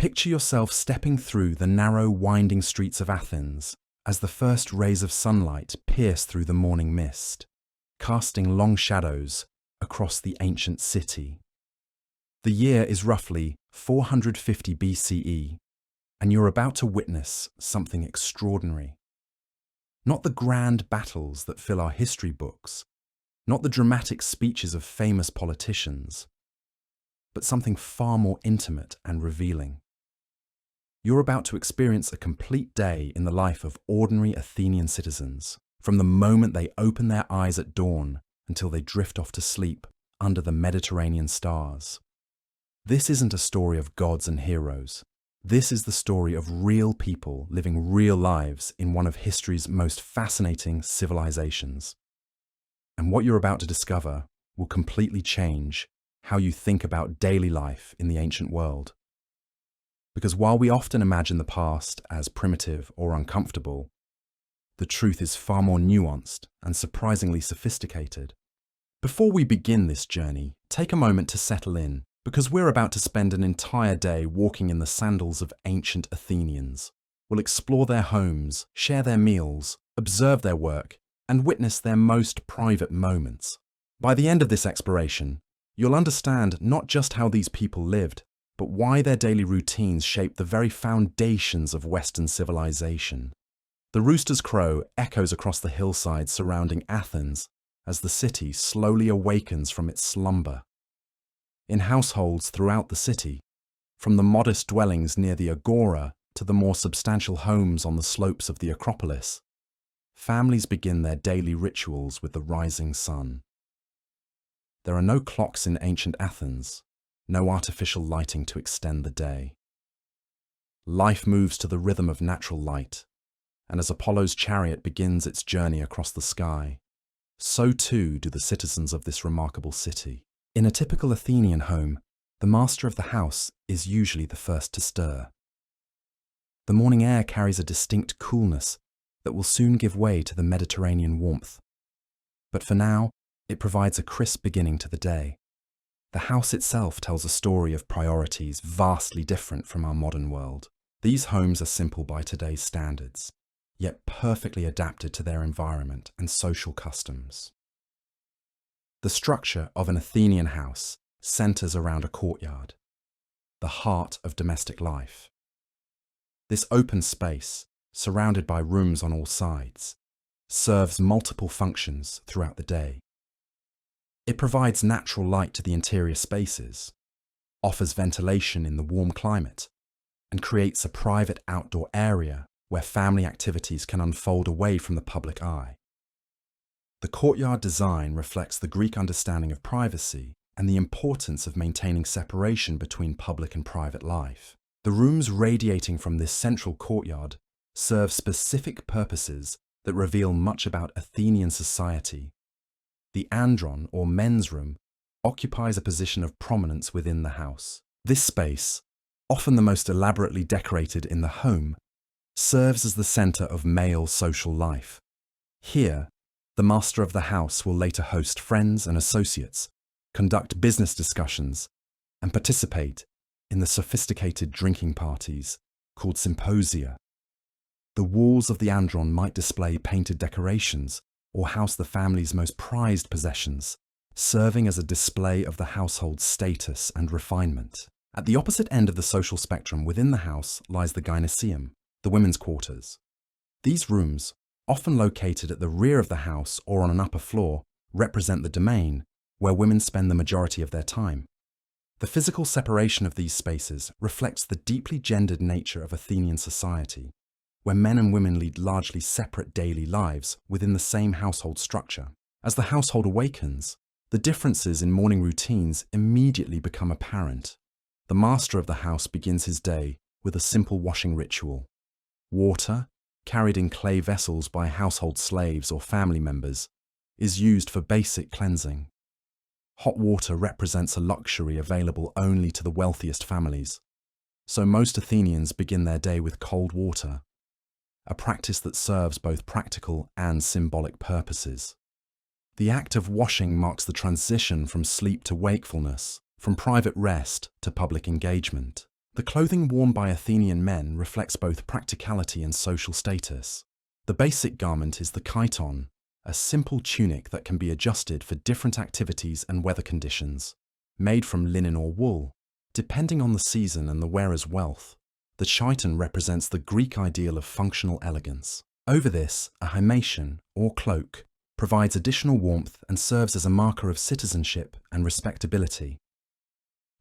Picture yourself stepping through the narrow, winding streets of Athens as the first rays of sunlight pierce through the morning mist, casting long shadows across the ancient city. The year is roughly 450 BCE, and you're about to witness something extraordinary. Not the grand battles that fill our history books, not the dramatic speeches of famous politicians, but something far more intimate and revealing. You're about to experience a complete day in the life of ordinary Athenian citizens, from the moment they open their eyes at dawn until they drift off to sleep under the Mediterranean stars. This isn't a story of gods and heroes. This is the story of real people living real lives in one of history's most fascinating civilizations. And what you're about to discover will completely change how you think about daily life in the ancient world. Because while we often imagine the past as primitive or uncomfortable, the truth is far more nuanced and surprisingly sophisticated. Before we begin this journey, take a moment to settle in, because we're about to spend an entire day walking in the sandals of ancient Athenians. We'll explore their homes, share their meals, observe their work, and witness their most private moments. By the end of this exploration, you'll understand not just how these people lived, but why their daily routines shaped the very foundations of Western civilization. The rooster's crow echoes across the hillsides surrounding Athens as the city slowly awakens from its slumber. In households throughout the city, from the modest dwellings near the agora to the more substantial homes on the slopes of the Acropolis, families begin their daily rituals with the rising sun. There are no clocks in ancient Athens, no artificial lighting to extend the day. Life moves to the rhythm of natural light, and as Apollo's chariot begins its journey across the sky, so too do the citizens of this remarkable city. In a typical Athenian home, the master of the house is usually the first to stir. The morning air carries a distinct coolness that will soon give way to the Mediterranean warmth. But for now, it provides a crisp beginning to the day. The house itself tells a story of priorities vastly different from our modern world. These homes are simple by today's standards, yet perfectly adapted to their environment and social customs. The structure of an Athenian house centers around a courtyard, the heart of domestic life. This open space, surrounded by rooms on all sides, serves multiple functions throughout the day. It provides natural light to the interior spaces, offers ventilation in the warm climate, and creates a private outdoor area where family activities can unfold away from the public eye. The courtyard design reflects the Greek understanding of privacy and the importance of maintaining separation between public and private life. The rooms radiating from this central courtyard serve specific purposes that reveal much about Athenian society. The andron, or men's room, occupies a position of prominence within the house. This space, often the most elaborately decorated in the home, serves as the center of male social life. Here, the master of the house will later host friends and associates, conduct business discussions, and participate in the sophisticated drinking parties called symposia. The walls of the andron might display painted decorations or house the family's most prized possessions, serving as a display of the household's status and refinement. At the opposite end of the social spectrum within the house lies the gynoeceum, the women's quarters. These rooms, often located at the rear of the house or on an upper floor, represent the domain where women spend the majority of their time. The physical separation of these spaces reflects the deeply gendered nature of Athenian society, where men and women lead largely separate daily lives within the same household structure. As the household awakens, the differences in morning routines immediately become apparent. The master of the house begins his day with a simple washing ritual. Water, carried in clay vessels by household slaves or family members, is used for basic cleansing. Hot water represents a luxury available only to the wealthiest families, so most Athenians begin their day with cold water, a practice that serves both practical and symbolic purposes. The act of washing marks the transition from sleep to wakefulness, from private rest to public engagement. The clothing worn by Athenian men reflects both practicality and social status. The basic garment is the chiton, a simple tunic that can be adjusted for different activities and weather conditions. Made from linen or wool, depending on the season and the wearer's wealth, the chiton represents the Greek ideal of functional elegance. Over this, a himation, or cloak, provides additional warmth and serves as a marker of citizenship and respectability.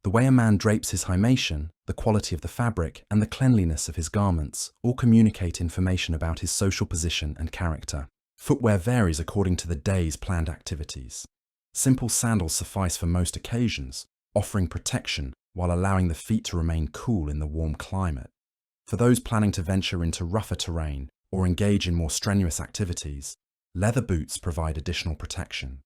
The way a man drapes his himation, the quality of the fabric, and the cleanliness of his garments all communicate information about his social position and character. Footwear varies according to the day's planned activities. Simple sandals suffice for most occasions, offering protection while allowing the feet to remain cool in the warm climate. For those planning to venture into rougher terrain or engage in more strenuous activities, leather boots provide additional protection.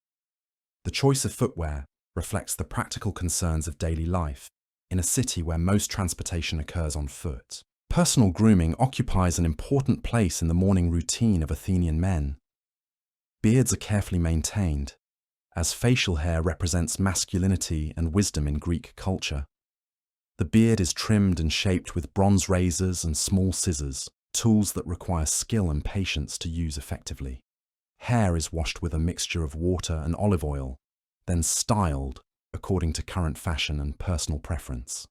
The choice of footwear reflects the practical concerns of daily life in a city where most transportation occurs on foot. Personal grooming occupies an important place in the morning routine of Athenian men. Beards are carefully maintained, as facial hair represents masculinity and wisdom in Greek culture. The beard is trimmed and shaped with bronze razors and small scissors, tools that require skill and patience to use effectively. Hair is washed with a mixture of water and olive oil, then styled according to current fashion and personal preference.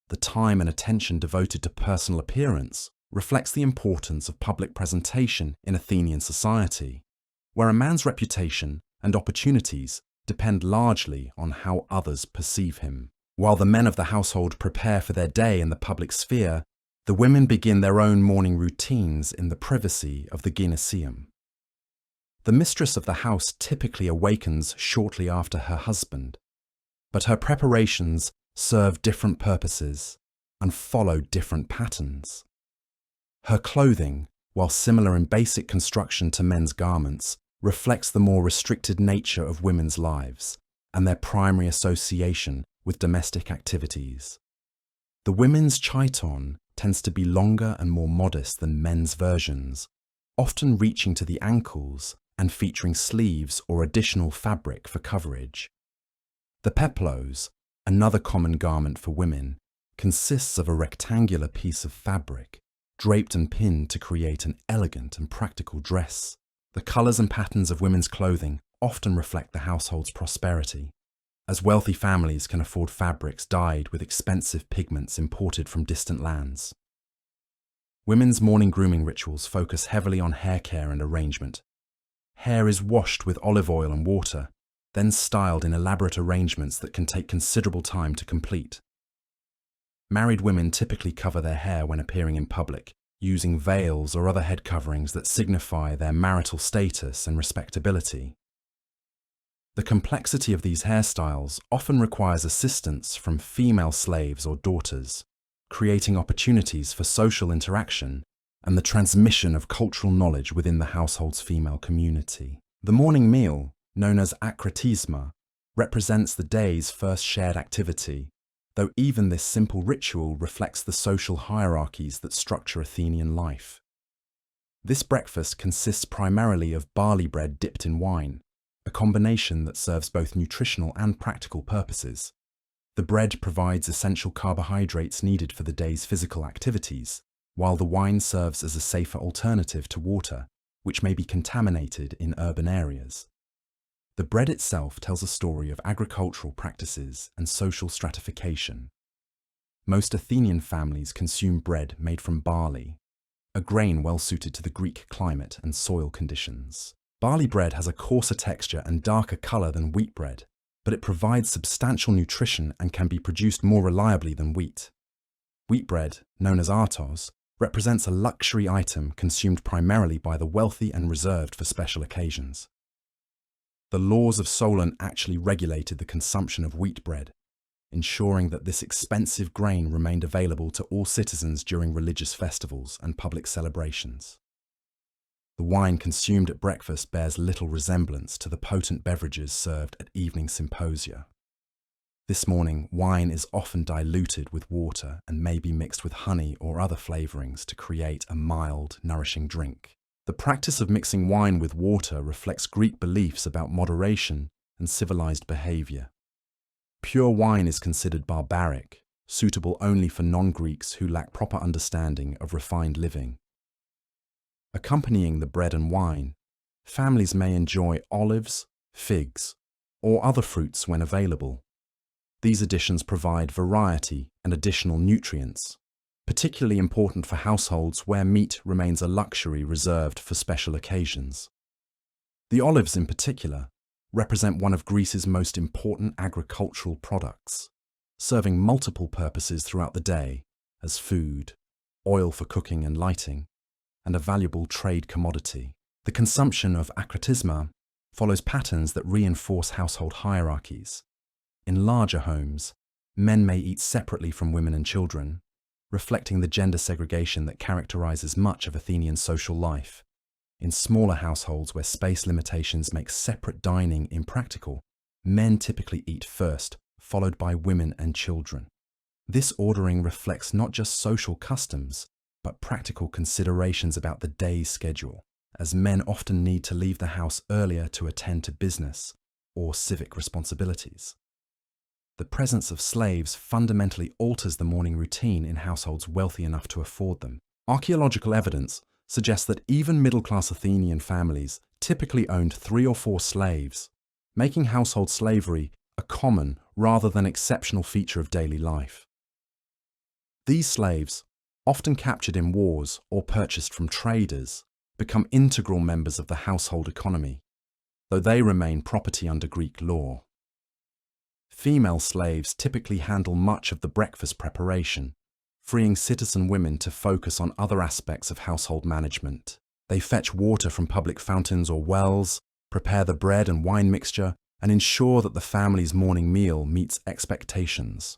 The time and attention devoted to personal appearance reflects the importance of public presentation in Athenian society, where a man's reputation and opportunities depend largely on how others perceive him. While the men of the household prepare for their day in the public sphere, the women begin their own morning routines in the privacy of the gyneceum. The mistress of the house typically awakens shortly after her husband, but her preparations serve different purposes and follow different patterns. Her clothing, while similar in basic construction to men's garments, reflects the more restricted nature of women's lives and their primary association with domestic activities. The women's chiton tends to be longer and more modest than men's versions, often reaching to the ankles and featuring sleeves or additional fabric for coverage. The peplos, another common garment for women, consists of a rectangular piece of fabric, draped and pinned to create an elegant and practical dress. The colours and patterns of women's clothing often reflect the household's prosperity, as wealthy families can afford fabrics dyed with expensive pigments imported from distant lands. Women's morning grooming rituals focus heavily on hair care and arrangement. Hair is washed with olive oil and water, then styled in elaborate arrangements that can take considerable time to complete. Married women typically cover their hair when appearing in public, using veils or other head coverings that signify their marital status and respectability. The complexity of these hairstyles often requires assistance from female slaves or daughters, creating opportunities for social interaction and the transmission of cultural knowledge within the household's female community. The morning meal, known as akratisma, represents the day's first shared activity, though even this simple ritual reflects the social hierarchies that structure Athenian life. This breakfast consists primarily of barley bread dipped in wine, a combination that serves both nutritional and practical purposes. The bread provides essential carbohydrates needed for the day's physical activities, while the wine serves as a safer alternative to water, which may be contaminated in urban areas. The bread itself tells a story of agricultural practices and social stratification. Most Athenian families consume bread made from barley, a grain well suited to the Greek climate and soil conditions. Barley bread has a coarser texture and darker colour than wheat bread, but it provides substantial nutrition and can be produced more reliably than wheat. Wheat bread, known as artos, represents a luxury item consumed primarily by the wealthy and reserved for special occasions. The laws of Solon actually regulated the consumption of wheat bread, ensuring that this expensive grain remained available to all citizens during religious festivals and public celebrations. The wine consumed at breakfast bears little resemblance to the potent beverages served at evening symposia. This morning, wine is often diluted with water and may be mixed with honey or other flavourings to create a mild, nourishing drink. The practice of mixing wine with water reflects Greek beliefs about moderation and civilized behaviour. Pure wine is considered barbaric, suitable only for non-Greeks who lack proper understanding of refined living. Accompanying the bread and wine, families may enjoy olives, figs, or other fruits when available. These additions provide variety and additional nutrients, particularly important for households where meat remains a luxury reserved for special occasions. The olives in particular represent one of Greece's most important agricultural products, serving multiple purposes throughout the day as food, oil for cooking and lighting, and a valuable trade commodity. The consumption of akritisma follows patterns that reinforce household hierarchies. In larger homes, men may eat separately from women and children, reflecting the gender segregation that characterizes much of Athenian social life. In smaller households where space limitations make separate dining impractical, men typically eat first, followed by women and children. This ordering reflects not just social customs, but practical considerations about the day's schedule, as men often need to leave the house earlier to attend to business or civic responsibilities. The presence of slaves fundamentally alters the morning routine in households wealthy enough to afford them. Archaeological evidence suggests that even middle-class Athenian families typically owned 3 or 4 slaves, making household slavery a common rather than exceptional feature of daily life. These slaves, often captured in wars or purchased from traders, become integral members of the household economy, though they remain property under Greek law. Female slaves typically handle much of the breakfast preparation, freeing citizen women to focus on other aspects of household management. They fetch water from public fountains or wells, prepare the bread and wine mixture, and ensure that the family's morning meal meets expectations.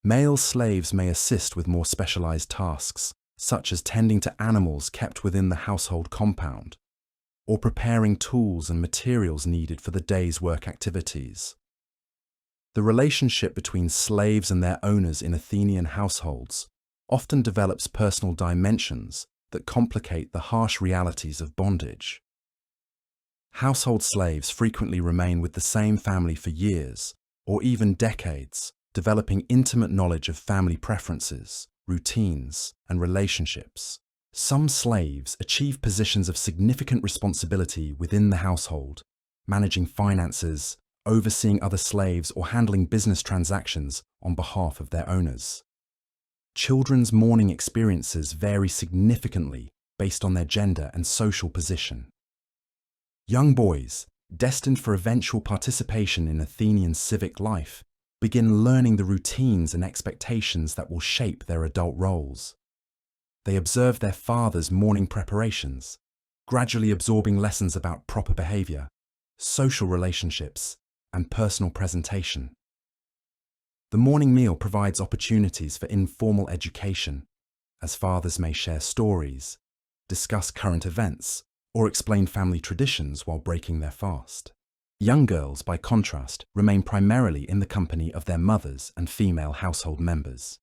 Male slaves may assist with more specialized tasks, such as tending to animals kept within the household compound, or preparing tools and materials needed for the day's work activities. The relationship between slaves and their owners in Athenian households often develops personal dimensions that complicate the harsh realities of bondage. Household slaves frequently remain with the same family for years, or even decades, developing intimate knowledge of family preferences, routines, and relationships. Some slaves achieve positions of significant responsibility within the household, managing finances, overseeing other slaves, or handling business transactions on behalf of their owners. Children's morning experiences vary significantly based on their gender and social position. Young boys, destined for eventual participation in Athenian civic life, begin learning the routines and expectations that will shape their adult roles. They observe their father's morning preparations, gradually absorbing lessons about proper behavior, social relationships, and personal presentation. The morning meal provides opportunities for informal education, as fathers may share stories, discuss current events, or explain family traditions while breaking their fast. Young girls, by contrast, remain primarily in the company of their mothers and female household members.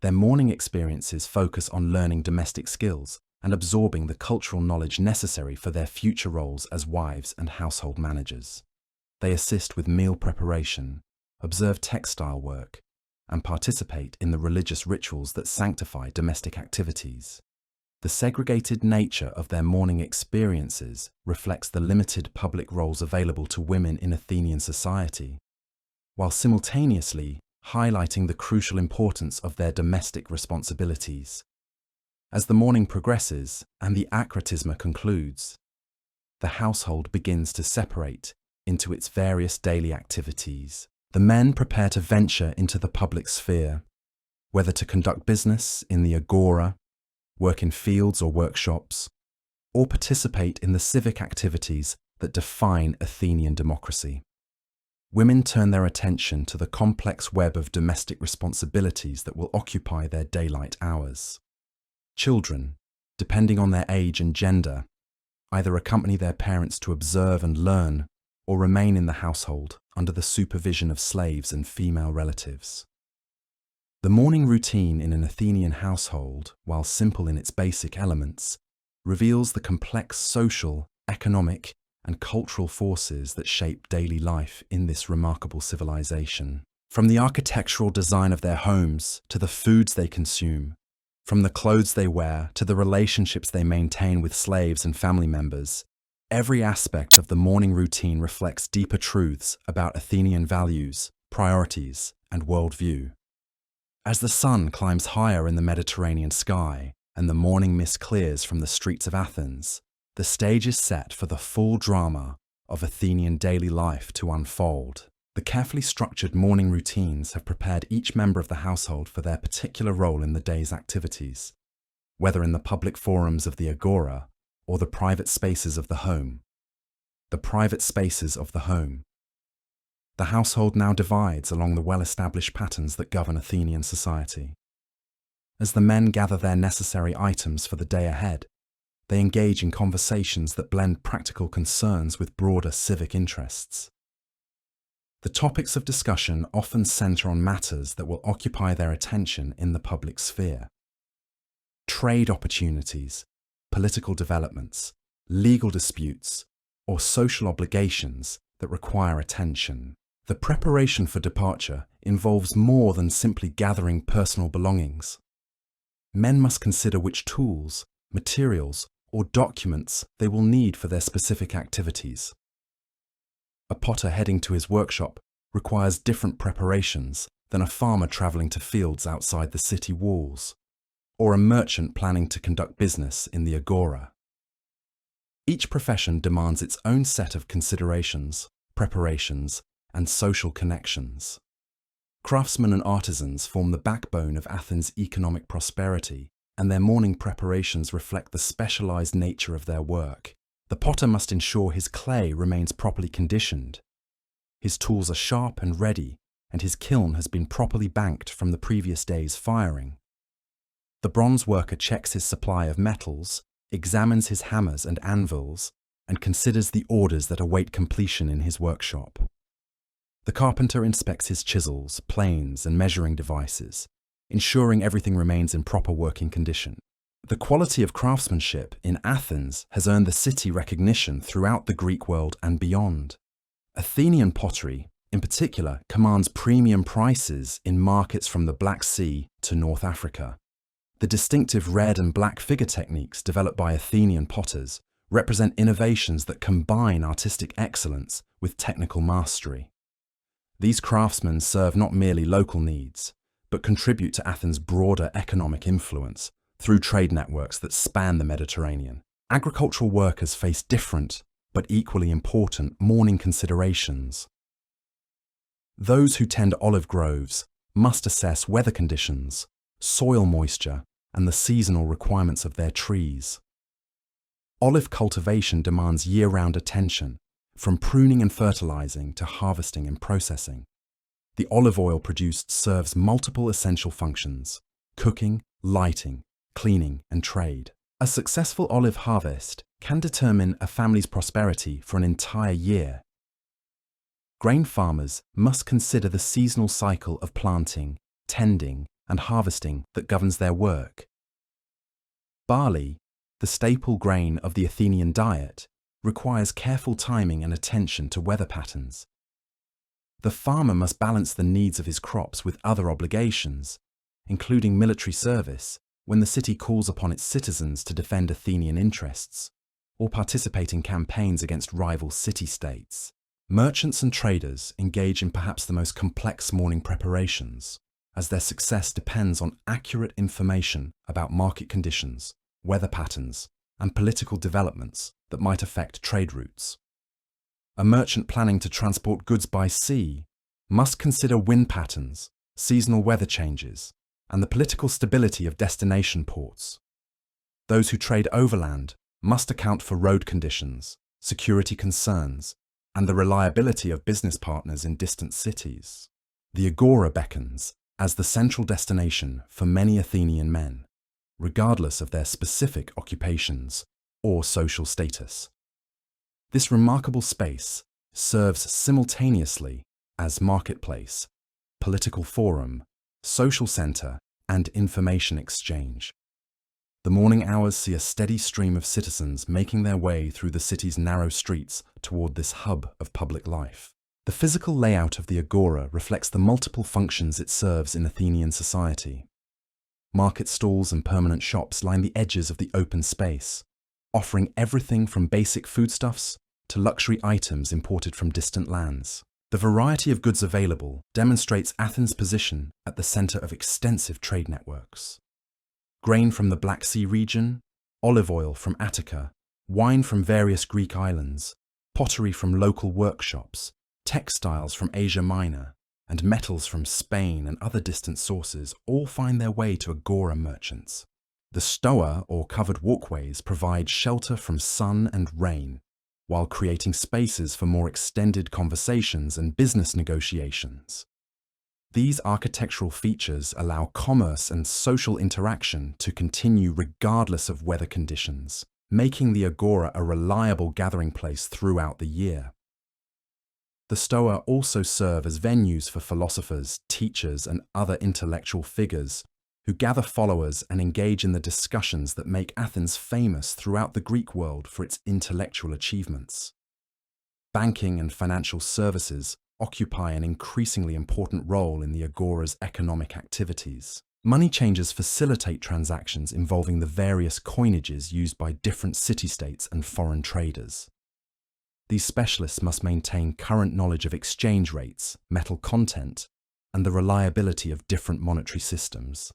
Their morning experiences focus on learning domestic skills and absorbing the cultural knowledge necessary for their future roles as wives and household managers. They assist with meal preparation, observe textile work, and participate in the religious rituals that sanctify domestic activities. The segregated nature of their morning experiences reflects the limited public roles available to women in Athenian society, while simultaneously highlighting the crucial importance of their domestic responsibilities. As the morning progresses and the akritisma concludes, the household begins to separate into its various daily activities. The men prepare to venture into the public sphere, whether to conduct business in the agora, work in fields or workshops, or participate in the civic activities that define Athenian democracy. Women turn their attention to the complex web of domestic responsibilities that will occupy their daylight hours. Children, depending on their age and gender, either accompany their parents to observe and learn, or remain in the household under the supervision of slaves and female relatives. The morning routine in an Athenian household, while simple in its basic elements, reveals the complex social, economic, and cultural forces that shape daily life in this remarkable civilization. From the architectural design of their homes to the foods they consume, from the clothes they wear to the relationships they maintain with slaves and family members, every aspect of the morning routine reflects deeper truths about Athenian values, priorities, and worldview. As the sun climbs higher in the Mediterranean sky and the morning mist clears from the streets of Athens, the stage is set for the full drama of Athenian daily life to unfold. The carefully structured morning routines have prepared each member of the household for their particular role in the day's activities, whether in the public forums of the agora or the private spaces of the home. The private spaces of the home. The household now divides along the well-established patterns that govern Athenian society. As the men gather their necessary items for the day ahead, they engage in conversations that blend practical concerns with broader civic interests. The topics of discussion often center on matters that will occupy their attention in the public sphere. Trade opportunities, political developments, legal disputes, or social obligations that require attention. The preparation for departure involves more than simply gathering personal belongings. Men must consider which tools, materials, or documents they will need for their specific activities. A potter heading to his workshop requires different preparations than a farmer traveling to fields outside the city walls, or a merchant planning to conduct business in the agora. Each profession demands its own set of considerations, preparations, and social connections. Craftsmen and artisans form the backbone of Athens' economic prosperity, and their morning preparations reflect the specialized nature of their work. The potter must ensure his clay remains properly conditioned. His tools are sharp and ready, and his kiln has been properly banked from the previous day's firing. The bronze worker checks his supply of metals, examines his hammers and anvils, and considers the orders that await completion in his workshop. The carpenter inspects his chisels, planes, and measuring devices, ensuring everything remains in proper working condition. The quality of craftsmanship in Athens has earned the city recognition throughout the Greek world and beyond. Athenian pottery, in particular, commands premium prices in markets from the Black Sea to North Africa. The distinctive red and black figure techniques developed by Athenian potters represent innovations that combine artistic excellence with technical mastery. These craftsmen serve not merely local needs, but contribute to Athens' broader economic influence through trade networks that span the Mediterranean. Agricultural workers face different, but equally important, morning considerations. Those who tend olive groves must assess weather conditions, soil moisture, and the seasonal requirements of their trees. Olive cultivation demands year-round attention, from pruning and fertilizing to harvesting and processing. The olive oil produced serves multiple essential functions: cooking, lighting, cleaning, and trade. A successful olive harvest can determine a family's prosperity for an entire year. Grain farmers must consider the seasonal cycle of planting, tending, and harvesting that governs their work. Barley, the staple grain of the Athenian diet, requires careful timing and attention to weather patterns. The farmer must balance the needs of his crops with other obligations, including military service, when the city calls upon its citizens to defend Athenian interests, or participate in campaigns against rival city-states. Merchants and traders engage in perhaps the most complex morning preparations, as their success depends on accurate information about market conditions, weather patterns, and political developments that might affect trade routes. A merchant planning to transport goods by sea must consider wind patterns, seasonal weather changes, and the political stability of destination ports. Those who trade overland must account for road conditions, security concerns, and the reliability of business partners in distant cities. The agora beckons as the central destination for many Athenian men, regardless of their specific occupations or social status. This remarkable space serves simultaneously as marketplace, political forum, social center, and information exchange. The morning hours see a steady stream of citizens making their way through the city's narrow streets toward this hub of public life. The physical layout of the agora reflects the multiple functions it serves in Athenian society. Market stalls and permanent shops line the edges of the open space, offering everything from basic foodstuffs to luxury items imported from distant lands. The variety of goods available demonstrates Athens' position at the center of extensive trade networks. Grain from the Black Sea region, olive oil from Attica, wine from various Greek islands, pottery from local workshops, textiles from Asia Minor, and metals from Spain and other distant sources all find their way to agora merchants. The stoa, or covered walkways, provide shelter from sun and rain, while creating spaces for more extended conversations and business negotiations. These architectural features allow commerce and social interaction to continue regardless of weather conditions, making the agora a reliable gathering place throughout the year. The stoa also serve as venues for philosophers, teachers, and other intellectual figures who gather followers and engage in the discussions that make Athens famous throughout the Greek world for its intellectual achievements. Banking and financial services occupy an increasingly important role in the agora's economic activities. Money changers facilitate transactions involving the various coinages used by different city-states and foreign traders. These specialists must maintain current knowledge of exchange rates, metal content, and the reliability of different monetary systems.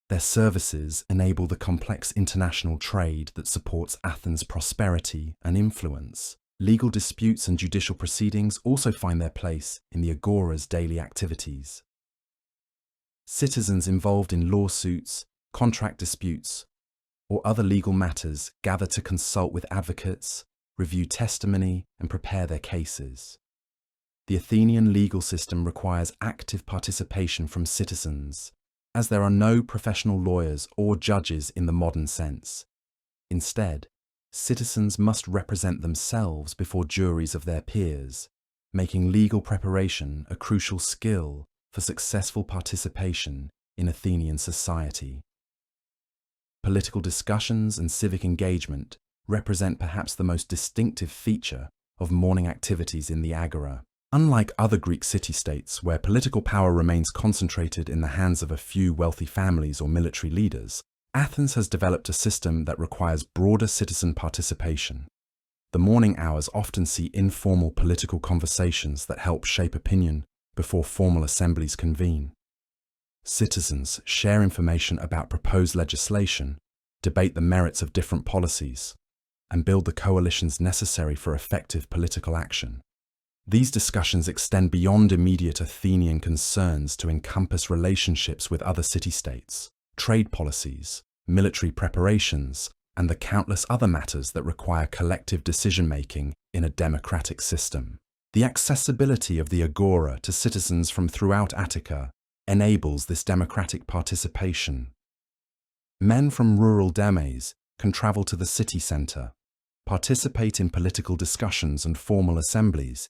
Their services enable the complex international trade that supports Athens' prosperity and influence. Legal disputes and judicial proceedings also find their place in the agora's daily activities. Citizens involved in lawsuits, contract disputes, or other legal matters gather to consult with advocates, review testimony, and prepare their cases. The Athenian legal system requires active participation from citizens, as there are no professional lawyers or judges in the modern sense. Instead, citizens must represent themselves before juries of their peers, making legal preparation a crucial skill for successful participation in Athenian society. Political discussions and civic engagement represent perhaps the most distinctive feature of morning activities in the agora. Unlike other Greek city-states where political power remains concentrated in the hands of a few wealthy families or military leaders, Athens has developed a system that requires broader citizen participation. The morning hours often see informal political conversations that help shape opinion before formal assemblies convene. Citizens share information about proposed legislation, debate the merits of different policies, and build the coalitions necessary for effective political action. These discussions extend beyond immediate Athenian concerns to encompass relationships with other city-states, trade policies, military preparations, and the countless other matters that require collective decision-making in a democratic system. The accessibility of the agora to citizens from throughout Attica enables this democratic participation. Men from rural demes can travel to the city centre, participate in political discussions and formal assemblies,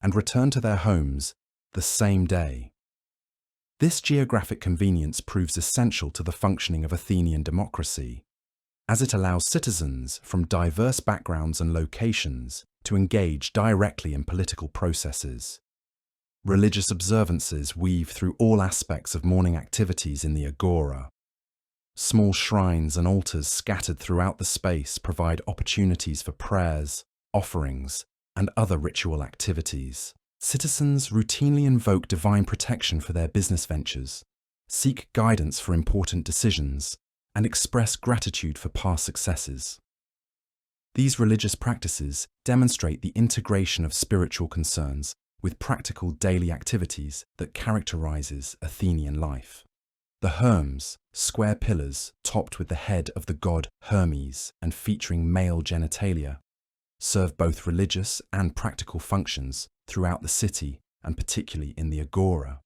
and return to their homes the same day. This geographic convenience proves essential to the functioning of Athenian democracy, as it allows citizens from diverse backgrounds and locations to engage directly in political processes. Religious observances weave through all aspects of morning activities in the agora. Small shrines and altars scattered throughout the space provide opportunities for prayers, offerings, and other ritual activities. Citizens routinely invoke divine protection for their business ventures, seek guidance for important decisions, and express gratitude for past successes. These religious practices demonstrate the integration of spiritual concerns with practical daily activities that characterizes Athenian life. The herms, square pillars topped with the head of the god Hermes and featuring male genitalia, serve both religious and practical functions throughout the city and particularly in the agora.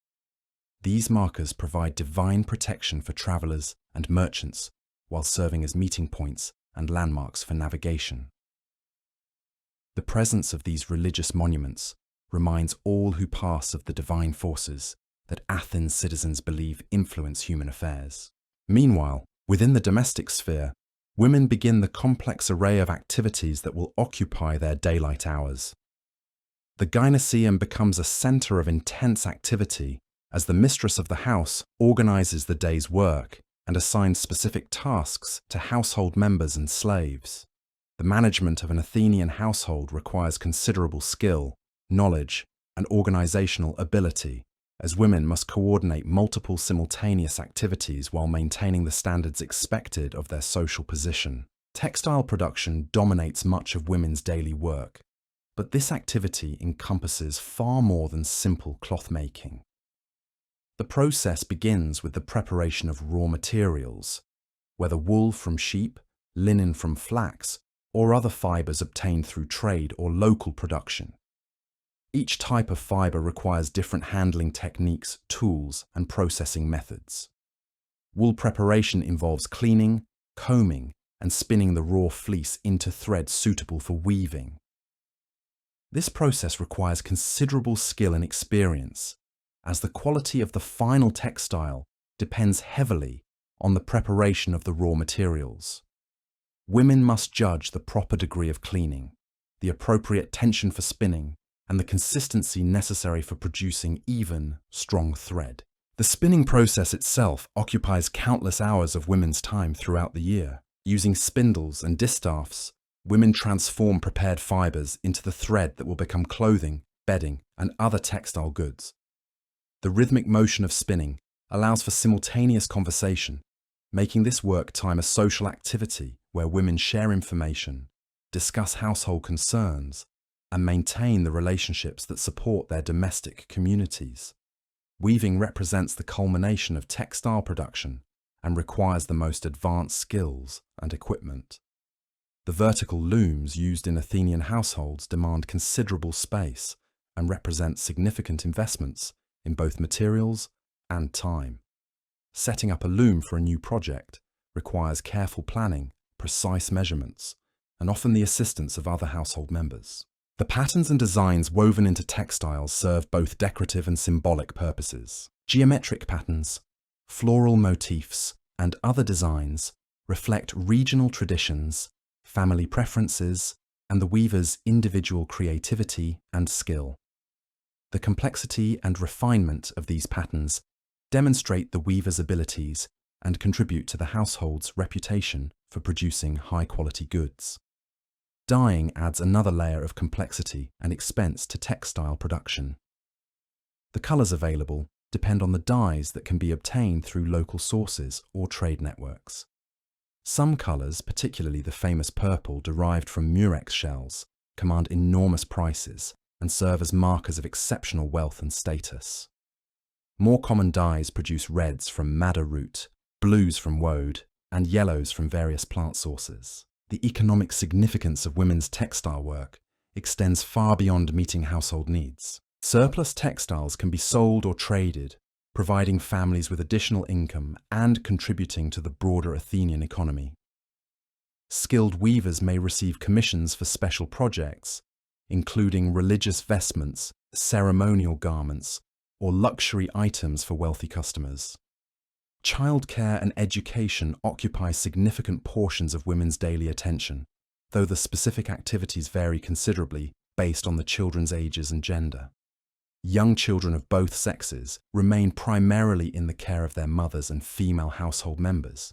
These markers provide divine protection for travelers and merchants while serving as meeting points and landmarks for navigation. The presence of these religious monuments reminds all who pass of the divine forces that Athens citizens believe influence human affairs. Meanwhile, within the domestic sphere, women begin the complex array of activities that will occupy their daylight hours. The gynoeceum becomes a center of intense activity as the mistress of the house organizes the day's work and assigns specific tasks to household members and slaves. The management of an Athenian household requires considerable skill, knowledge, and organizational ability, as women must coordinate multiple simultaneous activities while maintaining the standards expected of their social position. Textile production dominates much of women's daily work, but this activity encompasses far more than simple cloth making. The process begins with the preparation of raw materials, whether wool from sheep, linen from flax, or other fibers obtained through trade or local production. Each type of fiber requires different handling techniques, tools, and processing methods. Wool preparation involves cleaning, combing, and spinning the raw fleece into thread suitable for weaving. This process requires considerable skill and experience, as the quality of the final textile depends heavily on the preparation of the raw materials. Women must judge the proper degree of cleaning, the appropriate tension for spinning, and the consistency necessary for producing even, strong thread. The spinning process itself occupies countless hours of women's time throughout the year. Using spindles and distaffs, women transform prepared fibers into the thread that will become clothing, bedding, and other textile goods. The rhythmic motion of spinning allows for simultaneous conversation, making this work time a social activity where women share information, discuss household concerns, and maintain the relationships that support their domestic communities. Weaving represents the culmination of textile production and requires the most advanced skills and equipment. The vertical looms used in Athenian households demand considerable space and represent significant investments in both materials and time. Setting up a loom for a new project requires careful planning, precise measurements, and often the assistance of other household members. The patterns and designs woven into textiles serve both decorative and symbolic purposes. Geometric patterns, floral motifs, and other designs reflect regional traditions, family preferences, and the weaver's individual creativity and skill. The complexity and refinement of these patterns demonstrate the weaver's abilities and contribute to the household's reputation for producing high-quality goods. Dyeing adds another layer of complexity and expense to textile production. The colours available depend on the dyes that can be obtained through local sources or trade networks. Some colours, particularly the famous purple derived from murex shells, command enormous prices and serve as markers of exceptional wealth and status. More common dyes produce reds from madder root, blues from woad, and yellows from various plant sources. The economic significance of women's textile work extends far beyond meeting household needs. Surplus textiles can be sold or traded, providing families with additional income and contributing to the broader Athenian economy. Skilled weavers may receive commissions for special projects, including religious vestments, ceremonial garments, or luxury items for wealthy customers. Childcare and education occupy significant portions of women's daily attention, though the specific activities vary considerably based on the children's ages and gender. Young children of both sexes remain primarily in the care of their mothers and female household members,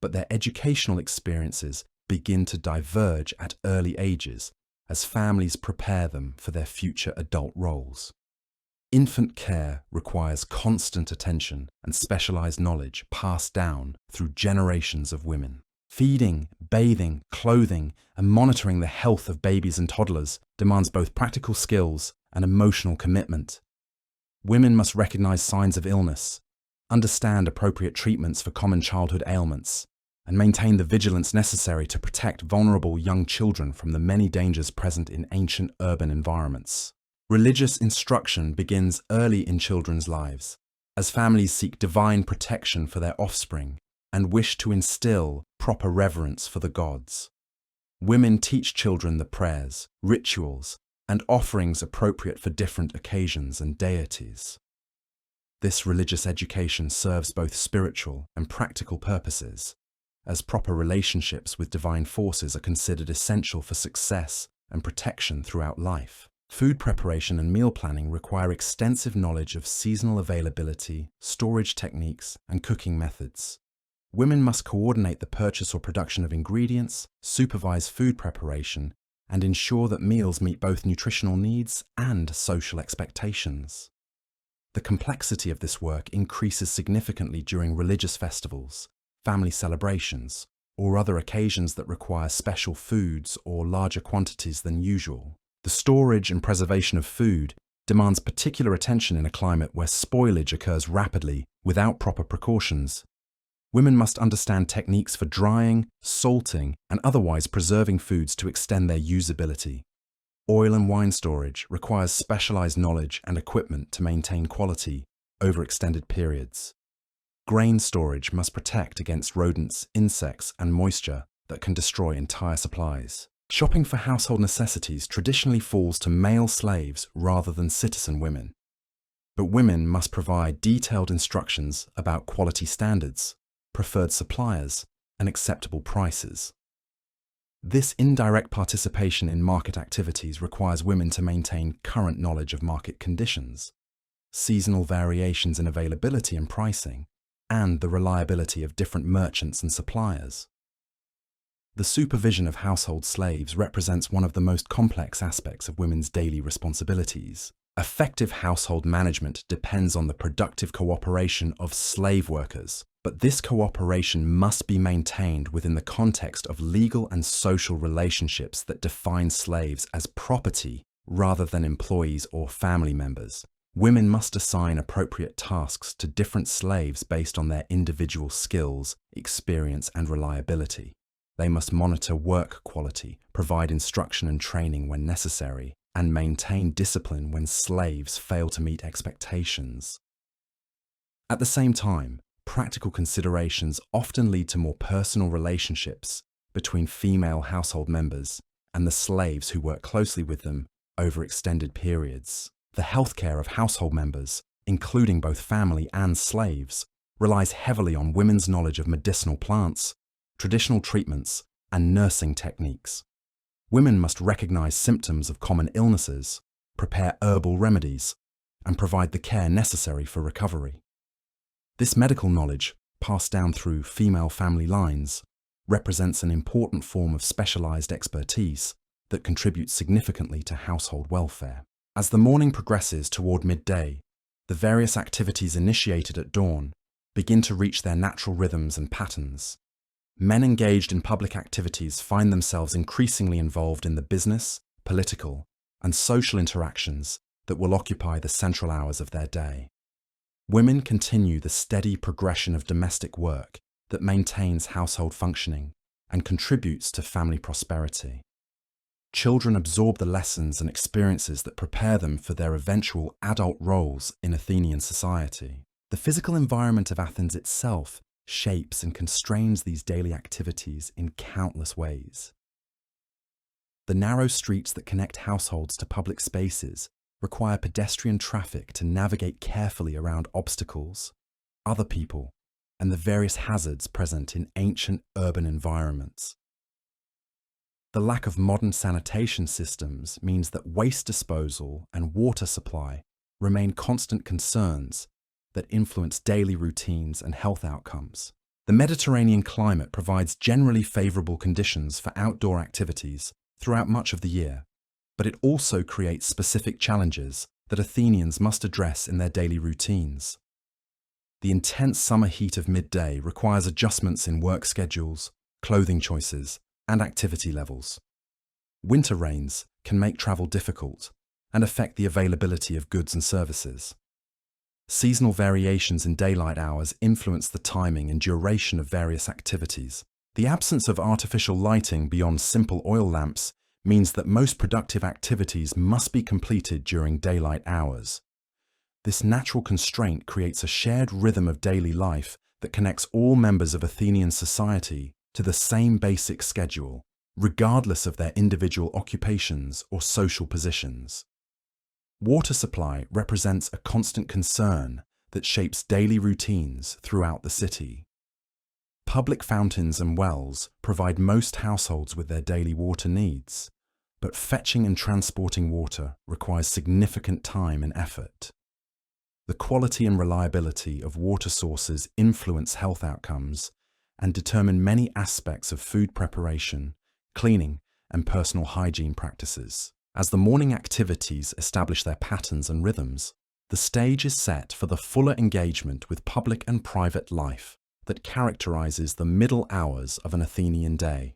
but their educational experiences begin to diverge at early ages as families prepare them for their future adult roles. Infant care requires constant attention and specialized knowledge passed down through generations of women. Feeding, bathing, clothing, and monitoring the health of babies and toddlers demands both practical skills and emotional commitment. Women must recognize signs of illness, understand appropriate treatments for common childhood ailments, and maintain the vigilance necessary to protect vulnerable young children from the many dangers present in ancient urban environments. Religious instruction begins early in children's lives, as families seek divine protection for their offspring and wish to instill proper reverence for the gods. Women teach children the prayers, rituals, and offerings appropriate for different occasions and deities. This religious education serves both spiritual and practical purposes, as proper relationships with divine forces are considered essential for success and protection throughout life. Food preparation and meal planning require extensive knowledge of seasonal availability, storage techniques, and cooking methods. Women must coordinate the purchase or production of ingredients, supervise food preparation, and ensure that meals meet both nutritional needs and social expectations. The complexity of this work increases significantly during religious festivals, family celebrations, or other occasions that require special foods or larger quantities than usual. The storage and preservation of food demands particular attention in a climate where spoilage occurs rapidly without proper precautions. Women must understand techniques for drying, salting, and otherwise preserving foods to extend their usability. Oil and wine storage requires specialized knowledge and equipment to maintain quality over extended periods. Grain storage must protect against rodents, insects, and moisture that can destroy entire supplies. Shopping for household necessities traditionally falls to male slaves rather than citizen women. But women must provide detailed instructions about quality standards, preferred suppliers, and acceptable prices. This indirect participation in market activities requires women to maintain current knowledge of market conditions, seasonal variations in availability and pricing, and the reliability of different merchants and suppliers. The supervision of household slaves represents one of the most complex aspects of women's daily responsibilities. Effective household management depends on the productive cooperation of slave workers, but this cooperation must be maintained within the context of legal and social relationships that define slaves as property rather than employees or family members. Women must assign appropriate tasks to different slaves based on their individual skills, experience, and reliability. They must monitor work quality, provide instruction and training when necessary, and maintain discipline when slaves fail to meet expectations. At the same time, practical considerations often lead to more personal relationships between female household members and the slaves who work closely with them over extended periods. The healthcare of household members, including both family and slaves, relies heavily on women's knowledge of medicinal plants, traditional treatments, and nursing techniques. Women must recognize symptoms of common illnesses, prepare herbal remedies, and provide the care necessary for recovery. This medical knowledge, passed down through female family lines, represents an important form of specialized expertise that contributes significantly to household welfare. As the morning progresses toward midday, the various activities initiated at dawn begin to reach their natural rhythms and patterns. Men engaged in public activities find themselves increasingly involved in the business, political, and social interactions that will occupy the central hours of their day. Women continue the steady progression of domestic work that maintains household functioning and contributes to family prosperity. Children absorb the lessons and experiences that prepare them for their eventual adult roles in Athenian society. The physical environment of Athens itself shapes and constrains these daily activities in countless ways. The narrow streets that connect households to public spaces require pedestrian traffic to navigate carefully around obstacles, other people, and the various hazards present in ancient urban environments. The lack of modern sanitation systems means that waste disposal and water supply remain constant concerns that influence daily routines and health outcomes. The Mediterranean climate provides generally favorable conditions for outdoor activities throughout much of the year, but it also creates specific challenges that Athenians must address in their daily routines. The intense summer heat of midday requires adjustments in work schedules, clothing choices, and activity levels. Winter rains can make travel difficult and affect the availability of goods and services. Seasonal variations in daylight hours influence the timing and duration of various activities. The absence of artificial lighting beyond simple oil lamps means that most productive activities must be completed during daylight hours. This natural constraint creates a shared rhythm of daily life that connects all members of Athenian society to the same basic schedule, regardless of their individual occupations or social positions. Water supply represents a constant concern that shapes daily routines throughout the city. Public fountains and wells provide most households with their daily water needs, but fetching and transporting water requires significant time and effort. The quality and reliability of water sources influence health outcomes and determine many aspects of food preparation, cleaning, and personal hygiene practices. As the morning activities establish their patterns and rhythms, the stage is set for the fuller engagement with public and private life that characterizes the middle hours of an Athenian day.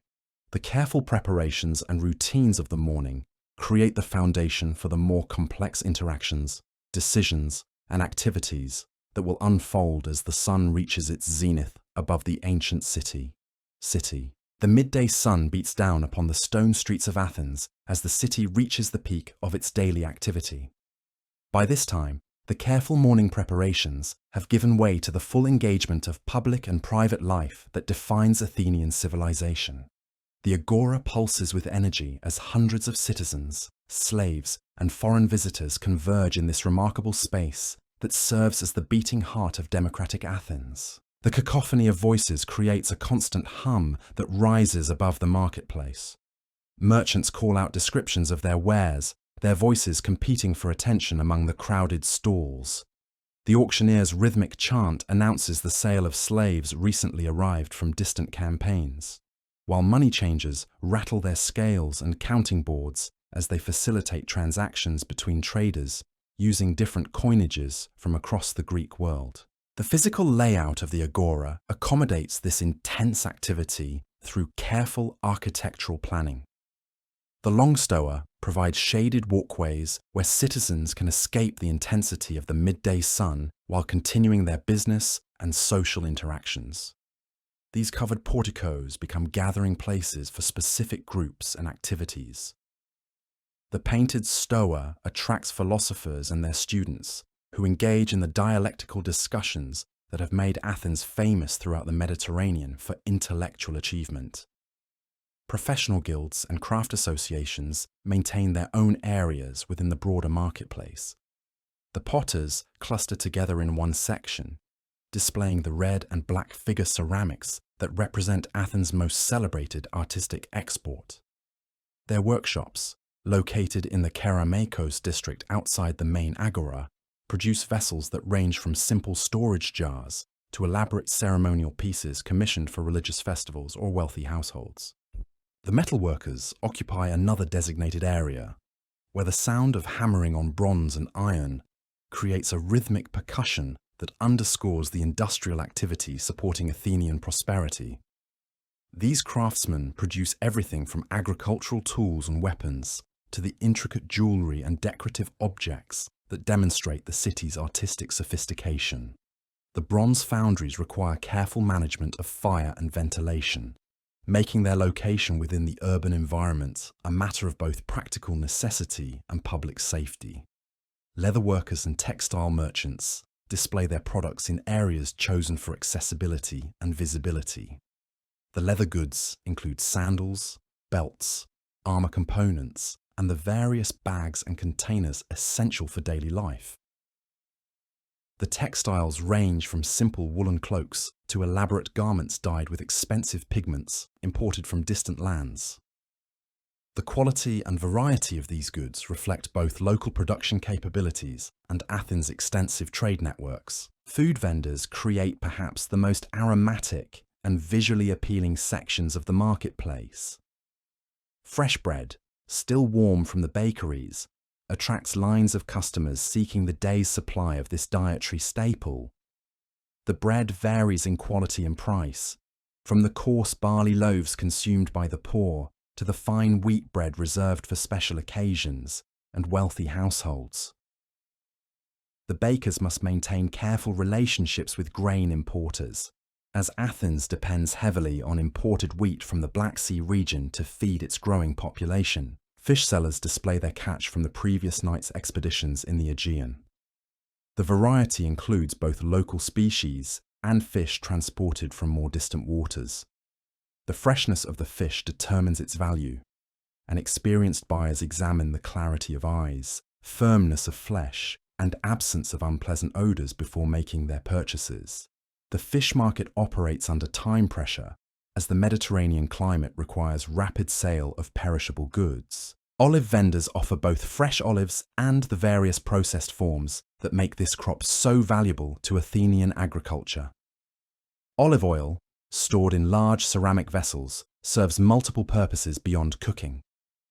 The careful preparations and routines of the morning create the foundation for the more complex interactions, decisions, and activities that will unfold as the sun reaches its zenith above the ancient city. The midday sun beats down upon the stone streets of Athens as the city reaches the peak of its daily activity. By this time, the careful morning preparations have given way to the full engagement of public and private life that defines Athenian civilization. The agora pulses with energy as hundreds of citizens, slaves, and foreign visitors converge in this remarkable space that serves as the beating heart of democratic Athens. The cacophony of voices creates a constant hum that rises above the marketplace. Merchants call out descriptions of their wares, their voices competing for attention among the crowded stalls. The auctioneer's rhythmic chant announces the sale of slaves recently arrived from distant campaigns, while money changers rattle their scales and counting boards as they facilitate transactions between traders using different coinages from across the Greek world. The physical layout of the agora accommodates this intense activity through careful architectural planning. The long stoa provides shaded walkways where citizens can escape the intensity of the midday sun while continuing their business and social interactions. These covered porticos become gathering places for specific groups and activities. The painted stoa attracts philosophers and their students, who engage in the dialectical discussions that have made Athens famous throughout the Mediterranean for intellectual achievement. Professional guilds and craft associations maintain their own areas within the broader marketplace. The potters cluster together in one section, displaying the red and black figure ceramics that represent Athens' most celebrated artistic export. Their workshops, located in the Kerameikos district outside the main agora, produce vessels that range from simple storage jars to elaborate ceremonial pieces commissioned for religious festivals or wealthy households. The metalworkers occupy another designated area, where the sound of hammering on bronze and iron creates a rhythmic percussion that underscores the industrial activity supporting Athenian prosperity. These craftsmen produce everything from agricultural tools and weapons to the intricate jewelry and decorative objects that demonstrate the city's artistic sophistication. The bronze foundries require careful management of fire and ventilation, making their location within the urban environment a matter of both practical necessity and public safety. Leatherworkers and textile merchants display their products in areas chosen for accessibility and visibility. The leather goods include sandals, belts, armor components, and the various bags and containers essential for daily life. The textiles range from simple woolen cloaks to elaborate garments dyed with expensive pigments imported from distant lands. The quality and variety of these goods reflect both local production capabilities and Athens' extensive trade networks. Food vendors create perhaps the most aromatic and visually appealing sections of the marketplace. Fresh bread, still warm from the bakeries, attracts lines of customers seeking the day's supply of this dietary staple. The bread varies in quality and price, from the coarse barley loaves consumed by the poor to the fine wheat bread reserved for special occasions and wealthy households. The bakers must maintain careful relationships with grain importers, as Athens depends heavily on imported wheat from the Black Sea region to feed its growing population. Fish sellers display their catch from the previous night's expeditions in the Aegean. The variety includes both local species and fish transported from more distant waters. The freshness of the fish determines its value, and experienced buyers examine the clarity of eyes, firmness of flesh, and absence of unpleasant odours before making their purchases. The fish market operates under time pressure, as the Mediterranean climate requires rapid sale of perishable goods. Olive vendors offer both fresh olives and the various processed forms that make this crop so valuable to Athenian agriculture. Olive oil, stored in large ceramic vessels, serves multiple purposes beyond cooking.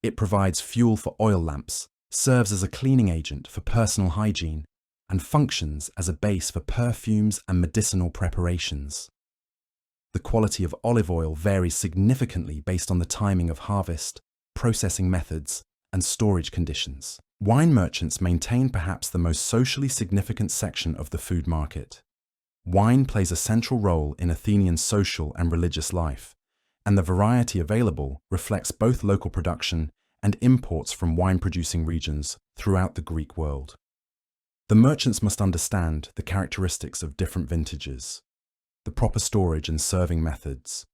It provides fuel for oil lamps, serves as a cleaning agent for personal hygiene, and functions as a base for perfumes and medicinal preparations. The quality of olive oil varies significantly based on the timing of harvest, processing methods, and storage conditions. Wine merchants maintain perhaps the most socially significant section of the food market. Wine plays a central role in Athenian social and religious life, and the variety available reflects both local production and imports from wine-producing regions throughout the Greek world. The merchants must understand the characteristics of different vintages, the proper storage and serving methods,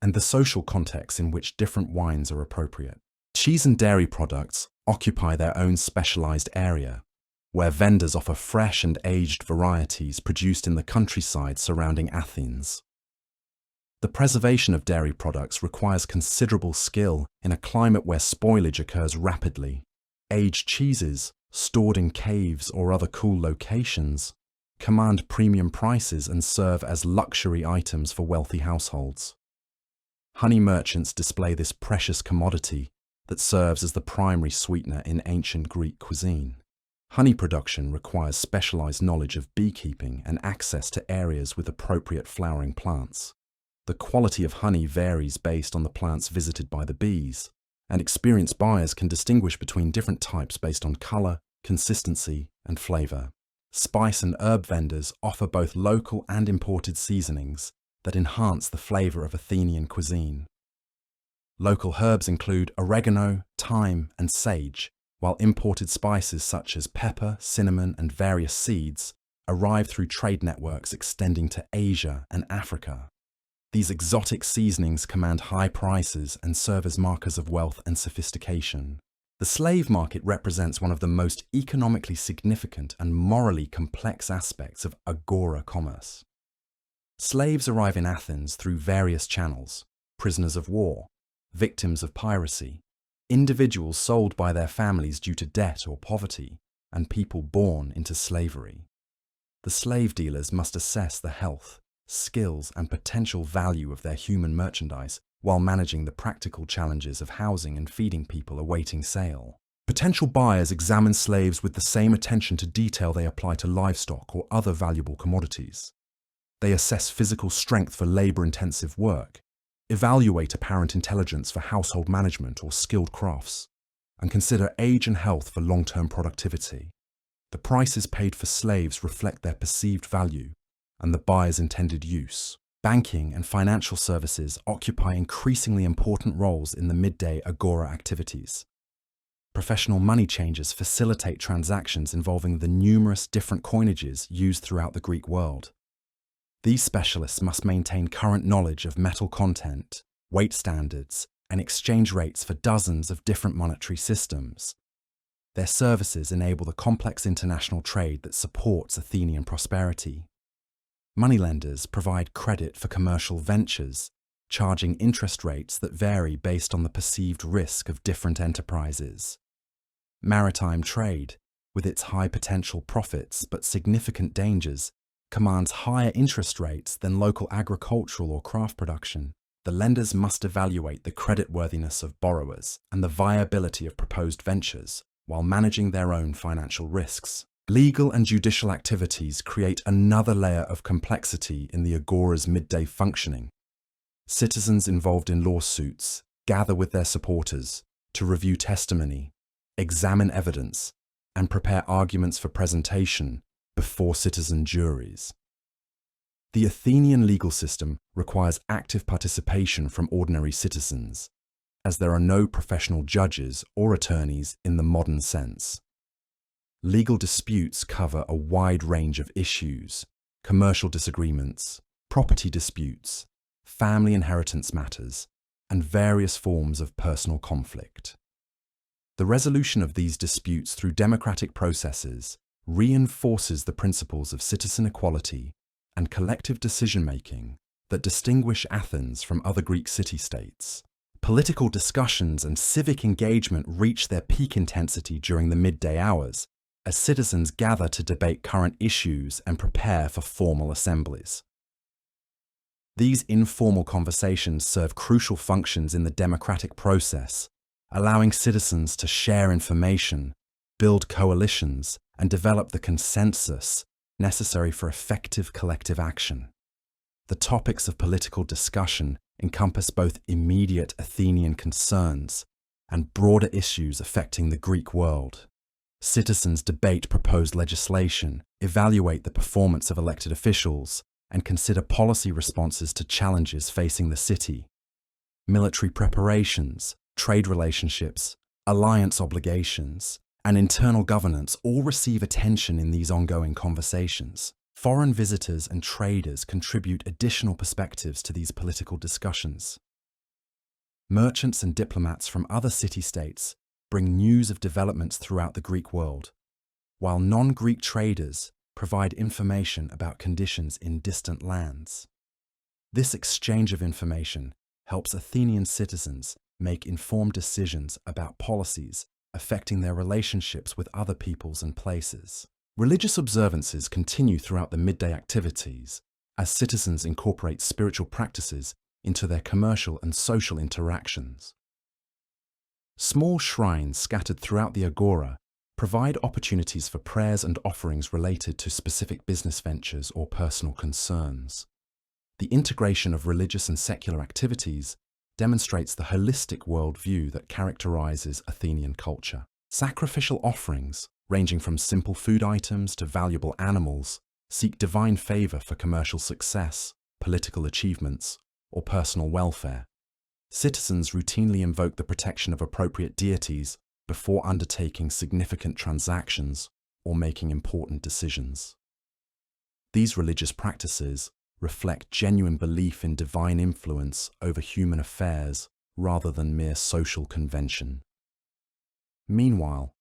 and the social context in which different wines are appropriate. Cheese and dairy products occupy their own specialized area, where vendors offer fresh and aged varieties produced in the countryside surrounding Athens. The preservation of dairy products requires considerable skill in a climate where spoilage occurs rapidly. Aged cheeses, stored in caves or other cool locations, command premium prices and serve as luxury items for wealthy households. Honey merchants display this precious commodity that serves as the primary sweetener in ancient Greek cuisine. Honey production requires specialized knowledge of beekeeping and access to areas with appropriate flowering plants. The quality of honey varies based on the plants visited by the bees, and experienced buyers can distinguish between different types based on color, consistency, and flavor. Spice and herb vendors offer both local and imported seasonings that enhance the flavor of Athenian cuisine. Local herbs include oregano, thyme, and sage, while imported spices such as pepper, cinnamon, and various seeds arrive through trade networks extending to Asia and Africa. These exotic seasonings command high prices and serve as markers of wealth and sophistication. The slave market represents one of the most economically significant and morally complex aspects of agora commerce. Slaves arrive in Athens through various channels: prisoners of war, victims of piracy, individuals sold by their families due to debt or poverty, and people born into slavery. The slave dealers must assess the health, skills, and potential value of their human merchandise while managing the practical challenges of housing and feeding people awaiting sale. Potential buyers examine slaves with the same attention to detail they apply to livestock or other valuable commodities. They assess physical strength for labor-intensive work, evaluate apparent intelligence for household management or skilled crafts, and consider age and health for long-term productivity. The prices paid for slaves reflect their perceived value and the buyer's intended use. Banking and financial services occupy increasingly important roles in the midday agora activities. Professional money changers facilitate transactions involving the numerous different coinages used throughout the Greek world. These specialists must maintain current knowledge of metal content, weight standards, and exchange rates for dozens of different monetary systems. Their services enable the complex international trade that supports Athenian prosperity. Moneylenders provide credit for commercial ventures, charging interest rates that vary based on the perceived risk of different enterprises. Maritime trade, with its high potential profits but significant dangers, commands higher interest rates than local agricultural or craft production. The lenders must evaluate the creditworthiness of borrowers and the viability of proposed ventures while managing their own financial risks. Legal and judicial activities create another layer of complexity in the agora's midday functioning. Citizens involved in lawsuits gather with their supporters to review testimony, examine evidence, and prepare arguments for presentation before citizen juries. The Athenian legal system requires active participation from ordinary citizens, as there are no professional judges or attorneys in the modern sense. Legal disputes cover a wide range of issues: commercial disagreements, property disputes, family inheritance matters, and various forms of personal conflict. The resolution of these disputes through democratic processes reinforces the principles of citizen equality and collective decision-making that distinguish Athens from other Greek city-states. Political discussions and civic engagement reach their peak intensity during the midday hours, as citizens gather to debate current issues and prepare for formal assemblies. These informal conversations serve crucial functions in the democratic process, allowing citizens to share information, build coalitions, and develop the consensus necessary for effective collective action. The topics of political discussion encompass both immediate Athenian concerns and broader issues affecting the Greek world. Citizens debate proposed legislation, evaluate the performance of elected officials, and consider policy responses to challenges facing the city. Military preparations, trade relationships, alliance obligations, and internal governance all receive attention in these ongoing conversations. Foreign visitors and traders contribute additional perspectives to these political discussions. Merchants and diplomats from other city-states bring news of developments throughout the Greek world, while non-Greek traders provide information about conditions in distant lands. This exchange of information helps Athenian citizens make informed decisions about policies affecting their relationships with other peoples and places. Religious observances continue throughout the midday activities as citizens incorporate spiritual practices into their commercial and social interactions. Small shrines scattered throughout the agora provide opportunities for prayers and offerings related to specific business ventures or personal concerns. The integration of religious and secular activities demonstrates the holistic worldview that characterizes Athenian culture. Sacrificial offerings, ranging from simple food items to valuable animals, seek divine favor for commercial success, political achievements, or personal welfare. Citizens routinely invoke the protection of appropriate deities before undertaking significant transactions or making important decisions. These religious practices reflect genuine belief in divine influence over human affairs rather than mere social convention. Meanwhile,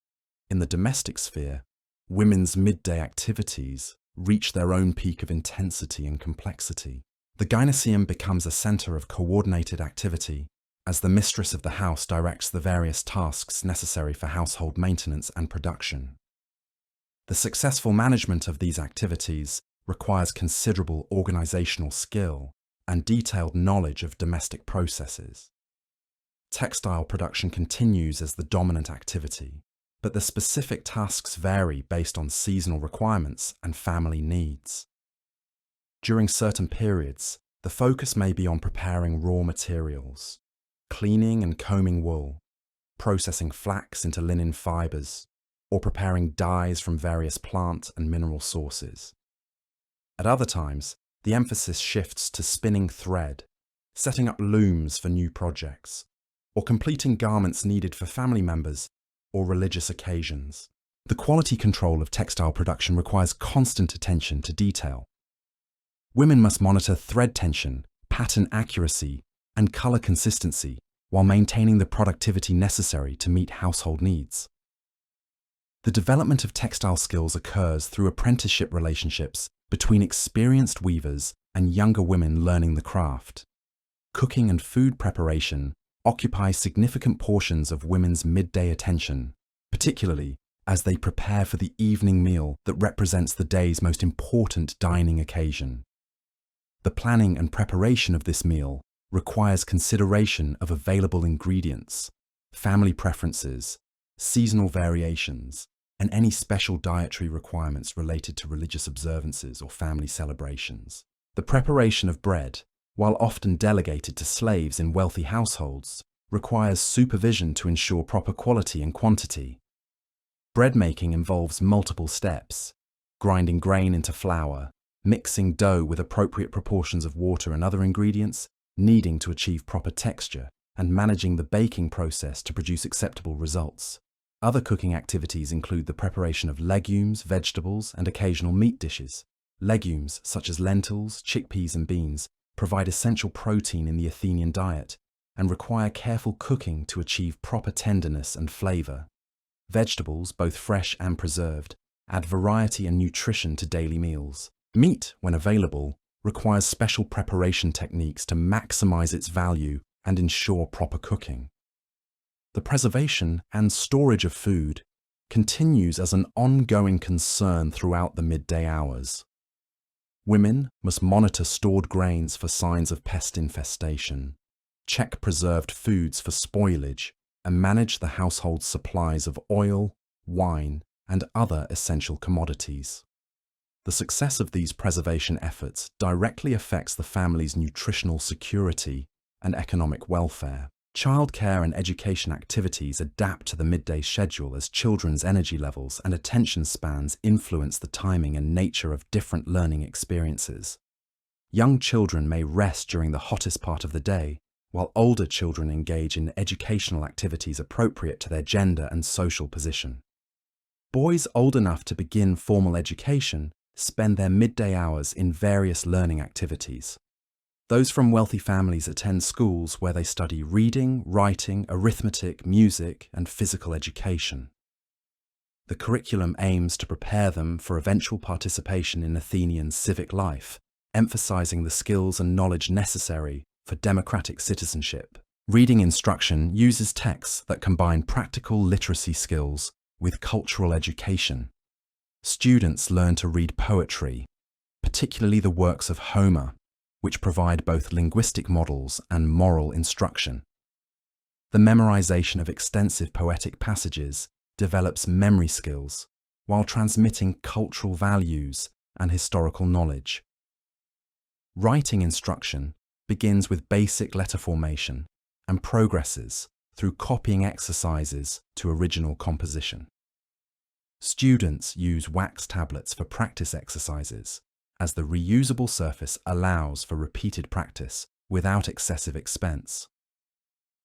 in the domestic sphere, women's midday activities reach their own peak of intensity and complexity. The gynoeceum becomes a center of coordinated activity as the mistress of the house directs the various tasks necessary for household maintenance and production. The successful management of these activities requires considerable organizational skill and detailed knowledge of domestic processes. Textile production continues as the dominant activity, but the specific tasks vary based on seasonal requirements and family needs. During certain periods, the focus may be on preparing raw materials, cleaning and combing wool, processing flax into linen fibers, or preparing dyes from various plant and mineral sources. At other times, the emphasis shifts to spinning thread, setting up looms for new projects, or completing garments needed for family members or religious occasions. The quality control of textile production requires constant attention to detail. Women must monitor thread tension, pattern accuracy, and color consistency while maintaining the productivity necessary to meet household needs. The development of textile skills occurs through apprenticeship relationships between experienced weavers and younger women learning the craft. Cooking and food preparation occupy significant portions of women's midday attention, particularly as they prepare for the evening meal that represents the day's most important dining occasion. The planning and preparation of this meal requires consideration of available ingredients, family preferences, seasonal variations, and any special dietary requirements related to religious observances or family celebrations. The preparation of bread, while often delegated to slaves in wealthy households, requires supervision to ensure proper quality and quantity. Bread making involves multiple steps: grinding grain into flour, mixing dough with appropriate proportions of water and other ingredients, kneading to achieve proper texture, and managing the baking process to produce acceptable results. Other cooking activities include the preparation of legumes, vegetables, and occasional meat dishes. Legumes, such as lentils, chickpeas, and beans, provide essential protein in the Athenian diet and require careful cooking to achieve proper tenderness and flavor. Vegetables, both fresh and preserved, add variety and nutrition to daily meals. Meat, when available, requires special preparation techniques to maximize its value and ensure proper cooking. The preservation and storage of food continues as an ongoing concern throughout the midday hours. Women must monitor stored grains for signs of pest infestation, check preserved foods for spoilage, and manage the household's supplies of oil, wine, and other essential commodities. The success of these preservation efforts directly affects the family's nutritional security and economic welfare. Childcare and education activities adapt to the midday schedule as children's energy levels and attention spans influence the timing and nature of different learning experiences. Young children may rest during the hottest part of the day, while older children engage in educational activities appropriate to their gender and social position. Boys old enough to begin formal education spend their midday hours in various learning activities. Those from wealthy families attend schools where they study reading, writing, arithmetic, music, and physical education. The curriculum aims to prepare them for eventual participation in Athenian civic life, emphasizing the skills and knowledge necessary for democratic citizenship. Reading instruction uses texts that combine practical literacy skills with cultural education. Students learn to read poetry, particularly the works of Homer, which provide both linguistic models and moral instruction. The memorization of extensive poetic passages develops memory skills while transmitting cultural values and historical knowledge. Writing instruction begins with basic letter formation and progresses through copying exercises to original composition. Students use wax tablets for practice exercises, as the reusable surface allows for repeated practice without excessive expense.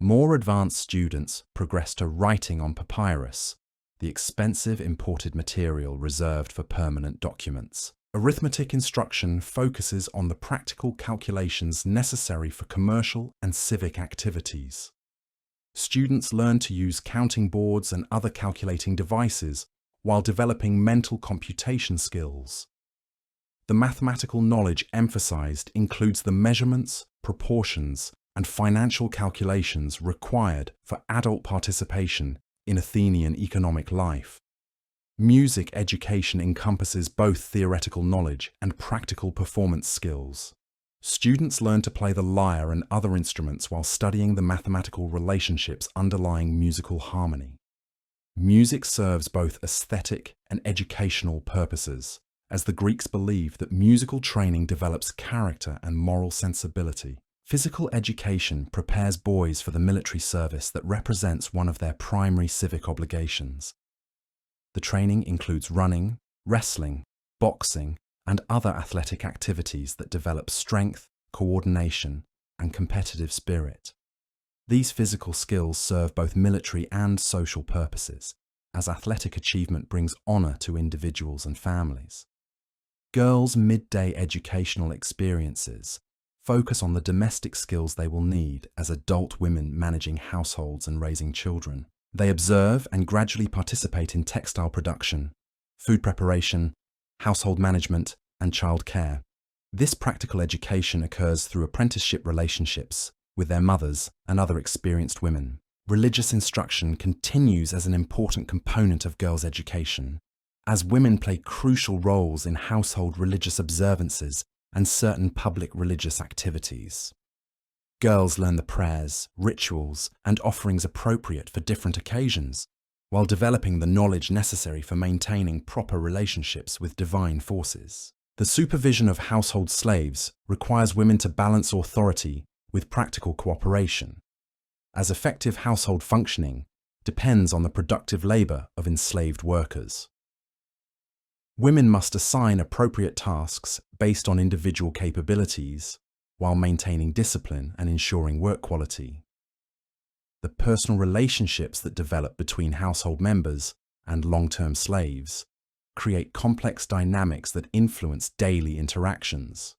More advanced students progress to writing on papyrus, the expensive imported material reserved for permanent documents. Arithmetic instruction focuses on the practical calculations necessary for commercial and civic activities. Students learn to use counting boards and other calculating devices while developing mental computation skills. The mathematical knowledge emphasized includes the measurements, proportions, and financial calculations required for adult participation in Athenian economic life. Music education encompasses both theoretical knowledge and practical performance skills. Students learn to play the lyre and other instruments while studying the mathematical relationships underlying musical harmony. Music serves both aesthetic and educational purposes, as the Greeks believed that musical training develops character and moral sensibility. Physical education prepares boys for the military service that represents one of their primary civic obligations. The training includes running, wrestling, boxing, and other athletic activities that develop strength, coordination, and competitive spirit. These physical skills serve both military and social purposes, as athletic achievement brings honor to individuals and families. Girls' midday educational experiences focus on the domestic skills they will need as adult women managing households and raising children. They observe and gradually participate in textile production, food preparation, household management, and childcare. This practical education occurs through apprenticeship relationships with their mothers and other experienced women. Religious instruction continues as an important component of girls' education, as women play crucial roles in household religious observances and certain public religious activities. Girls learn the prayers, rituals, and offerings appropriate for different occasions, while developing the knowledge necessary for maintaining proper relationships with divine forces. The supervision of household slaves requires women to balance authority with practical cooperation, as effective household functioning depends on the productive labor of enslaved workers. Women must assign appropriate tasks based on individual capabilities while maintaining discipline and ensuring work quality. The personal relationships that develop between household members and long-term slaves create complex dynamics that influence daily interactions.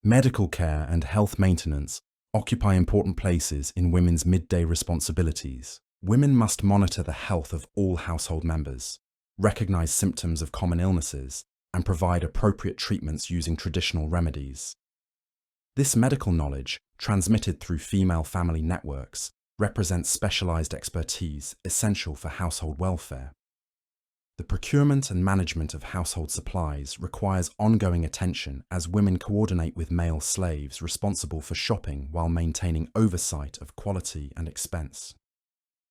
Medical care and health maintenance occupy important places in women's midday responsibilities. Women must monitor the health of all household members, recognize symptoms of common illnesses, and provide appropriate treatments using traditional remedies. This medical knowledge transmitted through female family networks, represents specialized expertise essential for household welfare. The procurement and management of household supplies requires ongoing attention as women coordinate with male slaves responsible for shopping while maintaining oversight of quality and expense.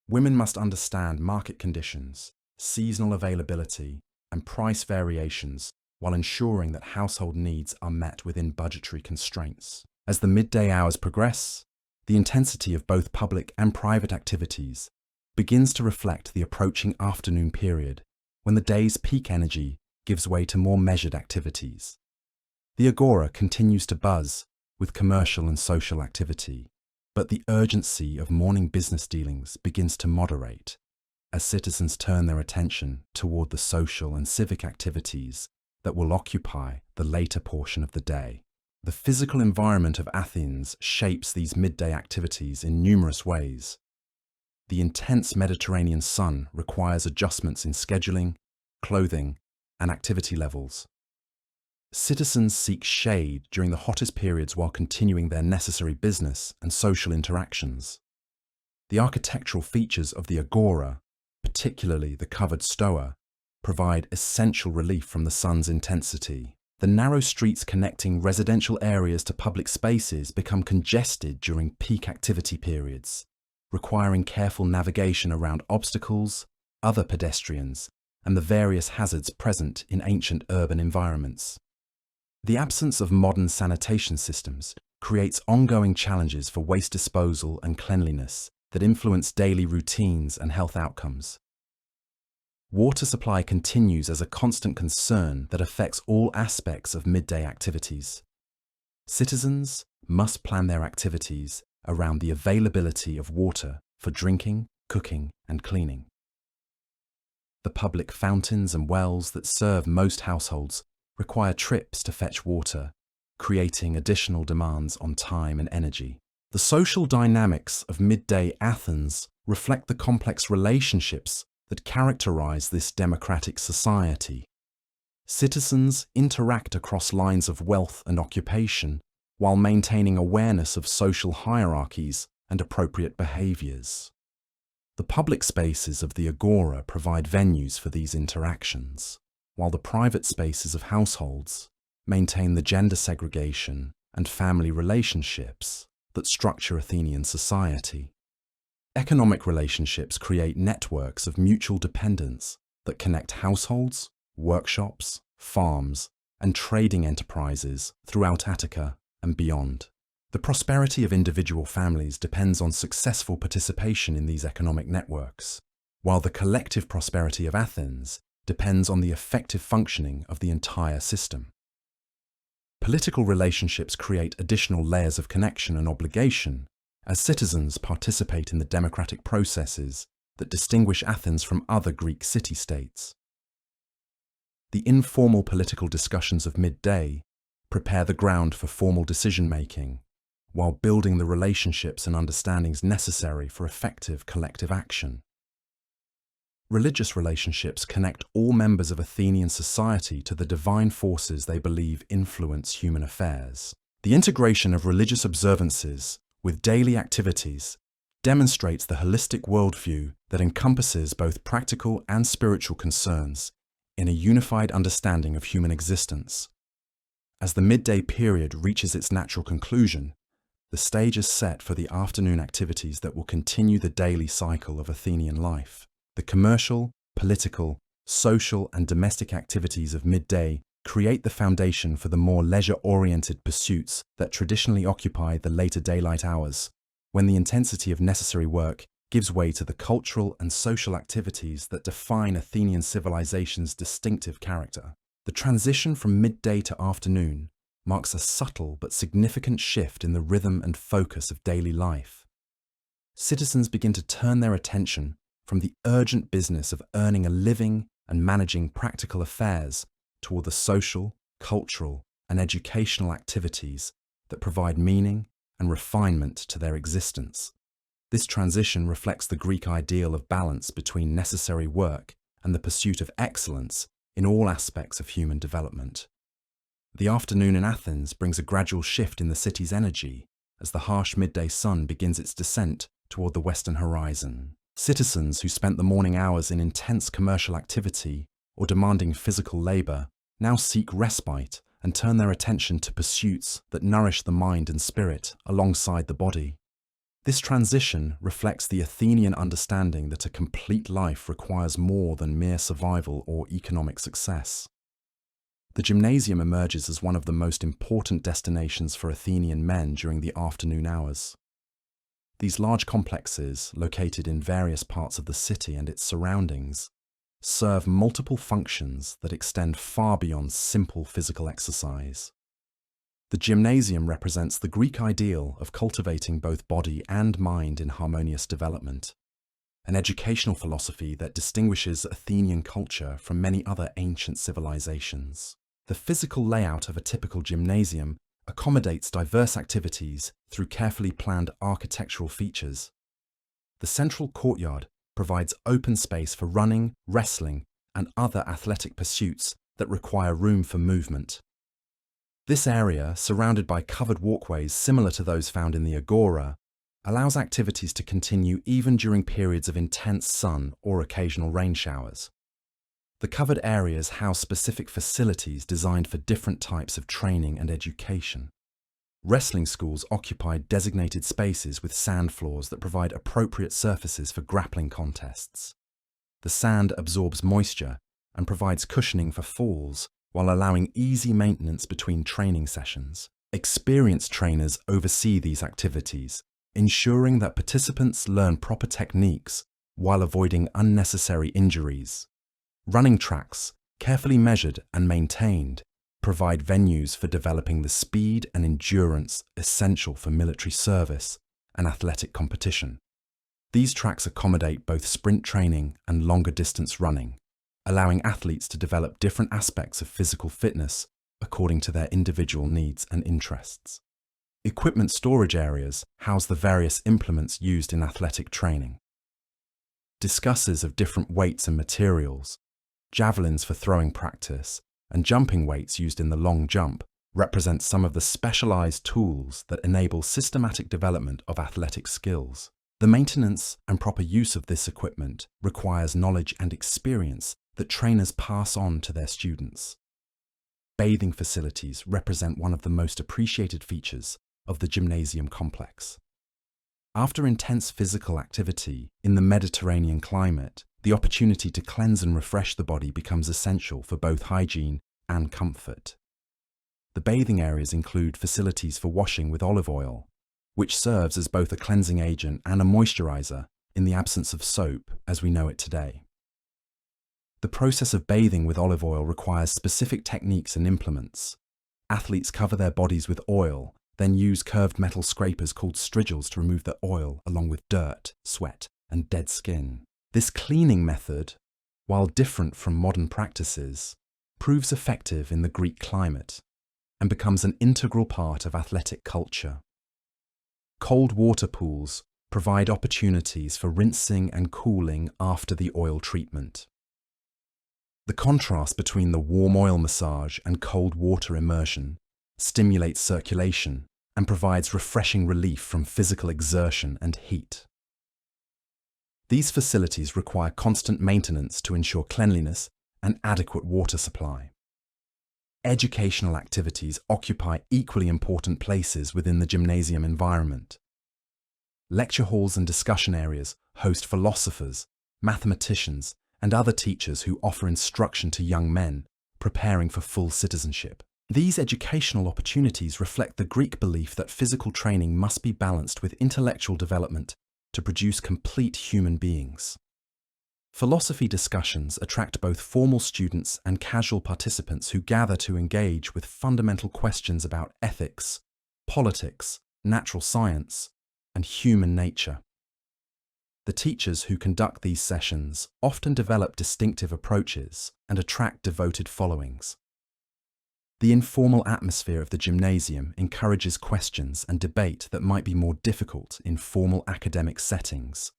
Women must understand market conditions, seasonal availability, and price variations while ensuring that household needs are met within budgetary constraints. As the midday hours progress, the intensity of both public and private activities begins to reflect the approaching afternoon period, when the day's peak energy gives way to more measured activities. The agora continues to buzz with commercial and social activity, but the urgency of morning business dealings begins to moderate as citizens turn their attention toward the social and civic activities that will occupy the later portion of the day. The physical environment of Athens shapes these midday activities in numerous ways. The intense Mediterranean sun requires adjustments in scheduling, clothing, and activity levels. Citizens seek shade during the hottest periods while continuing their necessary business and social interactions. The architectural features of the agora, particularly the covered stoa, provide essential relief from the sun's intensity. The narrow streets connecting residential areas to public spaces become congested during peak activity periods, requiring careful navigation around obstacles, other pedestrians, and the various hazards present in ancient urban environments. The absence of modern sanitation systems creates ongoing challenges for waste disposal and cleanliness that influence daily routines and health outcomes. Water supply continues as a constant concern that affects all aspects of midday activities. Citizens must plan their activities around the availability of water for drinking, cooking, and cleaning. The public fountains and wells that serve most households require trips to fetch water, creating additional demands on time and energy. The social dynamics of midday Athens reflect the complex relationships that characterize this democratic society. Citizens interact across lines of wealth and occupation while maintaining awareness of social hierarchies and appropriate behaviors. The public spaces of the agora provide venues for these interactions, while the private spaces of households maintain the gender segregation and family relationships that structure Athenian society. Economic relationships create networks of mutual dependence that connect households, workshops, farms, and trading enterprises throughout Attica and beyond. The prosperity of individual families depends on successful participation in these economic networks, while the collective prosperity of Athens depends on the effective functioning of the entire system. Political relationships create additional layers of connection and obligation as citizens participate in the democratic processes that distinguish Athens from other Greek city-states. The informal political discussions of midday prepare the ground for formal decision-making, while building the relationships and understandings necessary for effective collective action. Religious relationships connect all members of Athenian society to the divine forces they believe influence human affairs. The integration of religious observances with daily activities demonstrates the holistic worldview that encompasses both practical and spiritual concerns in a unified understanding of human existence. As the midday period reaches its natural conclusion, the stage is set for the afternoon activities that will continue the daily cycle of Athenian life. The commercial, political, social, and domestic activities of midday create the foundation for the more leisure-oriented pursuits that traditionally occupy the later daylight hours, when the intensity of necessary work gives way to the cultural and social activities that define Athenian civilization's distinctive character. The transition from midday to afternoon marks a subtle but significant shift in the rhythm and focus of daily life. Citizens begin to turn their attention from the urgent business of earning a living and managing practical affairs toward the social, cultural, and educational activities that provide meaning and refinement to their existence. This transition reflects the Greek ideal of balance between necessary work and the pursuit of excellence in all aspects of human development. The afternoon in Athens brings a gradual shift in the city's energy as the harsh midday sun begins its descent toward the western horizon. Citizens who spent the morning hours in intense commercial activity or demanding physical labor now seek respite and turn their attention to pursuits that nourish the mind and spirit alongside the body. This transition reflects the Athenian understanding that a complete life requires more than mere survival or economic success. The gymnasium emerges as one of the most important destinations for Athenian men during the afternoon hours. These large complexes, located in various parts of the city and its surroundings, serve multiple functions that extend far beyond simple physical exercise. The gymnasium represents the Greek ideal of cultivating both body and mind in harmonious development, an educational philosophy that distinguishes Athenian culture from many other ancient civilizations. The physical layout of a typical gymnasium accommodates diverse activities through carefully planned architectural features. The central courtyard provides open space for running, wrestling, and other athletic pursuits that require room for movement. This area, surrounded by covered walkways similar to those found in the agora, allows activities to continue even during periods of intense sun or occasional rain showers. The covered areas house specific facilities designed for different types of training and education. Wrestling schools occupy designated spaces with sand floors that provide appropriate surfaces for grappling contests. The sand absorbs moisture and provides cushioning for falls, while allowing easy maintenance between training sessions. Experienced trainers oversee these activities, ensuring that participants learn proper techniques while avoiding unnecessary injuries. Running tracks, carefully measured and maintained, provide venues for developing the speed and endurance essential for military service and athletic competition. These tracks accommodate both sprint training and longer distance running, allowing athletes to develop different aspects of physical fitness according to their individual needs and interests. Equipment storage areas house the various implements used in athletic training. Discussers of different weights and materials, javelins for throwing practice, and jumping weights used in the long jump represent some of the specialized tools that enable systematic development of athletic skills. The maintenance and proper use of this equipment requires knowledge and experience that trainers pass on to their students. Bathing facilities represent one of the most appreciated features of the gymnasium complex. After intense physical activity in the Mediterranean climate, the opportunity to cleanse and refresh the body becomes essential for both hygiene and comfort. The bathing areas include facilities for washing with olive oil, which serves as both a cleansing agent and a moisturizer in the absence of soap as we know it today. The process of bathing with olive oil requires specific techniques and implements. Athletes cover their bodies with oil, then use curved metal scrapers called strigils to remove the oil along with dirt, sweat, and dead skin. This cleaning method, while different from modern practices, proves effective in the Greek climate and becomes an integral part of athletic culture. Cold water pools provide opportunities for rinsing and cooling after the oil treatment. The contrast between the warm oil massage and cold water immersion stimulates circulation and provides refreshing relief from physical exertion and heat. These facilities require constant maintenance to ensure cleanliness and adequate water supply. Educational activities occupy equally important places within the gymnasium environment. Lecture halls and discussion areas host philosophers, mathematicians, and other teachers who offer instruction to young men preparing for full citizenship. These educational opportunities reflect the Greek belief that physical training must be balanced with intellectual development to produce complete human beings. Philosophy discussions attract both formal students and casual participants who gather to engage with fundamental questions about ethics, politics, natural science, and human nature. The teachers who conduct these sessions often develop distinctive approaches and attract devoted followings. The informal atmosphere of the gymnasium encourages questions and debate that might be more difficult in formal academic settings.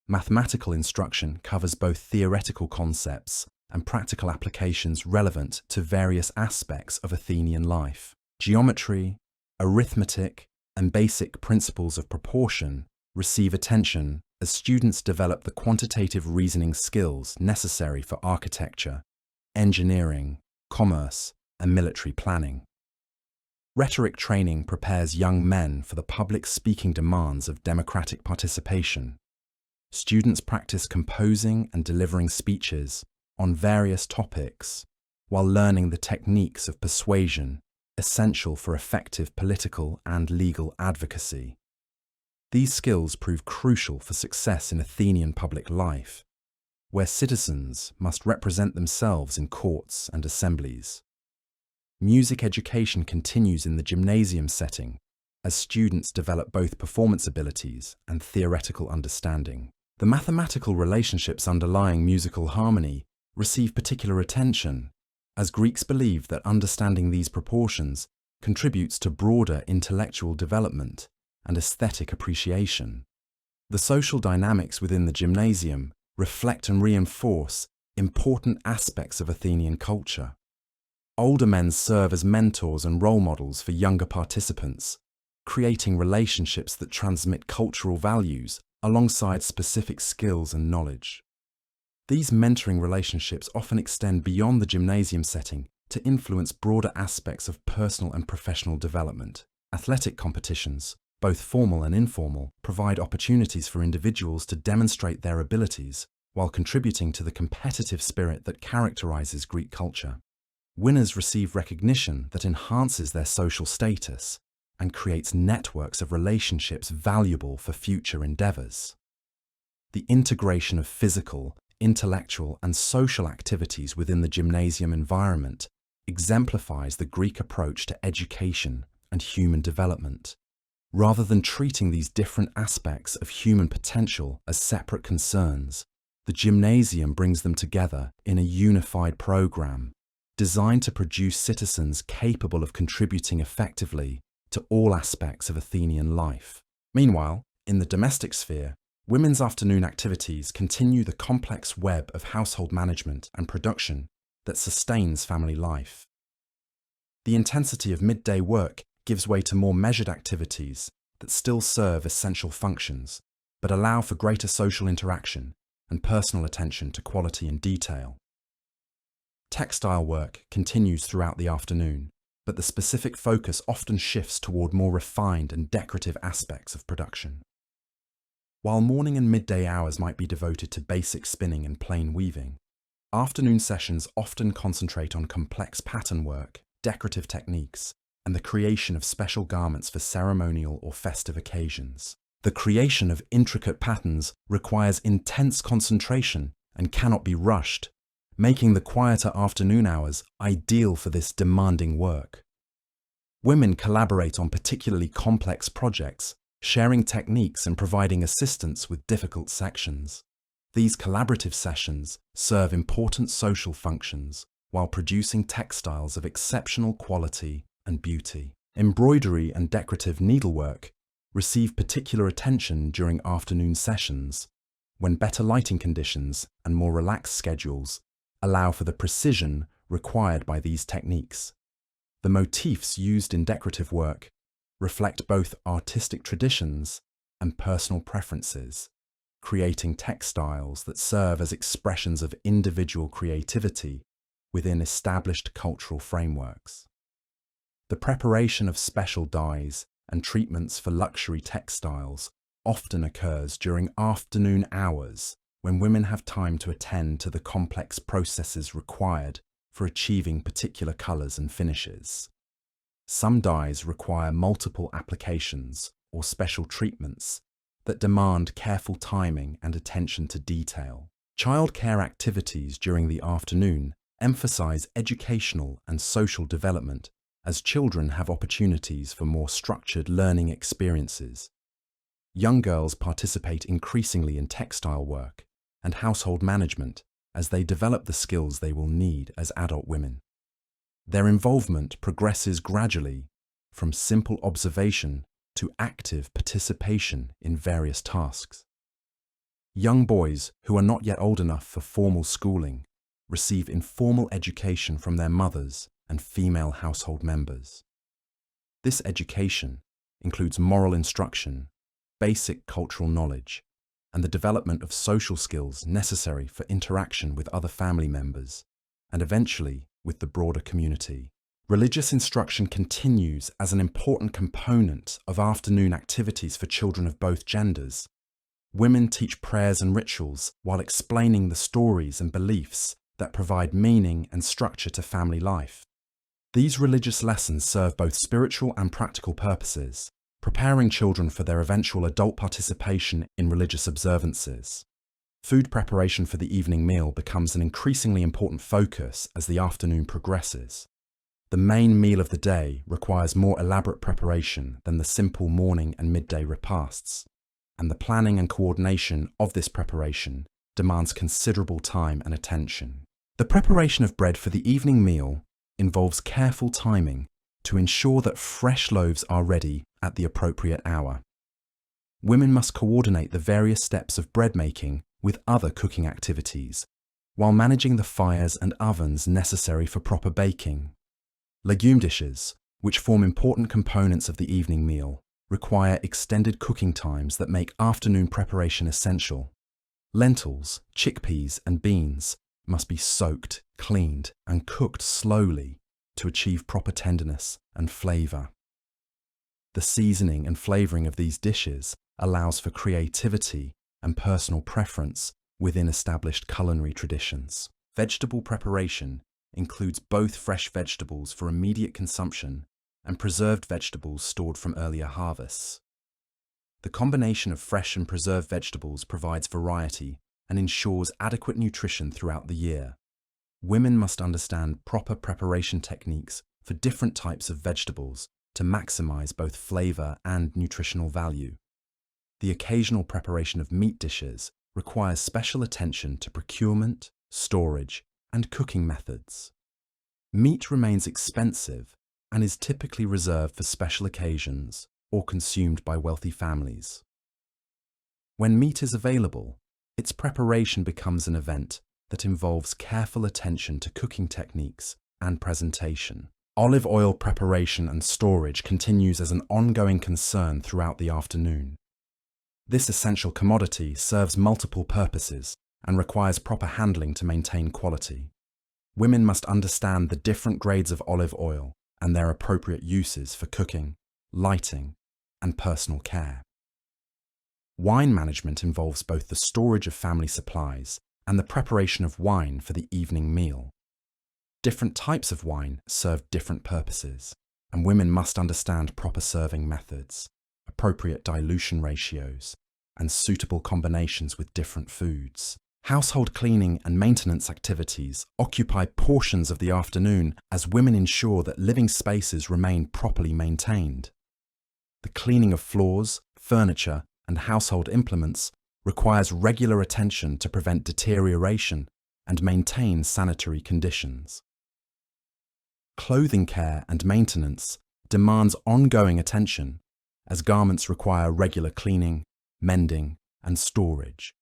Mathematical instruction covers both theoretical concepts and practical applications relevant to various aspects of Athenian life. Geometry, arithmetic, and basic principles of proportion receive attention as students develop the quantitative reasoning skills necessary for architecture, engineering, commerce, and military planning. Rhetoric training prepares young men for the public speaking demands of democratic participation. Students practice composing and delivering speeches on various topics while learning the techniques of persuasion essential for effective political and legal advocacy. These skills prove crucial for success in Athenian public life, where citizens must represent themselves in courts and assemblies. Music education continues in the gymnasium setting as students develop both performance abilities and theoretical understanding. The mathematical relationships underlying musical harmony receive particular attention, as Greeks believed that understanding these proportions contributes to broader intellectual development and aesthetic appreciation. The social dynamics within the gymnasium reflect and reinforce important aspects of Athenian culture. Older men serve as mentors and role models for younger participants, creating relationships that transmit cultural values alongside specific skills and knowledge. These mentoring relationships often extend beyond the gymnasium setting to influence broader aspects of personal and professional development. Athletic competitions, both formal and informal, provide opportunities for individuals to demonstrate their abilities while contributing to the competitive spirit that characterizes Greek culture. Winners receive recognition that enhances their social status and creates networks of relationships valuable for future endeavors. The integration of physical, intellectual, and social activities within the gymnasium environment exemplifies the Greek approach to education and human development. Rather than treating these different aspects of human potential as separate concerns, the gymnasium brings them together in a unified program designed to produce citizens capable of contributing effectively to all aspects of Athenian life. Meanwhile, in the domestic sphere, women's afternoon activities continue the complex web of household management and production that sustains family life. The intensity of midday work gives way to more measured activities that still serve essential functions, but allow for greater social interaction and personal attention to quality and detail. Textile work continues throughout the afternoon, but the specific focus often shifts toward more refined and decorative aspects of production. While morning and midday hours might be devoted to basic spinning and plain weaving, afternoon sessions often concentrate on complex pattern work, decorative techniques, and the creation of special garments for ceremonial or festive occasions. The creation of intricate patterns requires intense concentration and cannot be rushed, making the quieter afternoon hours ideal for this demanding work. Women collaborate on particularly complex projects, sharing techniques and providing assistance with difficult sections. These collaborative sessions serve important social functions while producing textiles of exceptional quality and beauty. Embroidery and decorative needlework receive particular attention during afternoon sessions, when better lighting conditions and more relaxed schedules allow for the precision required by these techniques. The motifs used in decorative work reflect both artistic traditions and personal preferences, creating textiles that serve as expressions of individual creativity within established cultural frameworks. The preparation of special dyes and treatments for luxury textiles often occurs during afternoon hours when women have time to attend to the complex processes required for achieving particular colours and finishes. Some dyes require multiple applications or special treatments that demand careful timing and attention to detail. Childcare activities during the afternoon emphasise educational and social development as children have opportunities for more structured learning experiences. Young girls participate increasingly in textile work and household management as they develop the skills they will need as adult women. Their involvement progresses gradually from simple observation to active participation in various tasks. Young boys who are not yet old enough for formal schooling receive informal education from their mothers and female household members. This education includes moral instruction, basic cultural knowledge, and the development of social skills necessary for interaction with other family members, and eventually with the broader community. Religious instruction continues as an important component of afternoon activities for children of both genders. Women teach prayers and rituals while explaining the stories and beliefs that provide meaning and structure to family life. These religious lessons serve both spiritual and practical purposes, preparing children for their eventual adult participation in religious observances. Food preparation for the evening meal becomes an increasingly important focus as the afternoon progresses. The main meal of the day requires more elaborate preparation than the simple morning and midday repasts, and the planning and coordination of this preparation demands considerable time and attention. The preparation of bread for the evening meal involves careful timing to ensure that fresh loaves are ready at the appropriate hour. Women must coordinate the various steps of bread making with other cooking activities, while managing the fires and ovens necessary for proper baking. Legume dishes, which form important components of the evening meal, require extended cooking times that make afternoon preparation essential. Lentils, chickpeas, and beans must be soaked, cleaned, and cooked slowly to achieve proper tenderness and flavour. The seasoning and flavouring of these dishes allows for creativity and personal preference within established culinary traditions. Vegetable preparation includes both fresh vegetables for immediate consumption and preserved vegetables stored from earlier harvests. The combination of fresh and preserved vegetables provides variety and ensures adequate nutrition throughout the year. Women must understand proper preparation techniques for different types of vegetables to maximize both flavor and nutritional value. The occasional preparation of meat dishes requires special attention to procurement, storage, and cooking methods. Meat remains expensive and is typically reserved for special occasions or consumed by wealthy families. When meat is available, its preparation becomes an event that involves careful attention to cooking techniques and presentation. Olive oil preparation and storage continues as an ongoing concern throughout the afternoon. This essential commodity serves multiple purposes and requires proper handling to maintain quality. Women must understand the different grades of olive oil and their appropriate uses for cooking, lighting, and personal care. Wine management involves both the storage of family supplies and the preparation of wine for the evening meal. Different types of wine serve different purposes, and women must understand proper serving methods, appropriate dilution ratios, and suitable combinations with different foods. Household cleaning and maintenance activities occupy portions of the afternoon as women ensure that living spaces remain properly maintained. The cleaning of floors, furniture, and household implements requires regular attention to prevent deterioration and maintain sanitary conditions. Clothing care and maintenance demands ongoing attention, as garments require regular cleaning, mending, and storage.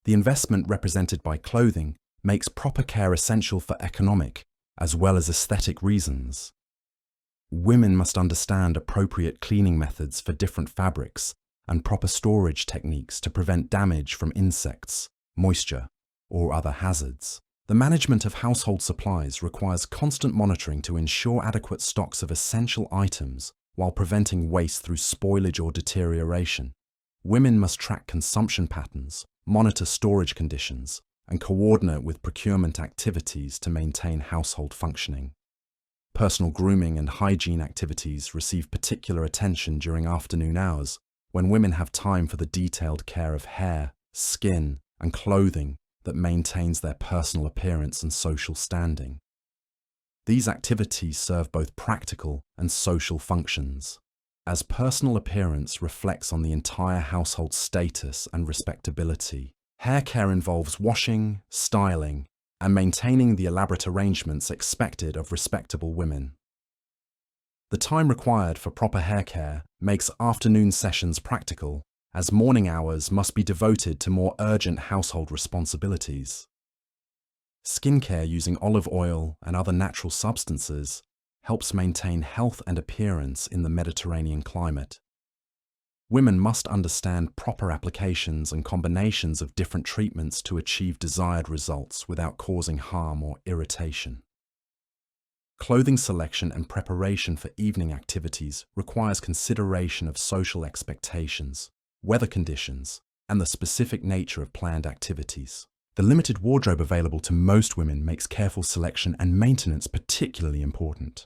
The investment represented by clothing makes proper care essential for economic as well as aesthetic reasons. Women must understand appropriate cleaning methods for different fabrics and proper storage techniques to prevent damage from insects, moisture, or other hazards. The management of household supplies requires constant monitoring to ensure adequate stocks of essential items while preventing waste through spoilage or deterioration. Women must track consumption patterns, monitor storage conditions, and coordinate with procurement activities to maintain household functioning. Personal grooming and hygiene activities receive particular attention during afternoon hours, when women have time for the detailed care of hair, skin, and clothing that maintains their personal appearance and social standing. These activities serve both practical and social functions, as personal appearance reflects on the entire household's status and respectability. Hair care involves washing, styling, and maintaining the elaborate arrangements expected of respectable women. The time required for proper hair care makes afternoon sessions practical, as morning hours must be devoted to more urgent household responsibilities. Skincare using olive oil and other natural substances helps maintain health and appearance in the Mediterranean climate. Women must understand proper applications and combinations of different treatments to achieve desired results without causing harm or irritation. Clothing selection and preparation for evening activities requires consideration of social expectations, weather conditions, and the specific nature of planned activities. The limited wardrobe available to most women makes careful selection and maintenance particularly important.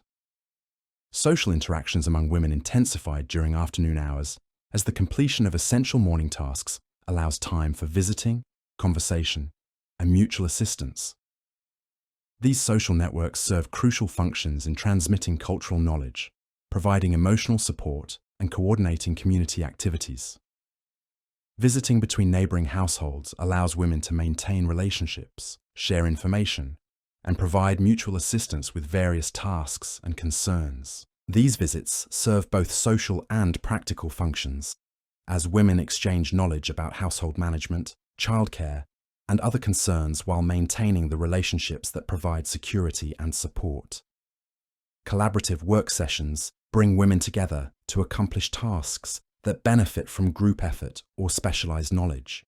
Social interactions among women intensified during afternoon hours as the completion of essential morning tasks allows time for visiting, conversation, and mutual assistance. These social networks serve crucial functions in transmitting cultural knowledge, providing emotional support, and coordinating community activities. Visiting between neighboring households allows women to maintain relationships, share information, and provide mutual assistance with various tasks and concerns. These visits serve both social and practical functions, as women exchange knowledge about household management, childcare, and other concerns while maintaining the relationships that provide security and support. Collaborative work sessions bring women together to accomplish tasks that benefit from group effort or specialized knowledge.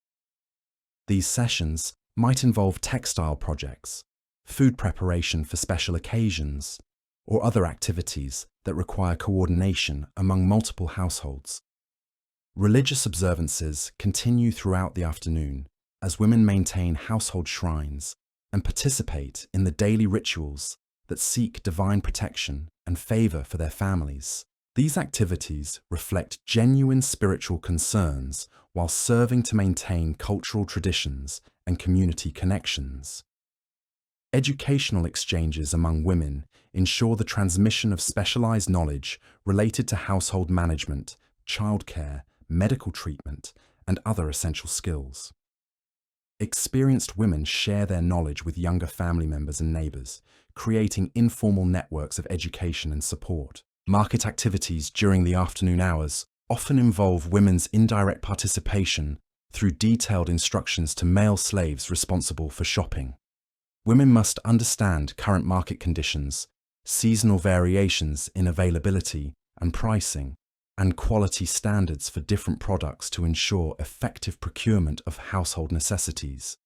These sessions might involve textile projects, food preparation for special occasions, or other activities that require coordination among multiple households. Religious observances continue throughout the afternoon as women maintain household shrines and participate in the daily rituals that seek divine protection and favor for their families. These activities reflect genuine spiritual concerns while serving to maintain cultural traditions and community connections. Educational exchanges among women ensure the transmission of specialized knowledge related to household management, childcare, medical treatment, and other essential skills. Experienced women share their knowledge with younger family members and neighbors, creating informal networks of education and support. Market activities during the afternoon hours often involve women's indirect participation through detailed instructions to male slaves responsible for shopping. Women must understand current market conditions, seasonal variations in availability and pricing, and quality standards for different products to ensure effective procurement of household necessities.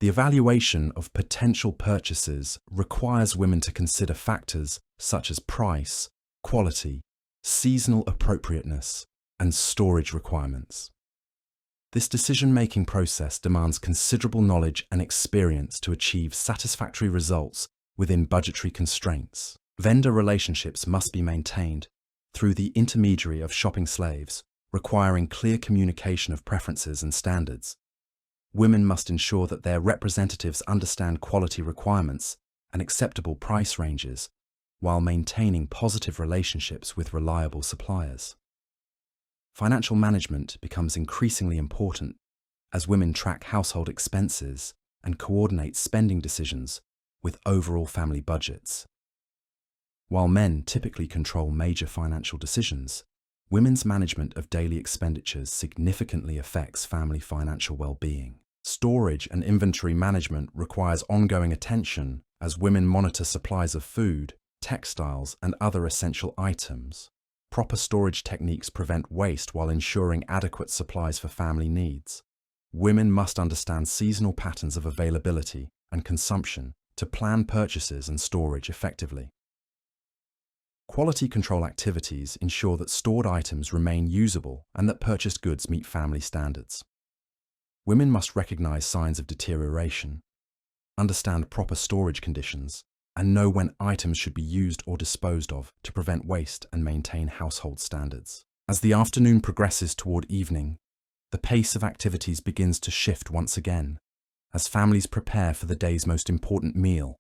The evaluation of potential purchases requires women to consider factors such as price, quality, seasonal appropriateness, and storage requirements. This decision-making process demands considerable knowledge and experience to achieve satisfactory results within budgetary constraints. Vendor relationships must be maintained through the intermediary of shopping slaves, requiring clear communication of preferences and standards. Women must ensure that their representatives understand quality requirements and acceptable price ranges, while maintaining positive relationships with reliable suppliers. Financial management becomes increasingly important as women track household expenses and coordinate spending decisions with overall family budgets. While men typically control major financial decisions, women's management of daily expenditures significantly affects family financial well-being. Storage and inventory management requires ongoing attention as women monitor supplies of food, textiles, and other essential items. Proper storage techniques prevent waste while ensuring adequate supplies for family needs. Women must understand seasonal patterns of availability and consumption to plan purchases and storage effectively. Quality control activities ensure that stored items remain usable and that purchased goods meet family standards. Women must recognize signs of deterioration, understand proper storage conditions, and know when items should be used or disposed of to prevent waste and maintain household standards. As the afternoon progresses toward evening, the pace of activities begins to shift once again, as families prepare for the day's most important meal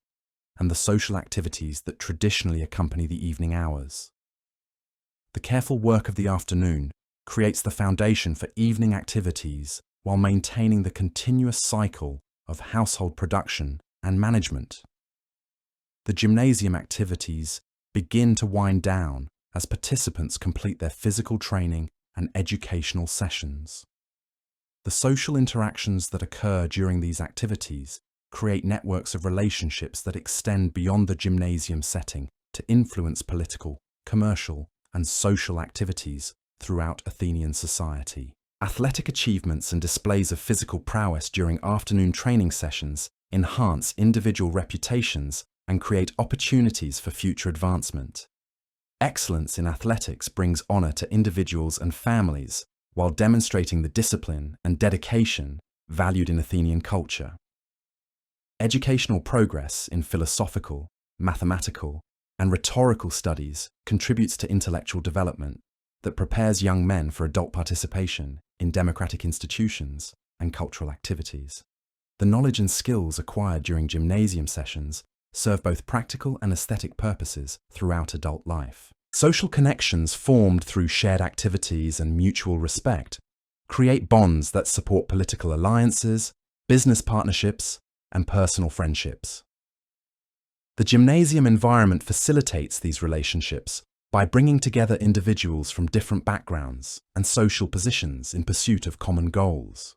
and the social activities that traditionally accompany the evening hours. The careful work of the afternoon creates the foundation for evening activities while maintaining the continuous cycle of household production and management. The gymnasium activities begin to wind down as participants complete their physical training and educational sessions. The social interactions that occur during these activities create networks of relationships that extend beyond the gymnasium setting to influence political, commercial, and social activities throughout Athenian society. Athletic achievements and displays of physical prowess during afternoon training sessions enhance individual reputations and create opportunities for future advancement. Excellence in athletics brings honor to individuals and families while demonstrating the discipline and dedication valued in Athenian culture. Educational progress in philosophical, mathematical, and rhetorical studies contributes to intellectual development that prepares young men for adult participation in democratic institutions and cultural activities. The knowledge and skills acquired during gymnasium sessions serve both practical and aesthetic purposes throughout adult life. Social connections formed through shared activities and mutual respect create bonds that support political alliances, business partnerships, and personal friendships. The gymnasium environment facilitates these relationships by bringing together individuals from different backgrounds and social positions in pursuit of common goals.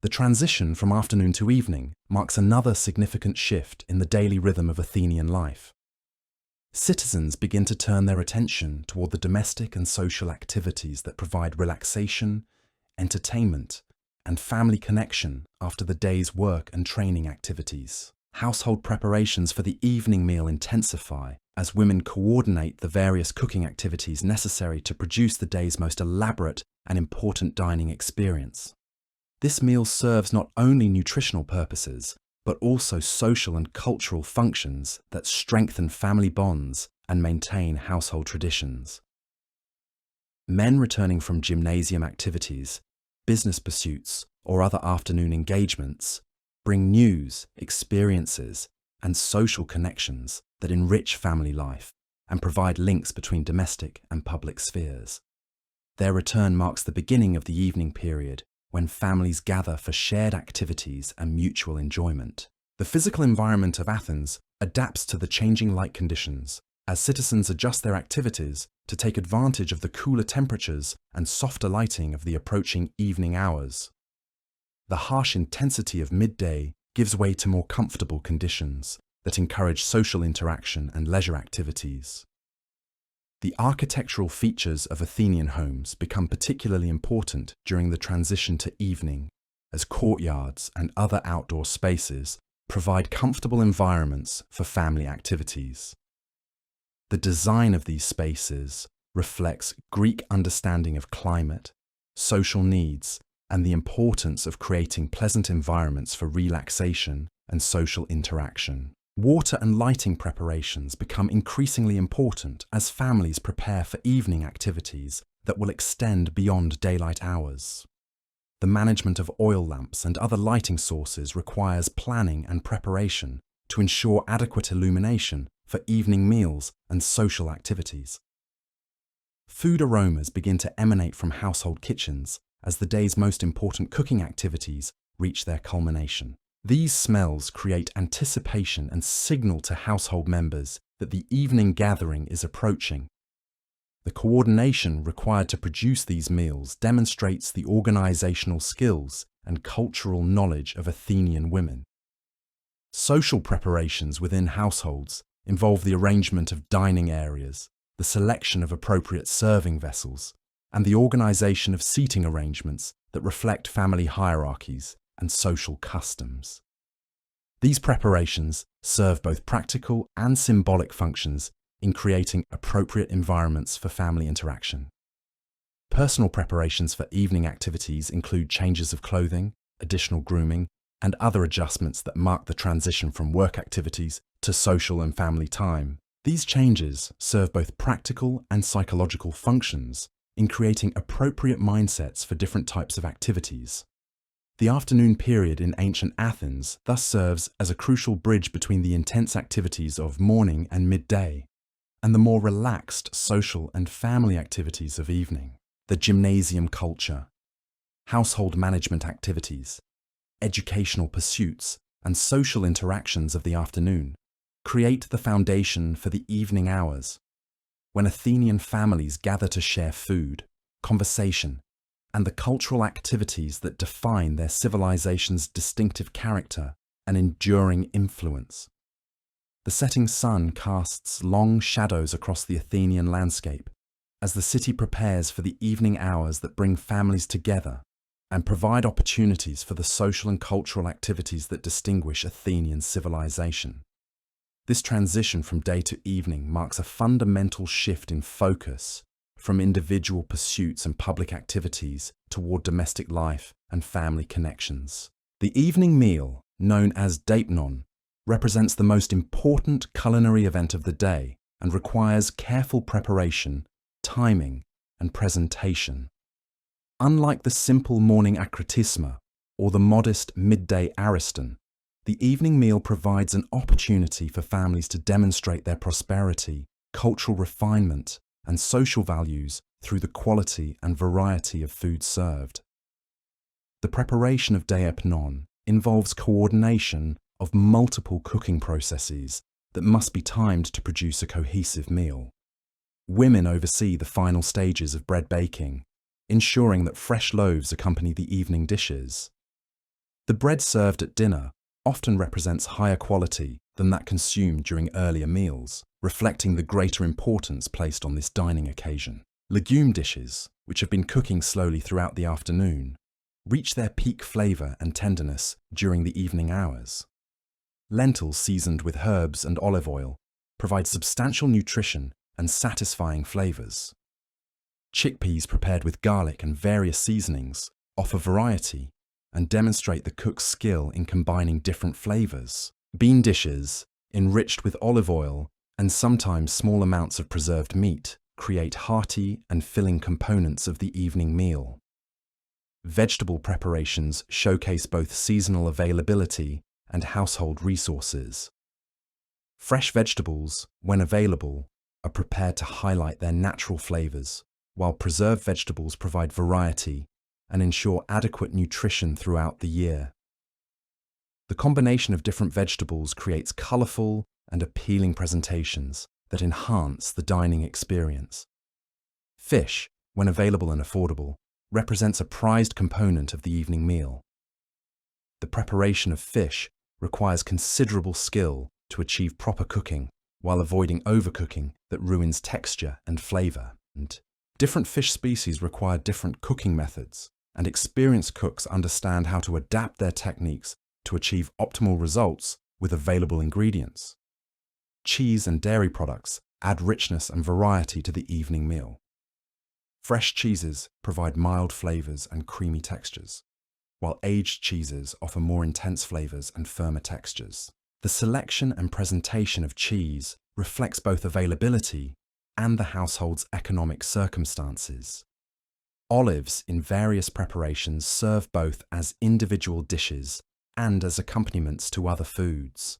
The transition from afternoon to evening marks another significant shift in the daily rhythm of Athenian life. Citizens begin to turn their attention toward the domestic and social activities that provide relaxation, entertainment, and family connection after the day's work and training activities. Household preparations for the evening meal intensify as women coordinate the various cooking activities necessary to produce the day's most elaborate and important dining experience. This meal serves not only nutritional purposes, but also social and cultural functions that strengthen family bonds and maintain household traditions. Men returning from gymnasium activities, business pursuits, or other afternoon engagements bring news, experiences, and social connections that enrich family life and provide links between domestic and public spheres. Their return marks the beginning of the evening period when families gather for shared activities and mutual enjoyment. The physical environment of Athens adapts to the changing light conditions as citizens adjust their activities to take advantage of the cooler temperatures and softer lighting of the approaching evening hours. The harsh intensity of midday gives way to more comfortable conditions that encourage social interaction and leisure activities. The architectural features of Athenian homes become particularly important during the transition to evening, as courtyards and other outdoor spaces provide comfortable environments for family activities. The design of these spaces reflects Greek understanding of climate, social needs, and the importance of creating pleasant environments for relaxation and social interaction. Water and lighting preparations become increasingly important as families prepare for evening activities that will extend beyond daylight hours. The management of oil lamps and other lighting sources requires planning and preparation to ensure adequate illumination for evening meals and social activities. Food aromas begin to emanate from household kitchens as the day's most important cooking activities reach their culmination. These smells create anticipation and signal to household members that the evening gathering is approaching. The coordination required to produce these meals demonstrates the organizational skills and cultural knowledge of Athenian women. Social preparations within households involve the arrangement of dining areas, the selection of appropriate serving vessels, and the organization of seating arrangements that reflect family hierarchies and social customs. These preparations serve both practical and symbolic functions in creating appropriate environments for family interaction. Personal preparations for evening activities include changes of clothing, additional grooming, and other adjustments that mark the transition from work activities to social and family time. These changes serve both practical and psychological functions in creating appropriate mindsets for different types of activities. The afternoon period in ancient Athens thus serves as a crucial bridge between the intense activities of morning and midday and the more relaxed social and family activities of evening. The gymnasium culture, household management activities, educational pursuits, and social interactions of the afternoon create the foundation for the evening hours, when Athenian families gather to share food, conversation, and the cultural activities that define their civilization's distinctive character and enduring influence. The setting sun casts long shadows across the Athenian landscape as the city prepares for the evening hours that bring families together and provide opportunities for the social and cultural activities that distinguish Athenian civilization. This transition from day to evening marks a fundamental shift in focus from individual pursuits and public activities toward domestic life and family connections. The evening meal, known as deipnon, represents the most important culinary event of the day and requires careful preparation, timing, and presentation. Unlike the simple morning akritisma or the modest midday ariston, the evening meal provides an opportunity for families to demonstrate their prosperity, cultural refinement, and social values through the quality and variety of food served. The preparation of deipnon involves coordination of multiple cooking processes that must be timed to produce a cohesive meal. Women oversee the final stages of bread baking, ensuring that fresh loaves accompany the evening dishes. The bread served at dinner often represents higher quality than that consumed during earlier meals, reflecting the greater importance placed on this dining occasion. Legume dishes, which have been cooking slowly throughout the afternoon, reach their peak flavour and tenderness during the evening hours. Lentils seasoned with herbs and olive oil provide substantial nutrition and satisfying flavours. Chickpeas prepared with garlic and various seasonings offer variety and demonstrate the cook's skill in combining different flavours. Bean dishes, enriched with olive oil and sometimes small amounts of preserved meat, create hearty and filling components of the evening meal. Vegetable preparations showcase both seasonal availability and household resources. Fresh vegetables, when available, are prepared to highlight their natural flavours, while preserved vegetables provide variety and ensure adequate nutrition throughout the year. The combination of different vegetables creates colourful and appealing presentations that enhance the dining experience. Fish, when available and affordable, represents a prized component of the evening meal. The preparation of fish requires considerable skill to achieve proper cooking while avoiding overcooking that ruins texture and flavour. And different fish species require different cooking methods, and experienced cooks understand how to adapt their techniques to achieve optimal results with available ingredients. Cheese and dairy products add richness and variety to the evening meal. Fresh cheeses provide mild flavours and creamy textures, while aged cheeses offer more intense flavours and firmer textures. The selection and presentation of cheese reflects both availability and the household's economic circumstances. Olives in various preparations serve both as individual dishes and as accompaniments to other foods.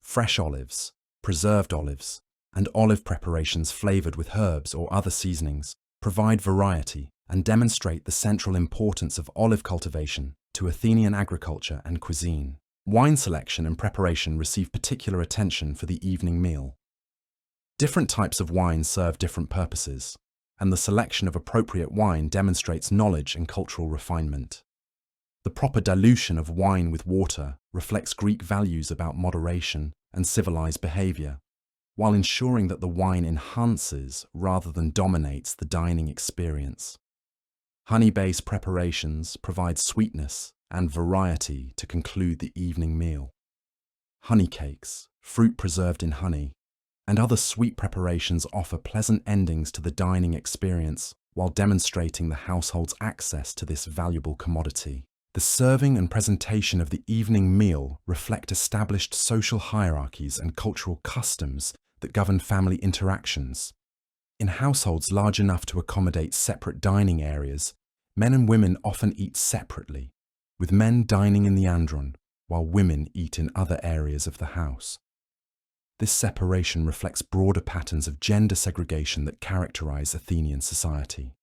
Fresh olives, preserved olives, and olive preparations flavoured with herbs or other seasonings provide variety and demonstrate the central importance of olive cultivation to Athenian agriculture and cuisine. Wine selection and preparation receive particular attention for the evening meal. Different types of wine serve different purposes, and the selection of appropriate wine demonstrates knowledge and cultural refinement. The proper dilution of wine with water reflects Greek values about moderation and civilized behavior, while ensuring that the wine enhances rather than dominates the dining experience. Honey-based preparations provide sweetness and variety to conclude the evening meal. Honey cakes, fruit preserved in honey, and other sweet preparations offer pleasant endings to the dining experience while demonstrating the household's access to this valuable commodity. The serving and presentation of the evening meal reflect established social hierarchies and cultural customs that govern family interactions. In households large enough to accommodate separate dining areas, men and women often eat separately, with men dining in the andron, while women eat in other areas of the house. This separation reflects broader patterns of gender segregation that characterize Athenian society.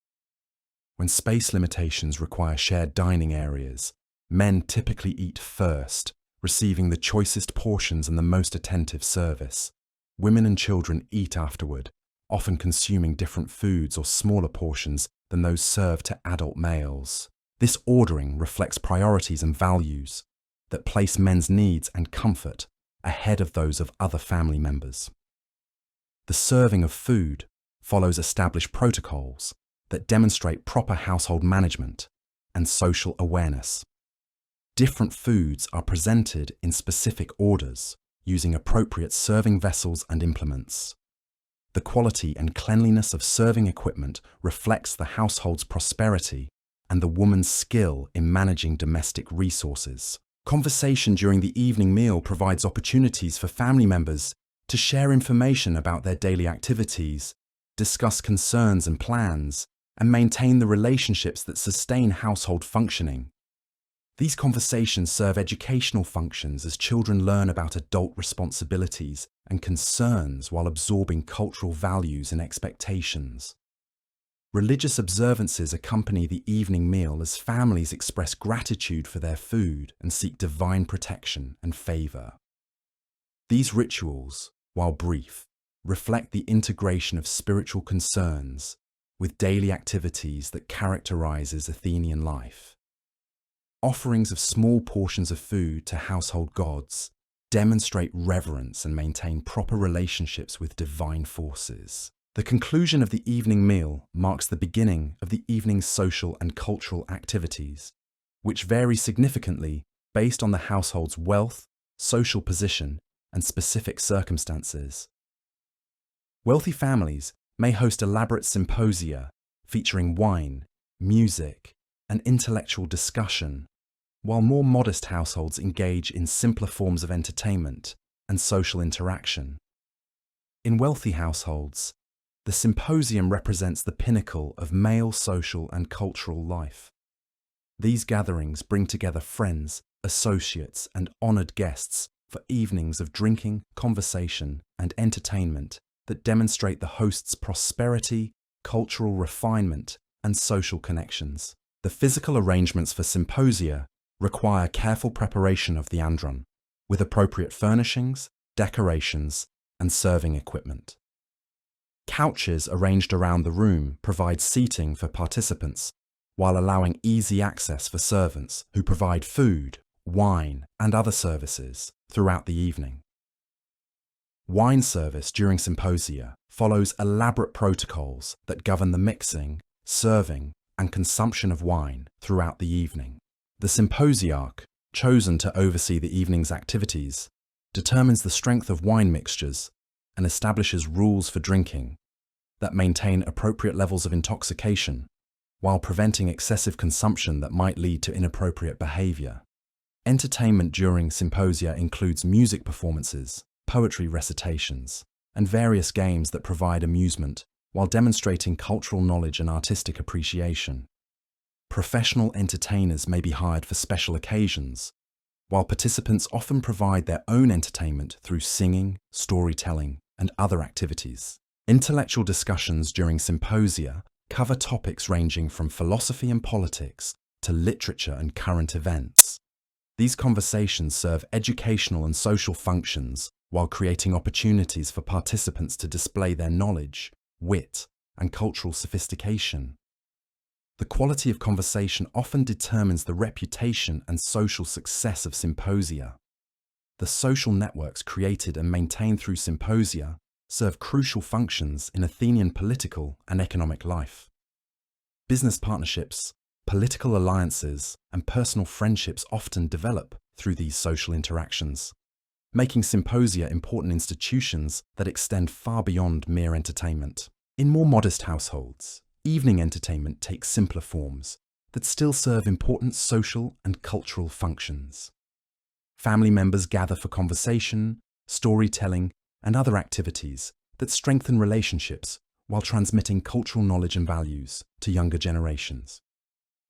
When space limitations require shared dining areas, men typically eat first, receiving the choicest portions and the most attentive service. Women and children eat afterward, often consuming different foods or smaller portions than those served to adult males. This ordering reflects priorities and values that place men's needs and comfort ahead of those of other family members. The serving of food follows established protocols that demonstrate proper household management and social awareness. Different foods are presented in specific orders using appropriate serving vessels and implements. The quality and cleanliness of serving equipment reflects the household's prosperity and the woman's skill in managing domestic resources. Conversation during the evening meal provides opportunities for family members to share information about their daily activities, discuss concerns and plans, and maintain the relationships that sustain household functioning. These conversations serve educational functions as children learn about adult responsibilities and concerns while absorbing cultural values and expectations. Religious observances accompany the evening meal as families express gratitude for their food and seek divine protection and favor. These rituals, while brief, reflect the integration of spiritual concerns with daily activities that characterizes Athenian life. Offerings of small portions of food to household gods demonstrate reverence and maintain proper relationships with divine forces. The conclusion of the evening meal marks the beginning of the evening's social and cultural activities, which vary significantly based on the household's wealth, social position, and specific circumstances. Wealthy families may host elaborate symposia featuring wine, music, and intellectual discussion, while more modest households engage in simpler forms of entertainment and social interaction. In wealthy households, the symposium represents the pinnacle of male social and cultural life. These gatherings bring together friends, associates, and honored guests for evenings of drinking, conversation, and entertainment that demonstrate the host's prosperity, cultural refinement, and social connections. The physical arrangements for symposia require careful preparation of the andron, with appropriate furnishings, decorations, and serving equipment. Couches arranged around the room provide seating for participants, while allowing easy access for servants who provide food, wine, and other services throughout the evening. Wine service during symposia follows elaborate protocols that govern the mixing, serving, and consumption of wine throughout the evening. The symposiarch, chosen to oversee the evening's activities, determines the strength of wine mixtures and establishes rules for drinking that maintain appropriate levels of intoxication while preventing excessive consumption that might lead to inappropriate behavior. Entertainment during symposia includes music performances, poetry recitations, and various games that provide amusement while demonstrating cultural knowledge and artistic appreciation. Professional entertainers may be hired for special occasions, while participants often provide their own entertainment through singing, storytelling, and other activities. Intellectual discussions during symposia cover topics ranging from philosophy and politics to literature and current events. These conversations serve educational and social functions while creating opportunities for participants to display their knowledge, wit, and cultural sophistication. The quality of conversation often determines the reputation and social success of symposia. The social networks created and maintained through symposia serve crucial functions in Athenian political and economic life. Business partnerships, political alliances, and personal friendships often develop through these social interactions, making symposia important institutions that extend far beyond mere entertainment. In more modest households, evening entertainment takes simpler forms that still serve important social and cultural functions. Family members gather for conversation, storytelling, and other activities that strengthen relationships while transmitting cultural knowledge and values to younger generations.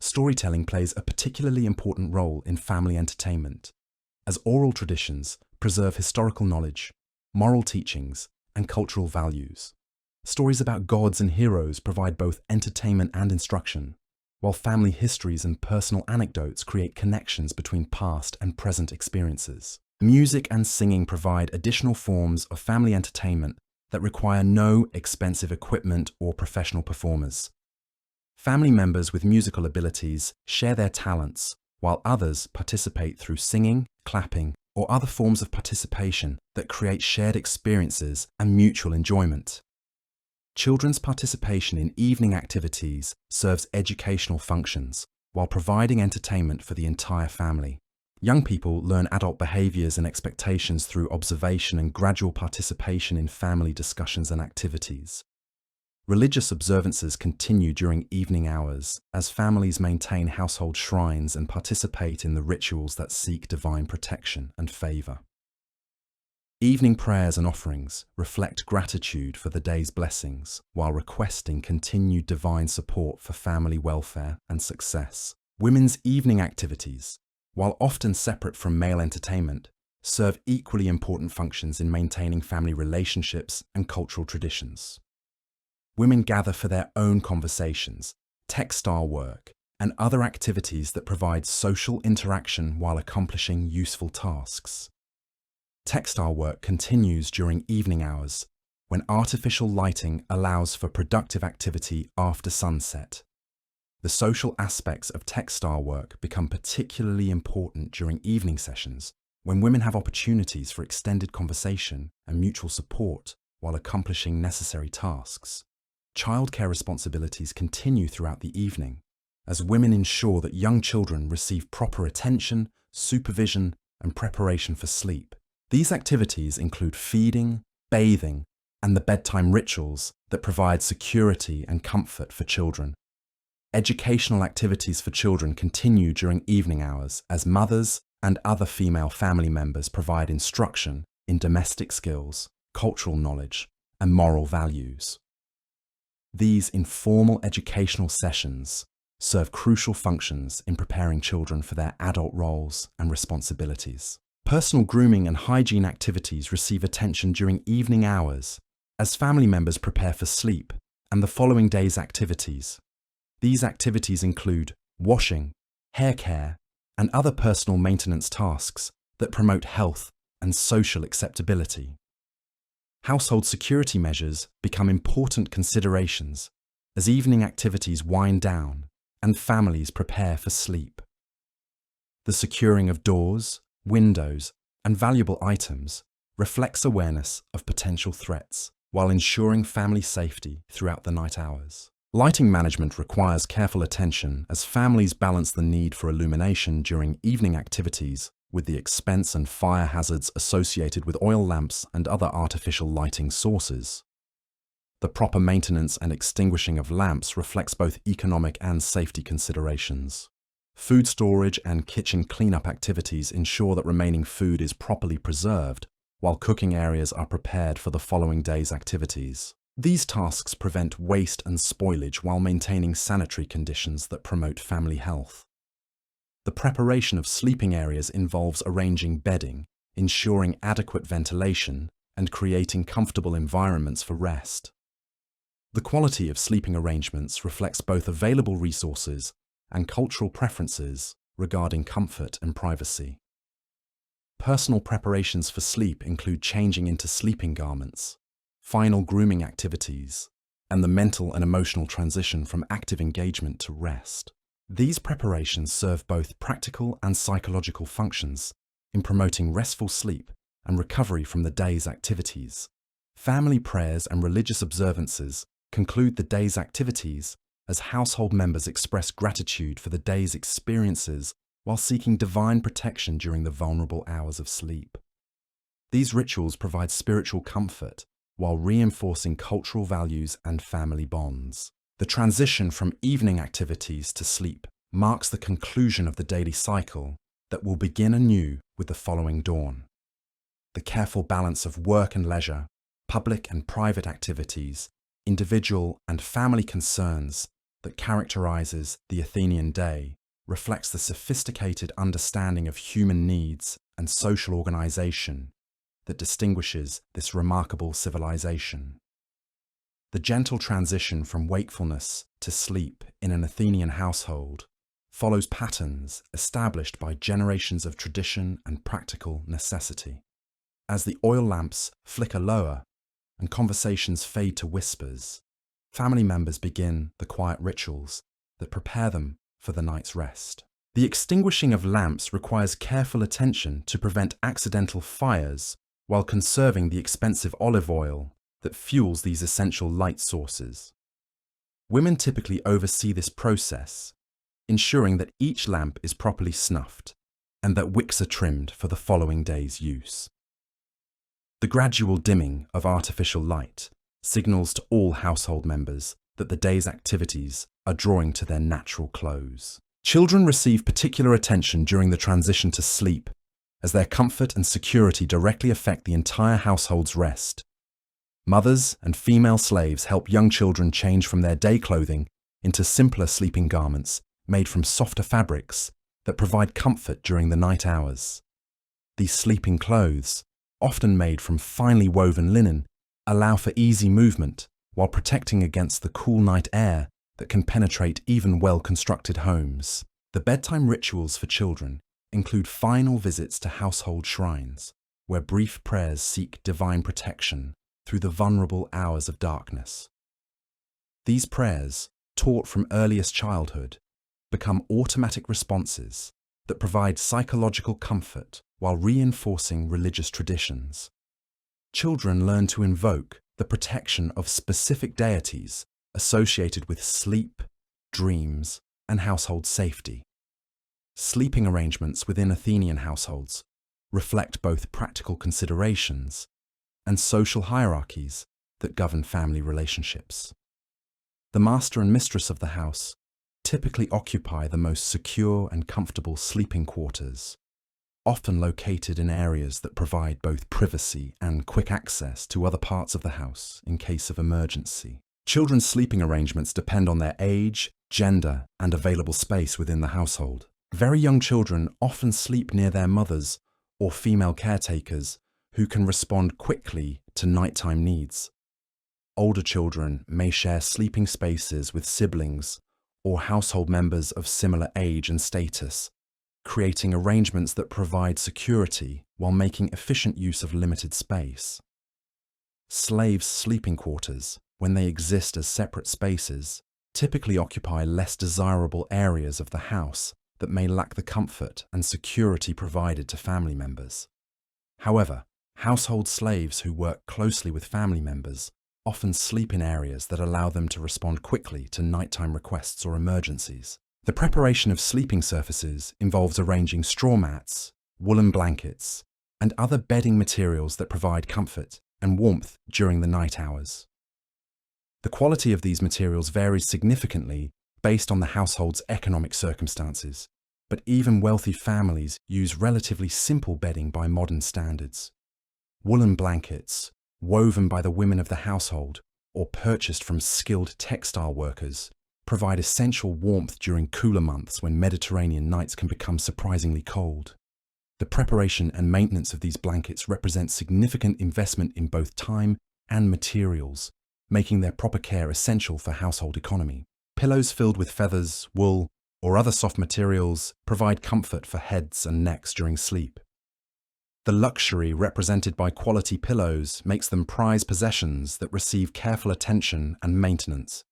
Storytelling plays a particularly important role in family entertainment, as oral traditions preserve historical knowledge, moral teachings, and cultural values. Stories about gods and heroes provide both entertainment and instruction, while family histories and personal anecdotes create connections between past and present experiences. Music and singing provide additional forms of family entertainment that require no expensive equipment or professional performers. Family members with musical abilities share their talents, while others participate through singing, clapping, or other forms of participation that create shared experiences and mutual enjoyment. Children's participation in evening activities serves educational functions while providing entertainment for the entire family. Young people learn adult behaviors and expectations through observation and gradual participation in family discussions and activities. Religious observances continue during evening hours as families maintain household shrines and participate in the rituals that seek divine protection and favor. Evening prayers and offerings reflect gratitude for the day's blessings while requesting continued divine support for family welfare and success. Women's evening activities, while often separate from male entertainment, serve equally important functions in maintaining family relationships and cultural traditions. Women gather for their own conversations, textile work, and other activities that provide social interaction while accomplishing useful tasks. Textile work continues during evening hours, when artificial lighting allows for productive activity after sunset. The social aspects of textile work become particularly important during evening sessions, when women have opportunities for extended conversation and mutual support while accomplishing necessary tasks. Childcare responsibilities continue throughout the evening, as women ensure that young children receive proper attention, supervision, and preparation for sleep. These activities include feeding, bathing, and the bedtime rituals that provide security and comfort for children. Educational activities for children continue during evening hours as mothers and other female family members provide instruction in domestic skills, cultural knowledge, and moral values. These informal educational sessions serve crucial functions in preparing children for their adult roles and responsibilities. Personal grooming and hygiene activities receive attention during evening hours as family members prepare for sleep and the following day's activities. These activities include washing, hair care, and other personal maintenance tasks that promote health and social acceptability. Household security measures become important considerations as evening activities wind down and families prepare for sleep. The securing of doors, windows, and valuable items reflects awareness of potential threats while ensuring family safety throughout the night hours. Lighting management requires careful attention as families balance the need for illumination during evening activities with the expense and fire hazards associated with oil lamps and other artificial lighting sources. The proper maintenance and extinguishing of lamps reflects both economic and safety considerations. Food storage and kitchen cleanup activities ensure that remaining food is properly preserved, while cooking areas are prepared for the following day's activities. These tasks prevent waste and spoilage while maintaining sanitary conditions that promote family health. The preparation of sleeping areas involves arranging bedding, ensuring adequate ventilation, and creating comfortable environments for rest. The quality of sleeping arrangements reflects both available resources and cultural preferences regarding comfort and privacy. Personal preparations for sleep include changing into sleeping garments, final grooming activities, and the mental and emotional transition from active engagement to rest. These preparations serve both practical and psychological functions in promoting restful sleep and recovery from the day's activities. Family prayers and religious observances conclude the day's activities as household members express gratitude for the day's experiences while seeking divine protection during the vulnerable hours of sleep. These rituals provide spiritual comfort while reinforcing cultural values and family bonds. The transition from evening activities to sleep marks the conclusion of the daily cycle that will begin anew with the following dawn. The careful balance of work and leisure, public and private activities, individual and family concerns that characterizes the Athenian day reflects the sophisticated understanding of human needs and social organization that distinguishes this remarkable civilization. The gentle transition from wakefulness to sleep in an Athenian household follows patterns established by generations of tradition and practical necessity. As the oil lamps flicker lower and conversations fade to whispers, family members begin the quiet rituals that prepare them for the night's rest. The extinguishing of lamps requires careful attention to prevent accidental fires while conserving the expensive olive oil that fuels these essential light sources. Women typically oversee this process, ensuring that each lamp is properly snuffed and that wicks are trimmed for the following day's use. The gradual dimming of artificial light signals to all household members that the day's activities are drawing to their natural close. Children receive particular attention during the transition to sleep, as their comfort and security directly affect the entire household's rest. Mothers and female slaves help young children change from their day clothing into simpler sleeping garments made from softer fabrics that provide comfort during the night hours. These sleeping clothes, often made from finely woven linen, allow for easy movement while protecting against the cool night air that can penetrate even well-constructed homes. The bedtime rituals for children include final visits to household shrines, where brief prayers seek divine protection through the vulnerable hours of darkness. These prayers, taught from earliest childhood, become automatic responses that provide psychological comfort while reinforcing religious traditions. Children learn to invoke the protection of specific deities associated with sleep, dreams, and household safety. Sleeping arrangements within Athenian households reflect both practical considerations and social hierarchies that govern family relationships. The master and mistress of the house typically occupy the most secure and comfortable sleeping quarters, often located in areas that provide both privacy and quick access to other parts of the house in case of emergency. Children's sleeping arrangements depend on their age, gender, and available space within the household. Very young children often sleep near their mothers or female caretakers who can respond quickly to nighttime needs. Older children may share sleeping spaces with siblings or household members of similar age and status, creating arrangements that provide security while making efficient use of limited space. Slaves' sleeping quarters, when they exist as separate spaces, typically occupy less desirable areas of the house that may lack the comfort and security provided to family members. However, household slaves who work closely with family members often sleep in areas that allow them to respond quickly to nighttime requests or emergencies. The preparation of sleeping surfaces involves arranging straw mats, woolen blankets, and other bedding materials that provide comfort and warmth during the night hours. The quality of these materials varies significantly based on the household's economic circumstances, but even wealthy families use relatively simple bedding by modern standards. Woolen blankets, woven by the women of the household or purchased from skilled textile workers, provide essential warmth during cooler months when Mediterranean nights can become surprisingly cold. The preparation and maintenance of these blankets represent significant investment in both time and materials, making their proper care essential for household economy. Pillows filled with feathers, wool, or other soft materials provide comfort for heads and necks during sleep. The luxury represented by quality pillows makes them prized possessions that receive careful attention and maintenance.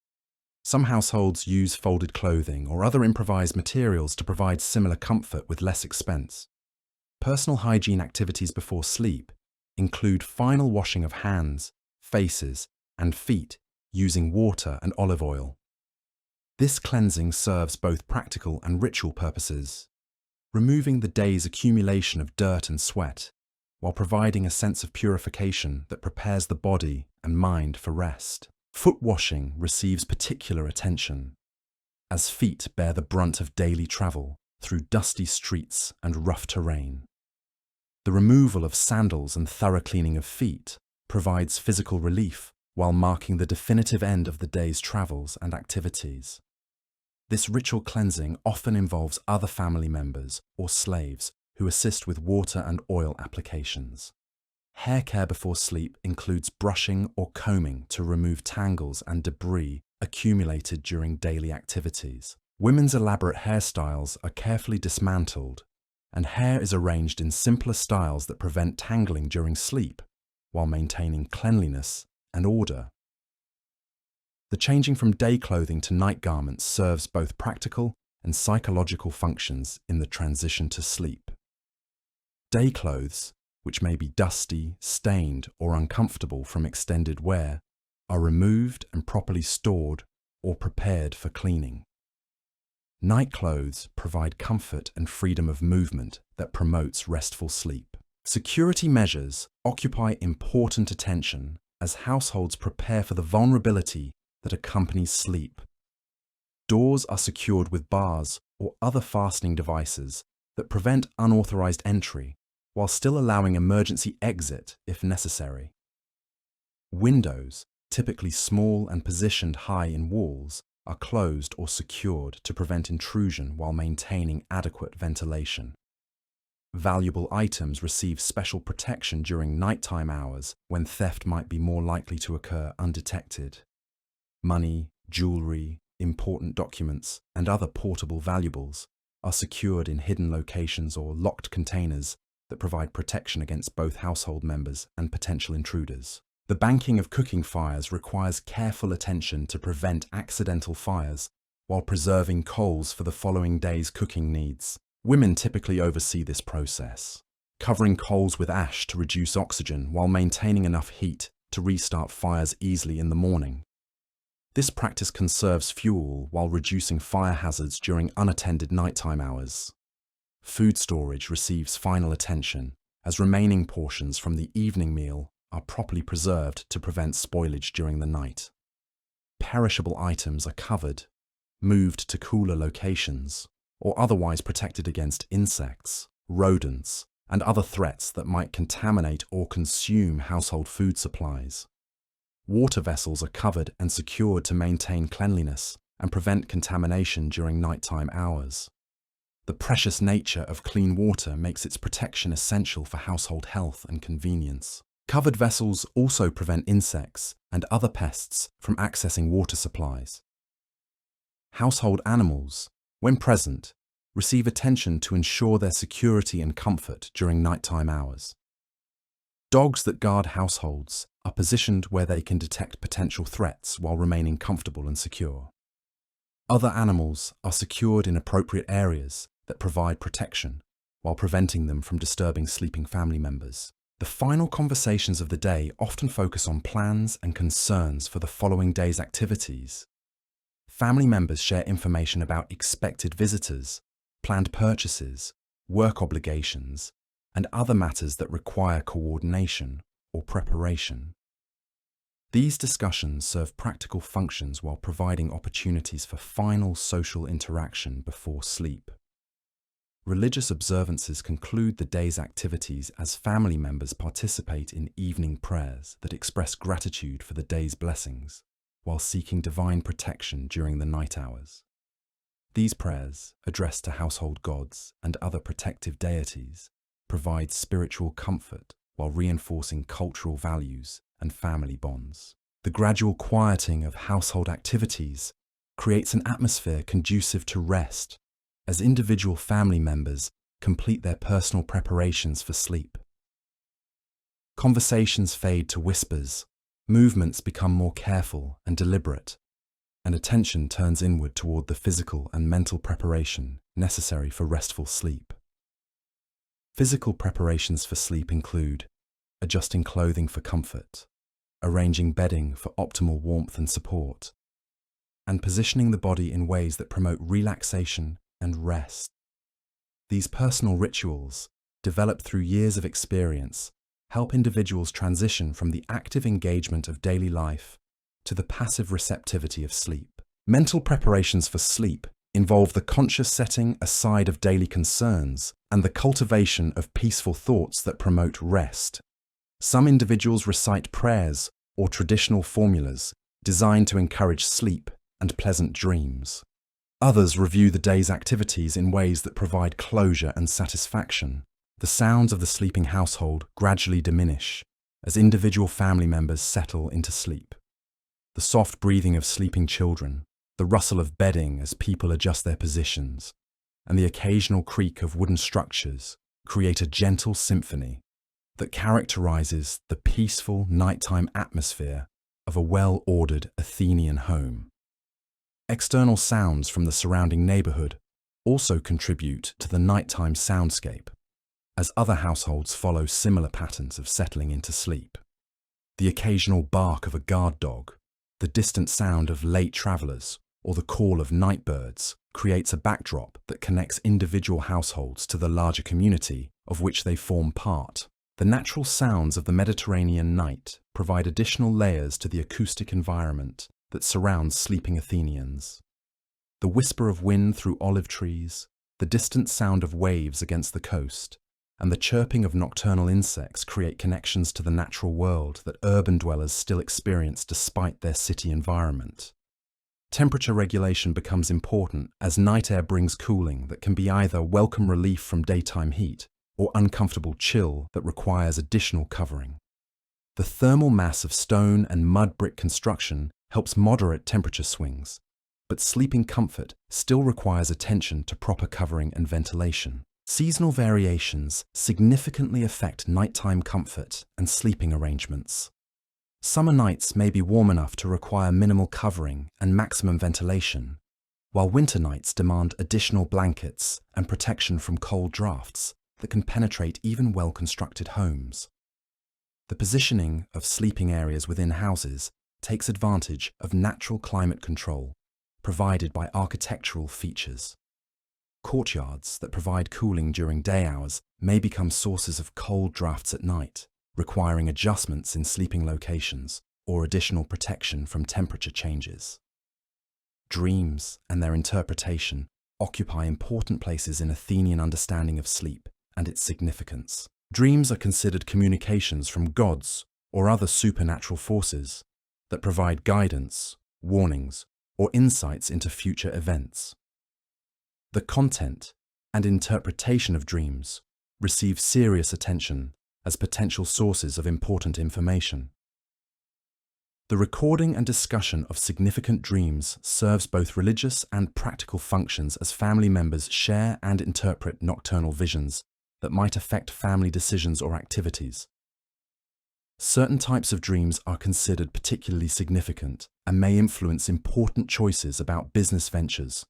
Some households use folded clothing or other improvised materials to provide similar comfort with less expense. Personal hygiene activities before sleep include final washing of hands, faces, and feet using water and olive oil. This cleansing serves both practical and ritual purposes, removing the day's accumulation of dirt and sweat, while providing a sense of purification that prepares the body and mind for rest. Foot washing receives particular attention, as feet bear the brunt of daily travel through dusty streets and rough terrain. The removal of sandals and thorough cleaning of feet provides physical relief while marking the definitive end of the day's travels and activities. This ritual cleansing often involves other family members or slaves who assist with water and oil applications. Hair care before sleep includes brushing or combing to remove tangles and debris accumulated during daily activities. Women's elaborate hairstyles are carefully dismantled, and hair is arranged in simpler styles that prevent tangling during sleep, while maintaining cleanliness and order. The changing from day clothing to night garments serves both practical and psychological functions in the transition to sleep. Day clothes, which may be dusty, stained, or uncomfortable from extended wear, are removed and properly stored or prepared for cleaning. Night clothes provide comfort and freedom of movement that promotes restful sleep. Security measures occupy important attention as households prepare for the vulnerability that accompanies sleep. Doors are secured with bars or other fastening devices that prevent unauthorized entry while still allowing emergency exit if necessary. Windows, typically small and positioned high in walls, are closed or secured to prevent intrusion while maintaining adequate ventilation. Valuable items receive special protection during nighttime hours when theft might be more likely to occur undetected. Money, jewelry, important documents, and other portable valuables are secured in hidden locations or locked containers that provide protection against both household members and potential intruders. The banking of cooking fires requires careful attention to prevent accidental fires while preserving coals for the following day's cooking needs. Women typically oversee this process, covering coals with ash to reduce oxygen while maintaining enough heat to restart fires easily in the morning. This practice conserves fuel while reducing fire hazards during unattended nighttime hours. Food storage receives final attention as remaining portions from the evening meal are properly preserved to prevent spoilage during the night. Perishable items are covered, moved to cooler locations, or otherwise protected against insects, rodents, and other threats that might contaminate or consume household food supplies. Water vessels are covered and secured to maintain cleanliness and prevent contamination during nighttime hours. The precious nature of clean water makes its protection essential for household health and convenience. Covered vessels also prevent insects and other pests from accessing water supplies. Household animals, when present, receive attention to ensure their security and comfort during nighttime hours. Dogs that guard households are positioned where they can detect potential threats while remaining comfortable and secure. Other animals are secured in appropriate areas that provide protection while preventing them from disturbing sleeping family members. The final conversations of the day often focus on plans and concerns for the following day's activities. Family members share information about expected visitors, planned purchases, work obligations, and other matters that require coordination or preparation. These discussions serve practical functions while providing opportunities for final social interaction before sleep. Religious observances conclude the day's activities as family members participate in evening prayers that express gratitude for the day's blessings, while seeking divine protection during the night hours. These prayers, addressed to household gods and other protective deities, provide spiritual comfort while reinforcing cultural values and family bonds. The gradual quieting of household activities creates an atmosphere conducive to rest as individual family members complete their personal preparations for sleep. Conversations fade to whispers, movements become more careful and deliberate, and attention turns inward toward the physical and mental preparation necessary for restful sleep. Physical preparations for sleep include adjusting clothing for comfort, arranging bedding for optimal warmth and support, and positioning the body in ways that promote relaxation and rest. These personal rituals, developed through years of experience, help individuals transition from the active engagement of daily life to the passive receptivity of sleep. Mental preparations for sleep involve the conscious setting aside of daily concerns and the cultivation of peaceful thoughts that promote rest. Some individuals recite prayers or traditional formulas designed to encourage sleep and pleasant dreams. Others review the day's activities in ways that provide closure and satisfaction. The sounds of the sleeping household gradually diminish as individual family members settle into sleep. The soft breathing of sleeping children, the rustle of bedding as people adjust their positions, and the occasional creak of wooden structures create a gentle symphony that characterizes the peaceful nighttime atmosphere of a well-ordered Athenian home. External sounds from the surrounding neighborhood also contribute to the nighttime soundscape, as other households follow similar patterns of settling into sleep. The occasional bark of a guard dog, the distant sound of late travelers, or the call of night birds creates a backdrop that connects individual households to the larger community of which they form part. The natural sounds of the Mediterranean night provide additional layers to the acoustic environment that surrounds sleeping Athenians. The whisper of wind through olive trees, the distant sound of waves against the coast, and the chirping of nocturnal insects create connections to the natural world that urban dwellers still experience despite their city environment. Temperature regulation becomes important as night air brings cooling that can be either welcome relief from daytime heat or uncomfortable chill that requires additional covering. The thermal mass of stone and mud brick construction helps moderate temperature swings, but sleeping comfort still requires attention to proper covering and ventilation. Seasonal variations significantly affect nighttime comfort and sleeping arrangements. Summer nights may be warm enough to require minimal covering and maximum ventilation, while winter nights demand additional blankets and protection from cold drafts that can penetrate even well-constructed homes. The positioning of sleeping areas within houses takes advantage of natural climate control provided by architectural features. Courtyards that provide cooling during day hours may become sources of cold drafts at night, requiring adjustments in sleeping locations or additional protection from temperature changes. Dreams and their interpretation occupy important places in Athenian understanding of sleep and its significance. Dreams are considered communications from gods or other supernatural forces that provide guidance, warnings, or insights into future events. The content and interpretation of dreams receive serious attention as potential sources of important information. The recording and discussion of significant dreams serves both religious and practical functions as family members share and interpret nocturnal visions that might affect family decisions or activities. Certain types of dreams are considered particularly significant and may influence important choices about business ventures,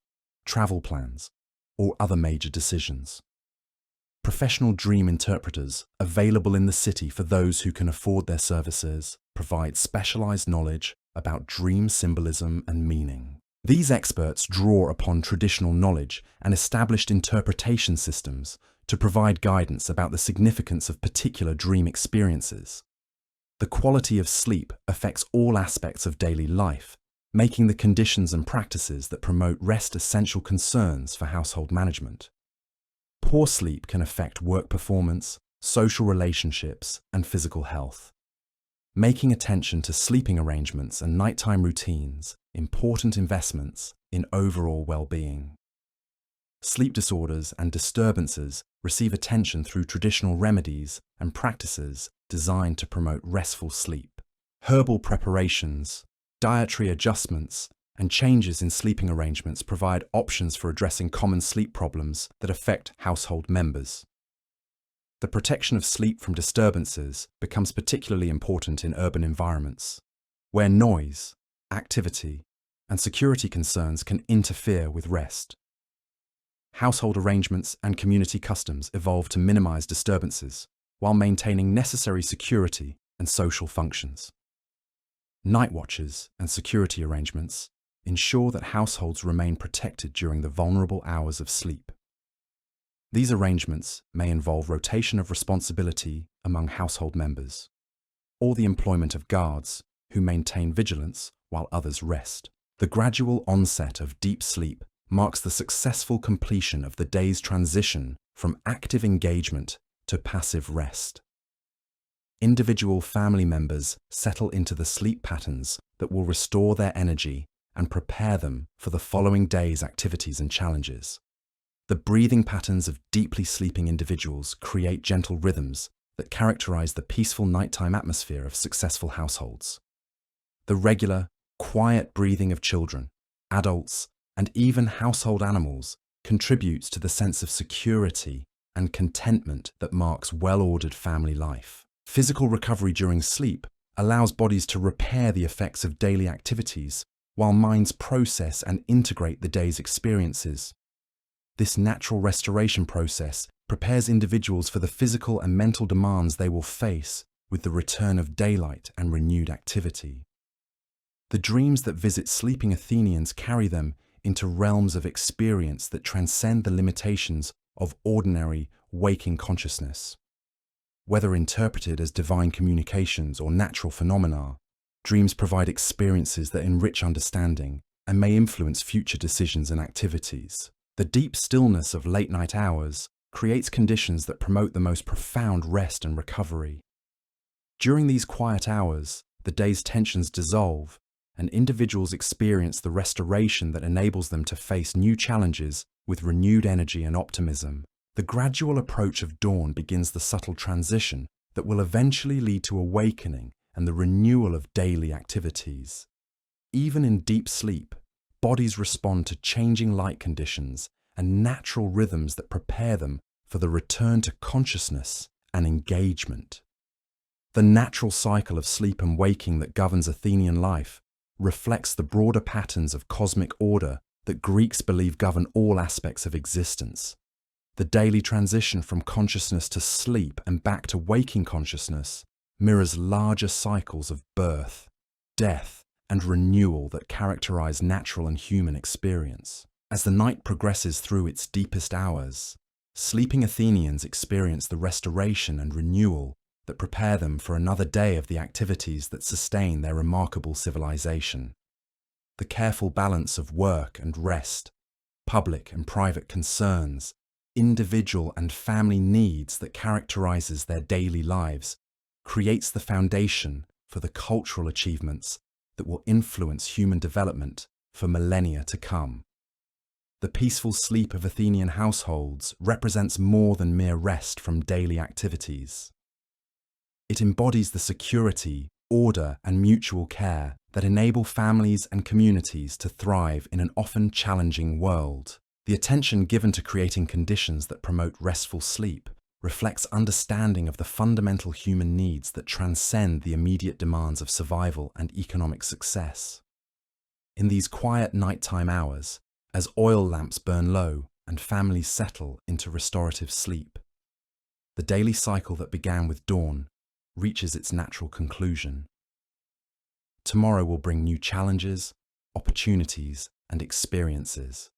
travel plans, or other major decisions. Professional dream interpreters, available in the city for those who can afford their services, provide specialized knowledge about dream symbolism and meaning. These experts draw upon traditional knowledge and established interpretation systems to provide guidance about the significance of particular dream experiences. The quality of sleep affects all aspects of daily life, making the conditions and practices that promote rest essential concerns for household management. Poor sleep can affect work performance, social relationships, and physical health, making attention to sleeping arrangements and nighttime routines important investments in overall well-being. Sleep disorders and disturbances receive attention through traditional remedies and practices designed to promote restful sleep. Herbal preparations, dietary adjustments, and changes in sleeping arrangements provide options for addressing common sleep problems that affect household members. The protection of sleep from disturbances becomes particularly important in urban environments, where noise, activity, and security concerns can interfere with rest. Household arrangements and community customs evolve to minimize disturbances while maintaining necessary security and social functions. Night watches and security arrangements ensure that households remain protected during the vulnerable hours of sleep. These arrangements may involve rotation of responsibility among household members, or the employment of guards who maintain vigilance while others rest. The gradual onset of deep sleep marks the successful completion of the day's transition from active engagement to passive rest. Individual family members settle into the sleep patterns that will restore their energy and prepare them for the following day's activities and challenges. The breathing patterns of deeply sleeping individuals create gentle rhythms that characterize the peaceful nighttime atmosphere of successful households. The regular, quiet breathing of children, adults, and even household animals contributes to the sense of security and contentment that marks well-ordered family life. Physical recovery during sleep allows bodies to repair the effects of daily activities while minds process and integrate the day's experiences. This natural restoration process prepares individuals for the physical and mental demands they will face with the return of daylight and renewed activity. The dreams that visit sleeping Athenians carry them into realms of experience that transcend the limitations of ordinary waking consciousness. Whether interpreted as divine communications or natural phenomena, dreams provide experiences that enrich understanding and may influence future decisions and activities. The deep stillness of late-night hours creates conditions that promote the most profound rest and recovery. During these quiet hours, the day's tensions dissolve, and individuals experience the restoration that enables them to face new challenges with renewed energy and optimism. The gradual approach of dawn begins the subtle transition that will eventually lead to awakening and the renewal of daily activities. Even in deep sleep, bodies respond to changing light conditions and natural rhythms that prepare them for the return to consciousness and engagement. The natural cycle of sleep and waking that governs Athenian life reflects the broader patterns of cosmic order that Greeks believe govern all aspects of existence. The daily transition from consciousness to sleep and back to waking consciousness mirrors larger cycles of birth, death, and renewal that characterize natural and human experience. As the night progresses through its deepest hours, sleeping Athenians experience the restoration and renewal that prepare them for another day of the activities that sustain their remarkable civilization. The careful balance of work and rest, public and private concerns, individual and family needs that characterizes their daily lives creates the foundation for the cultural achievements that will influence human development for millennia to come. The peaceful sleep of Athenian households represents more than mere rest from daily activities. It embodies the security, order, and mutual care that enable families and communities to thrive in an often challenging world. The attention given to creating conditions that promote restful sleep reflects understanding of the fundamental human needs that transcend the immediate demands of survival and economic success. In these quiet nighttime hours, as oil lamps burn low and families settle into restorative sleep, the daily cycle that began with dawn reaches its natural conclusion. Tomorrow will bring new challenges, opportunities, and experiences.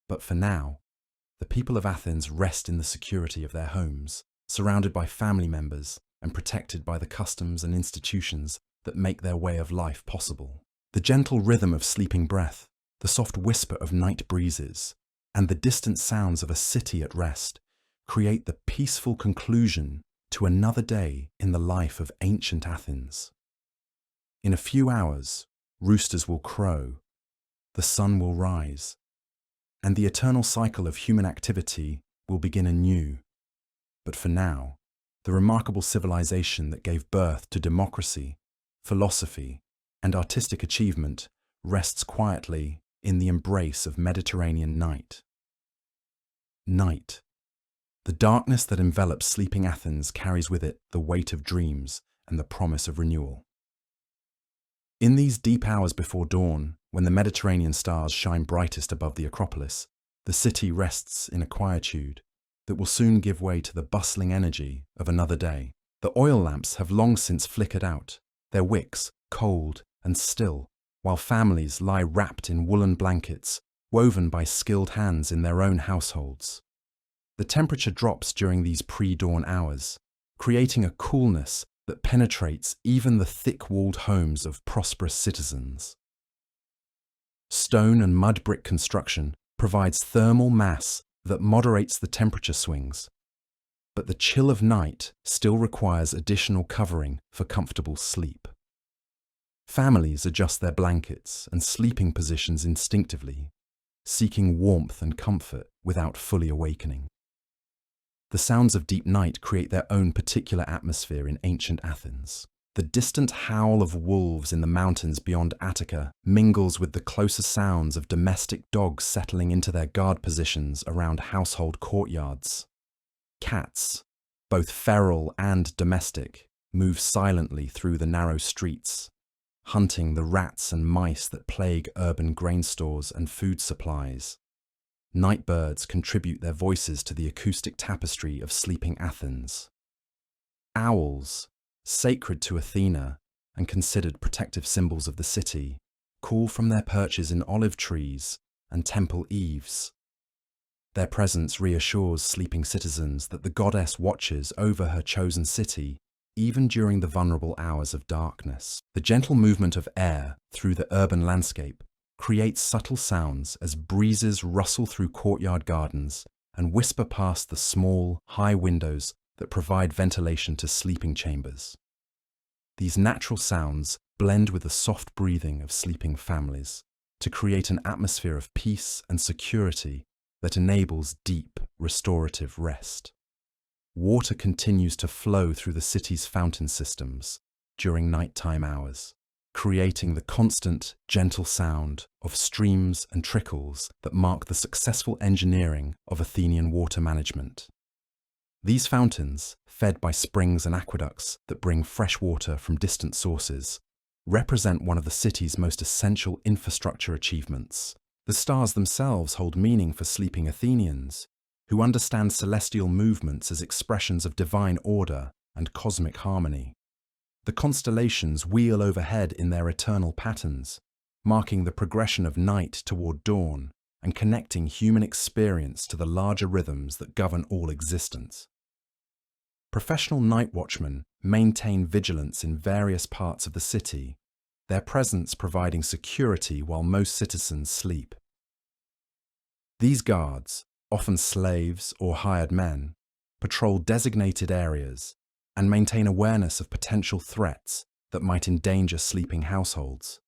But for now, the people of Athens rest in the security of their homes, surrounded by family members and protected by the customs and institutions that make their way of life possible. The gentle rhythm of sleeping breath, the soft whisper of night breezes, and the distant sounds of a city at rest create the peaceful conclusion to another day in the life of ancient Athens. In a few hours, roosters will crow, the sun will rise, and the eternal cycle of human activity will begin anew. But for now, the remarkable civilization that gave birth to democracy, philosophy, and artistic achievement rests quietly in the embrace of Mediterranean night. Night. The darkness that envelops sleeping Athens carries with it the weight of dreams and the promise of renewal. In these deep hours before dawn, when the Mediterranean stars shine brightest above the Acropolis, the city rests in a quietude that will soon give way to the bustling energy of another day. The oil lamps have long since flickered out, their wicks cold and still, while families lie wrapped in woolen blankets woven by skilled hands in their own households. The temperature drops during these pre-dawn hours, creating a coolness that penetrates even the thick-walled homes of prosperous citizens. Stone and mud brick construction provides thermal mass that moderates the temperature swings, but the chill of night still requires additional covering for comfortable sleep. Families adjust their blankets and sleeping positions instinctively, seeking warmth and comfort without fully awakening. The sounds of deep night create their own particular atmosphere in ancient Athens. The distant howl of wolves in the mountains beyond Attica mingles with the closer sounds of domestic dogs settling into their guard positions around household courtyards. Cats, both feral and domestic, move silently through the narrow streets, hunting the rats and mice that plague urban grain stores and food supplies. night birds contribute their voices to the acoustic tapestry of sleeping Athens. Owls, sacred to Athena and considered protective symbols of the city, call from their perches in olive trees and temple eaves. Their presence reassures sleeping citizens that the goddess watches over her chosen city even during the vulnerable hours of darkness. The gentle movement of air through the urban landscape creates subtle sounds as breezes rustle through courtyard gardens and whisper past the small, high windows that provide ventilation to sleeping chambers. These natural sounds blend with the soft breathing of sleeping families to create an atmosphere of peace and security that enables deep, restorative rest. Water continues to flow through the city's fountain systems during nighttime hours, creating the constant, gentle sound of streams and trickles that mark the successful engineering of Athenian water management. These fountains, fed by springs and aqueducts that bring fresh water from distant sources, represent one of the city's most essential infrastructure achievements. The stars themselves hold meaning for sleeping Athenians, who understand celestial movements as expressions of divine order and cosmic harmony. The constellations wheel overhead in their eternal patterns, marking the progression of night toward dawn and connecting human experience to the larger rhythms that govern all existence. Professional night watchmen maintain vigilance in various parts of the city, their presence providing security while most citizens sleep. These guards, often slaves or hired men, patrol designated areas and maintain awareness of potential threats that might endanger sleeping households.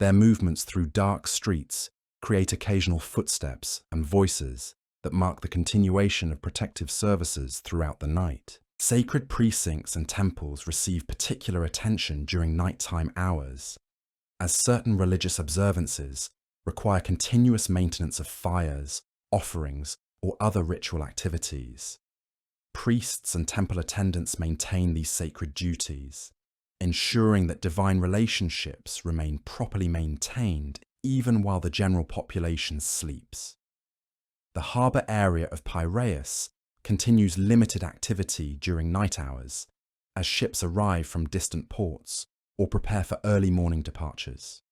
Their movements through dark streets create occasional footsteps and voices that mark the continuation of protective services throughout the night. Sacred precincts and temples receive particular attention during nighttime hours, as certain religious observances require continuous maintenance of fires, offerings, or other ritual activities. Priests and temple attendants maintain these sacred duties, ensuring that divine relationships remain properly maintained even while the general population sleeps. The harbour area of Piraeus continues limited activity during night hours as ships arrive from distant ports or prepare for early morning departures.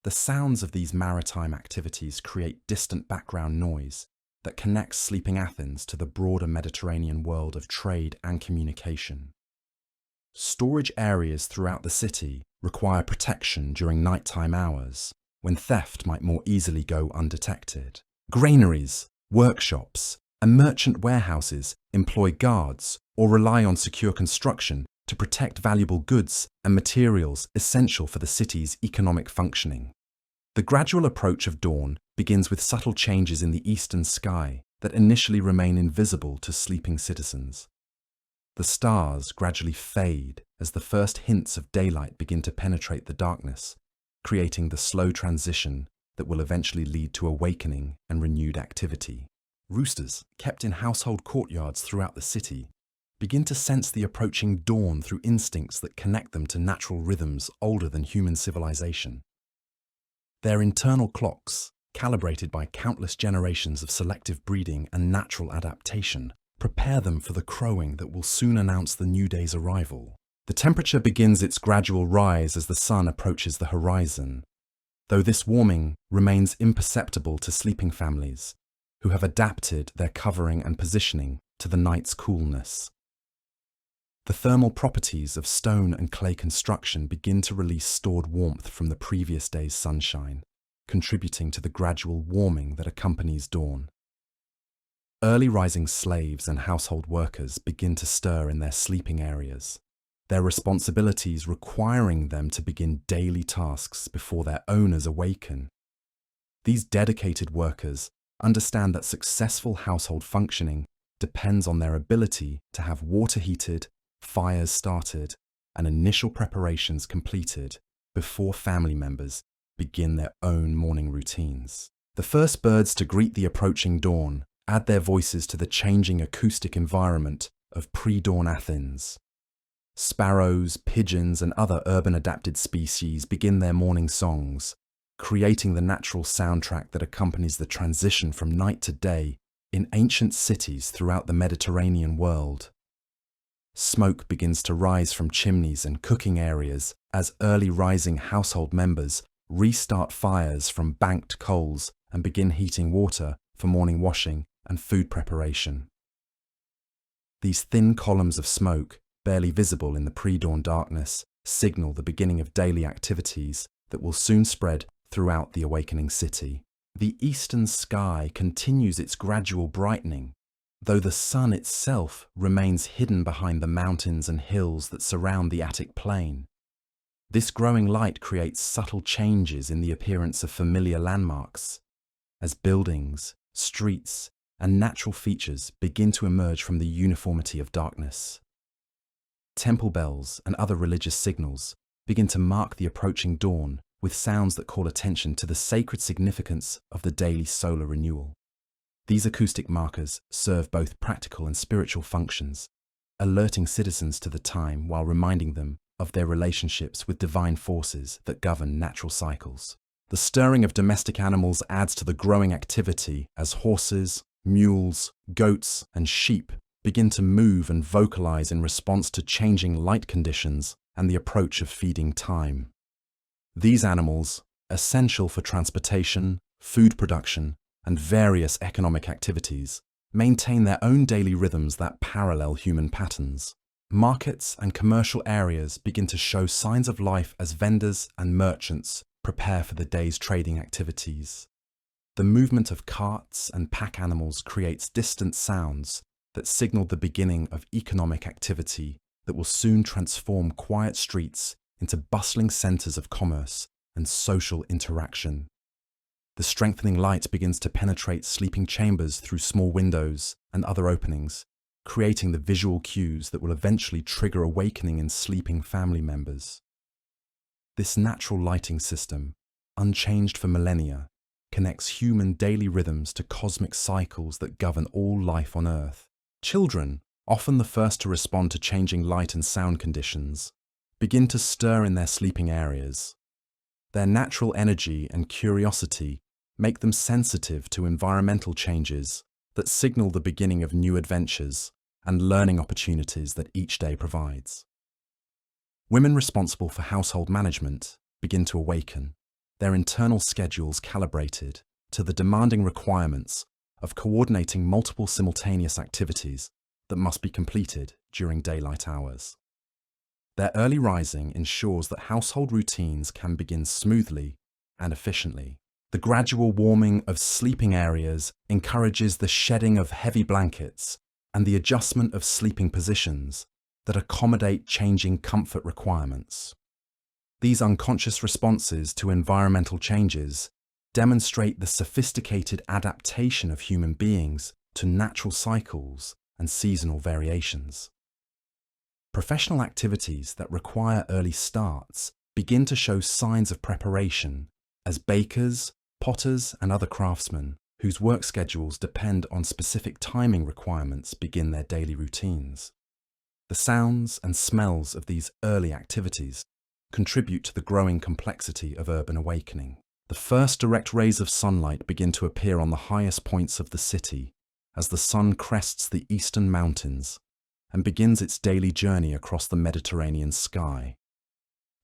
The sounds of these maritime activities create distant background noise that connects sleeping Athens to the broader Mediterranean world of trade and communication. Storage areas throughout the city require protection during nighttime hours, when theft might more easily go undetected. Granaries, workshops, and merchant warehouses employ guards or rely on secure construction to protect valuable goods and materials essential for the city's economic functioning. The gradual approach of dawn begins with subtle changes in the eastern sky that initially remain invisible to sleeping citizens. The stars gradually fade as the first hints of daylight begin to penetrate the darkness, creating the slow transition that will eventually lead to awakening and renewed activity. Roosters, kept in household courtyards throughout the city, begin to sense the approaching dawn through instincts that connect them to natural rhythms older than human civilization. Their internal clocks, calibrated by countless generations of selective breeding and natural adaptation, prepare them for the crowing that will soon announce the new day's arrival. The temperature begins its gradual rise as the sun approaches the horizon, though this warming remains imperceptible to sleeping families who have adapted their covering and positioning to the night's coolness. The thermal properties of stone and clay construction begin to release stored warmth from the previous day's sunshine, contributing to the gradual warming that accompanies dawn. Early rising slaves and household workers begin to stir in their sleeping areas, their responsibilities requiring them to begin daily tasks before their owners awaken. These dedicated workers understand that successful household functioning depends on their ability to have water heated, fires started, and initial preparations completed before family members begin their own morning routines. The first birds to greet the approaching dawn add their voices to the changing acoustic environment of pre-dawn Athens. Sparrows, pigeons, and other urban-adapted species begin their morning songs, creating the natural soundtrack that accompanies the transition from night to day in ancient cities throughout the Mediterranean world. Smoke begins to rise from chimneys and cooking areas as early rising household members restart fires from banked coals and begin heating water for morning washing and food preparation. These thin columns of smoke, barely visible in the pre-dawn darkness, signal the beginning of daily activities that will soon spread throughout the awakening city. The eastern sky continues its gradual brightening, though the sun itself remains hidden behind the mountains and hills that surround the Attic plain. This growing light creates subtle changes in the appearance of familiar landmarks, as buildings, streets, and natural features begin to emerge from the uniformity of darkness. Temple bells and other religious signals begin to mark the approaching dawn with sounds that call attention to the sacred significance of the daily solar renewal. These acoustic markers serve both practical and spiritual functions, alerting citizens to the time while reminding them of their relationships with divine forces that govern natural cycles. The stirring of domestic animals adds to the growing activity as horses, mules, goats, and sheep begin to move and vocalize in response to changing light conditions and the approach of feeding time. These animals, essential for transportation, food production, and various economic activities, maintain their own daily rhythms that parallel human patterns. Markets and commercial areas begin to show signs of life as vendors and merchants prepare for the day's trading activities. The movement of carts and pack animals creates distant sounds that signal the beginning of economic activity that will soon transform quiet streets into bustling centers of commerce and social interaction. The strengthening light begins to penetrate sleeping chambers through small windows and other openings, creating the visual cues that will eventually trigger awakening in sleeping family members. This natural lighting system, unchanged for millennia, connects human daily rhythms to cosmic cycles that govern all life on Earth. Children, often the first to respond to changing light and sound conditions, begin to stir in their sleeping areas. Their natural energy and curiosity make them sensitive to environmental changes that signal the beginning of new adventures and learning opportunities that each day provides. Women responsible for household management begin to awaken, their internal schedules calibrated to the demanding requirements of coordinating multiple simultaneous activities that must be completed during daylight hours. Their early rising ensures that household routines can begin smoothly and efficiently. The gradual warming of sleeping areas encourages the shedding of heavy blankets and the adjustment of sleeping positions that accommodate changing comfort requirements. These unconscious responses to environmental changes demonstrate the sophisticated adaptation of human beings to natural cycles and seasonal variations. Professional activities that require early starts begin to show signs of preparation as bakers, potters, and other craftsmen whose work schedules depend on specific timing requirements begin their daily routines. The sounds and smells of these early activities contribute to the growing complexity of urban awakening. The first direct rays of sunlight begin to appear on the highest points of the city as the sun crests the eastern mountains and begins its daily journey across the Mediterranean sky.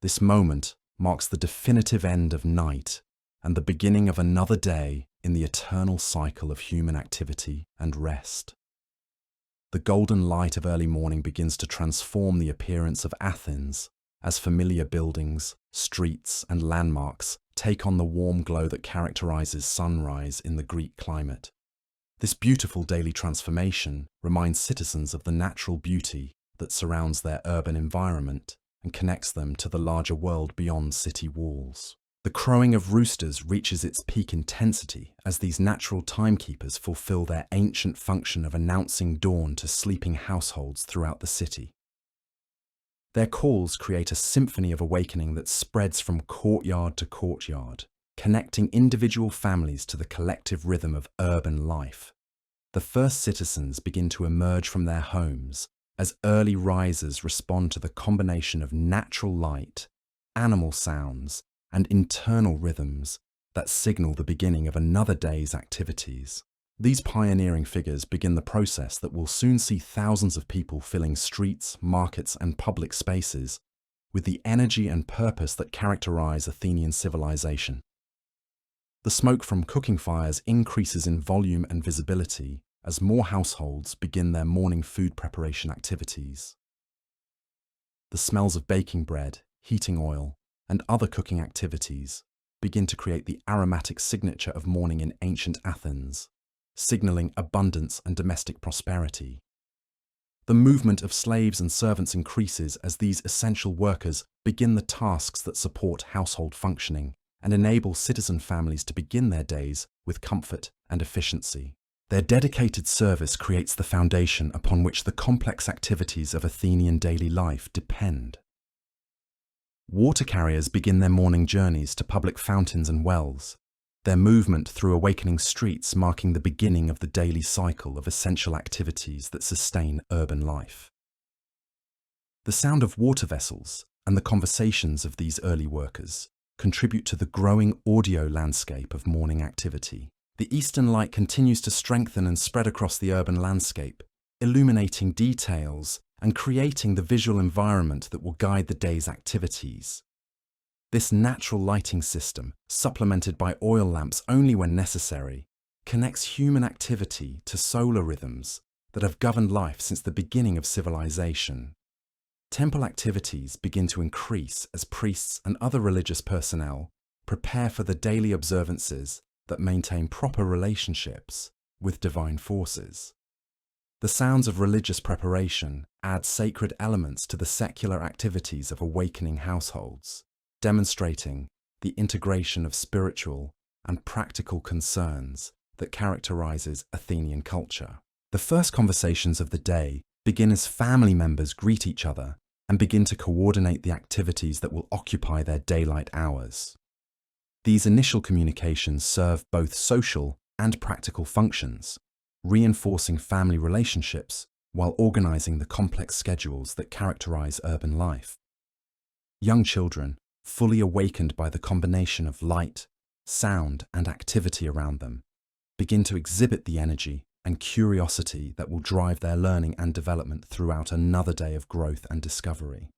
This moment marks the definitive end of night and the beginning of another day in the eternal cycle of human activity and rest. The golden light of early morning begins to transform the appearance of Athens as familiar buildings, streets, and landmarks take on the warm glow that characterizes sunrise in the Greek climate. This beautiful daily transformation reminds citizens of the natural beauty that surrounds their urban environment and connects them to the larger world beyond city walls. The crowing of roosters reaches its peak intensity as these natural timekeepers fulfill their ancient function of announcing dawn to sleeping households throughout the city. Their calls create a symphony of awakening that spreads from courtyard to courtyard, connecting individual families to the collective rhythm of urban life. The first citizens begin to emerge from their homes as early risers respond to the combination of natural light, animal sounds, and internal rhythms that signal the beginning of another day's activities. These pioneering figures begin the process that will soon see thousands of people filling streets, markets, and public spaces with the energy and purpose that characterize Athenian civilization. The smoke from cooking fires increases in volume and visibility as more households begin their morning food preparation activities. The smells of baking bread, heating oil, and other cooking activities begin to create the aromatic signature of morning in ancient Athens, signaling abundance and domestic prosperity. The movement of slaves and servants increases as these essential workers begin the tasks that support household functioning and enable citizen families to begin their days with comfort and efficiency. Their dedicated service creates the foundation upon which the complex activities of Athenian daily life depend. Water carriers begin their morning journeys to public fountains and wells, their movement through awakening streets marking the beginning of the daily cycle of essential activities that sustain urban life. The sound of water vessels and the conversations of these early workers contribute to the growing audio landscape of morning activity. The eastern light continues to strengthen and spread across the urban landscape, illuminating details and creating the visual environment that will guide the day's activities. This natural lighting system, supplemented by oil lamps only when necessary, connects human activity to solar rhythms that have governed life since the beginning of civilization. Temple activities begin to increase as priests and other religious personnel prepare for the daily observances that maintain proper relationships with divine forces. The sounds of religious preparation add sacred elements to the secular activities of awakening households, demonstrating the integration of spiritual and practical concerns that characterizes Athenian culture. The first conversations of the day begin as family members greet each other and begin to coordinate the activities that will occupy their daylight hours. These initial communications serve both social and practical functions, reinforcing family relationships while organizing the complex schedules that characterize urban life. Young children, fully awakened by the combination of light, sound, and activity around them, begin to exhibit the energy and curiosity that will drive their learning and development throughout another day of growth and discovery.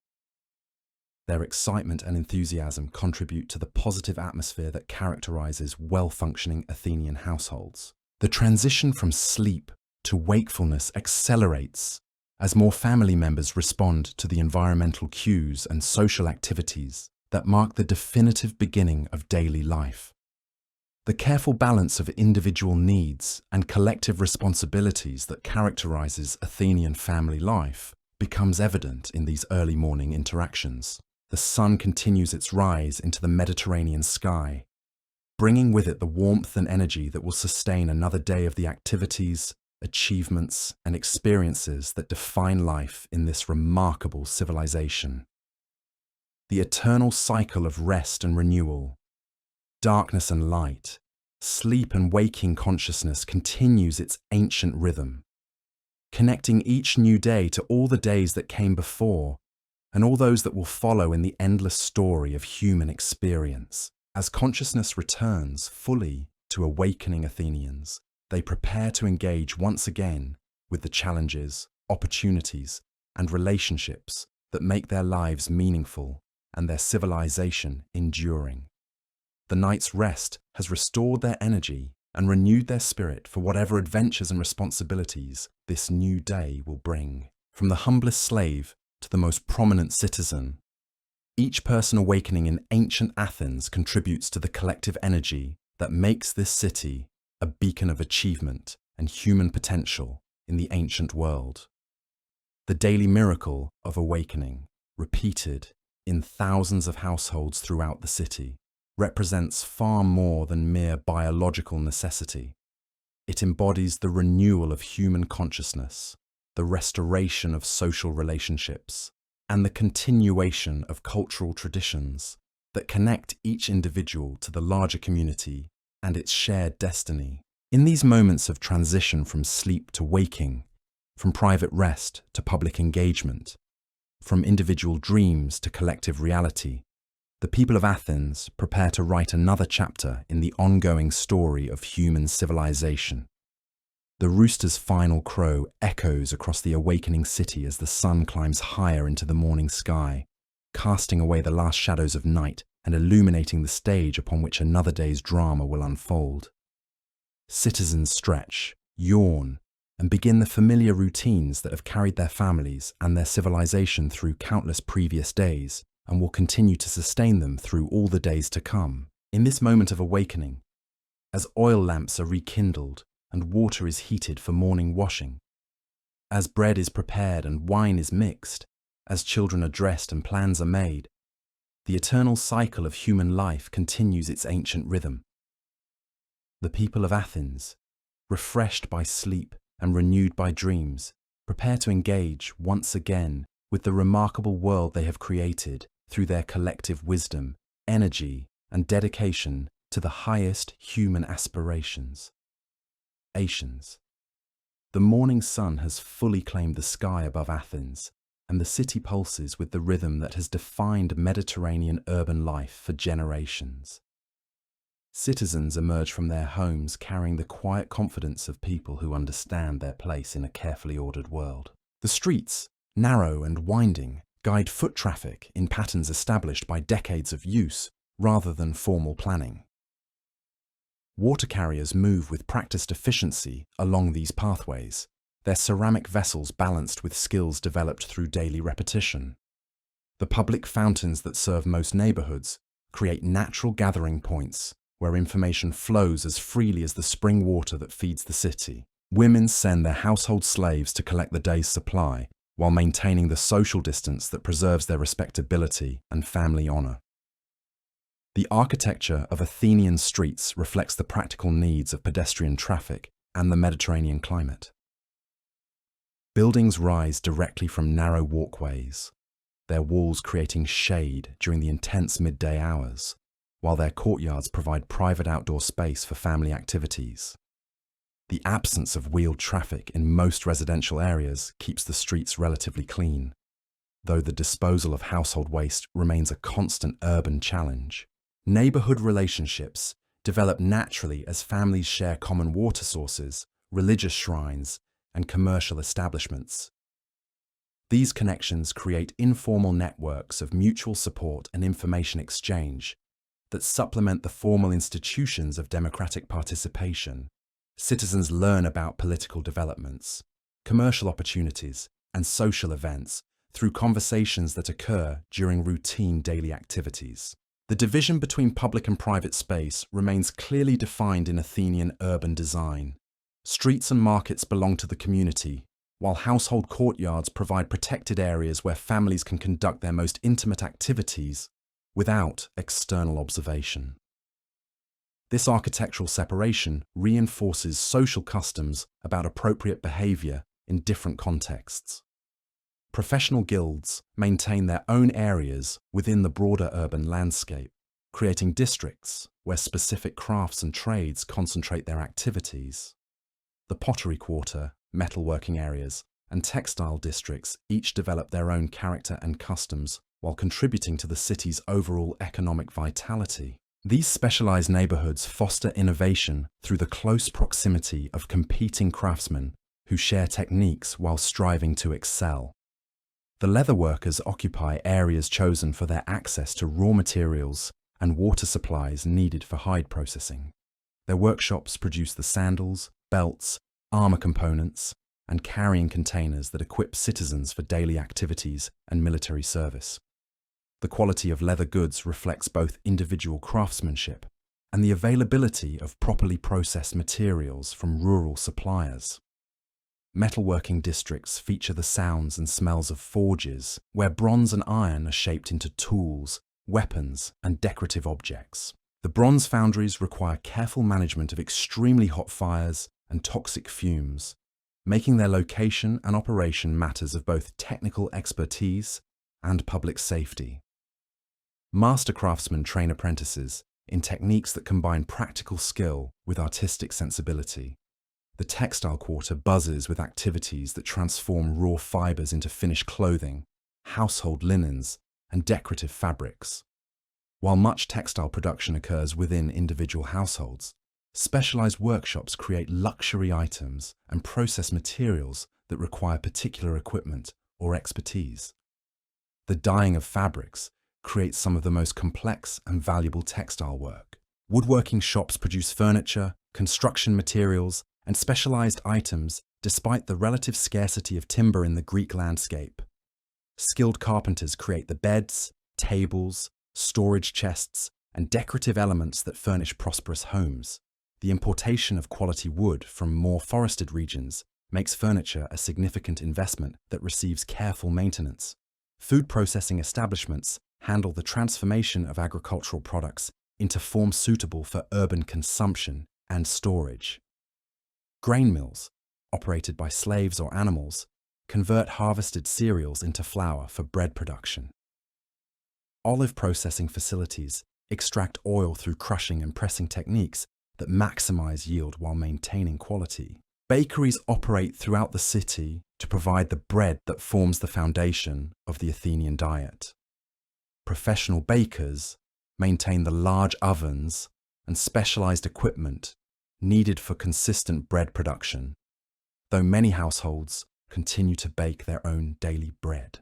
Their excitement and enthusiasm contribute to the positive atmosphere that characterizes well-functioning Athenian households. The transition from sleep to wakefulness accelerates as more family members respond to the environmental cues and social activities that mark the definitive beginning of daily life. The careful balance of individual needs and collective responsibilities that characterizes Athenian family life becomes evident in these early morning interactions. The sun continues its rise into the Mediterranean sky, bringing with it the warmth and energy that will sustain another day of the activities, achievements, and experiences that define life in this remarkable civilization. The eternal cycle of rest and renewal, darkness and light, sleep and waking consciousness continues its ancient rhythm, connecting each new day to all the days that came before and all those that will follow in the endless story of human experience. As consciousness returns fully to awakening Athenians, they prepare to engage once again with the challenges, opportunities, and relationships that make their lives meaningful and their civilization enduring. The night's rest has restored their energy and renewed their spirit for whatever adventures and responsibilities this new day will bring. From the humblest slave to the most prominent citizen, each person awakening in ancient Athens contributes to the collective energy that makes this city a beacon of achievement and human potential in the ancient world. The daily miracle of awakening, repeated in thousands of households throughout the city, represents far more than mere biological necessity. It embodies the renewal of human consciousness, the restoration of social relationships, and the continuation of cultural traditions that connect each individual to the larger community and its shared destiny. In these moments of transition from sleep to waking, from private rest to public engagement, from individual dreams to collective reality, The people of Athens prepare to write another chapter in the ongoing story of human civilization. The rooster's final crow echoes across the awakening city as the sun climbs higher into the morning sky, casting away the last shadows of night and illuminating the stage upon which another day's drama will unfold. Citizens stretch, yawn, and begin the familiar routines that have carried their families and their civilization through countless previous days and will continue to sustain them through all the days to come. In this moment of awakening, as oil lamps are rekindled and water is heated for morning washing, as bread is prepared and wine is mixed, as children are dressed and plans are made, the eternal cycle of human life continues its ancient rhythm. The people of Athens, refreshed by sleep and renewed by dreams, prepare to engage once again with the remarkable world they have created through their collective wisdom, energy, and dedication to the highest human aspirations. Asians. The morning sun has fully claimed the sky above Athens, and the city pulses with the rhythm that has defined Mediterranean urban life for generations. Citizens emerge from their homes carrying the quiet confidence of people who understand their place in a carefully ordered world. The streets, narrow and winding, guide foot traffic in patterns established by decades of use rather than formal planning. Water carriers move with practiced efficiency along these pathways, their ceramic vessels balanced with skills developed through daily repetition. The public fountains that serve most neighborhoods create natural gathering points where information flows as freely as the spring water that feeds the city. Women send their household slaves to collect the day's supply while maintaining the social distance that preserves their respectability and family honor. The architecture of Athenian streets reflects the practical needs of pedestrian traffic and the Mediterranean climate. Buildings rise directly from narrow walkways, their walls creating shade during the intense midday hours, while their courtyards provide private outdoor space for family activities. The absence of wheeled traffic in most residential areas keeps the streets relatively clean, though the disposal of household waste remains a constant urban challenge. Neighborhood relationships develop naturally as families share common water sources, religious shrines, and commercial establishments. These connections create informal networks of mutual support and information exchange that supplement the formal institutions of democratic participation. Citizens learn about political developments, commercial opportunities, and social events through conversations that occur during routine daily activities. The division between public and private space remains clearly defined in Athenian urban design. Streets and markets belong to the community, while household courtyards provide protected areas where families can conduct their most intimate activities without external observation. This architectural separation reinforces social customs about appropriate behavior in different contexts. Professional guilds maintain their own areas within the broader urban landscape, creating districts where specific crafts and trades concentrate their activities. The pottery quarter, metalworking areas, and textile districts each develop their own character and customs while contributing to the city's overall economic vitality. These specialized neighborhoods foster innovation through the close proximity of competing craftsmen who share techniques while striving to excel. The leather workers occupy areas chosen for their access to raw materials and water supplies needed for hide processing. Their workshops produce the sandals, belts, armor components, and carrying containers that equip citizens for daily activities and military service. The quality of leather goods reflects both individual craftsmanship and the availability of properly processed materials from rural suppliers. Metalworking districts feature the sounds and smells of forges, where bronze and iron are shaped into tools, weapons, and decorative objects. The bronze foundries require careful management of extremely hot fires and toxic fumes, making their location and operation matters of both technical expertise and public safety. Master craftsmen train apprentices in techniques that combine practical skill with artistic sensibility. The textile quarter buzzes with activities that transform raw fibers into finished clothing, household linens, and decorative fabrics. While much textile production occurs within individual households, specialized workshops create luxury items and process materials that require particular equipment or expertise. The dyeing of fabrics creates some of the most complex and valuable textile work. Woodworking shops produce furniture, construction materials, and specialized items despite the relative scarcity of timber in the Greek landscape. Skilled carpenters create the beds, tables, storage chests, and decorative elements that furnish prosperous homes. The importation of quality wood from more forested regions makes furniture a significant investment that receives careful maintenance. Food processing establishments handle the transformation of agricultural products into forms suitable for urban consumption and storage. Grain mills, operated by slaves or animals, convert harvested cereals into flour for bread production. Olive processing facilities extract oil through crushing and pressing techniques that maximize yield while maintaining quality. Bakeries operate throughout the city to provide the bread that forms the foundation of the Athenian diet. Professional bakers maintain the large ovens and specialized equipment needed for consistent bread production, though many households continue to bake their own daily bread.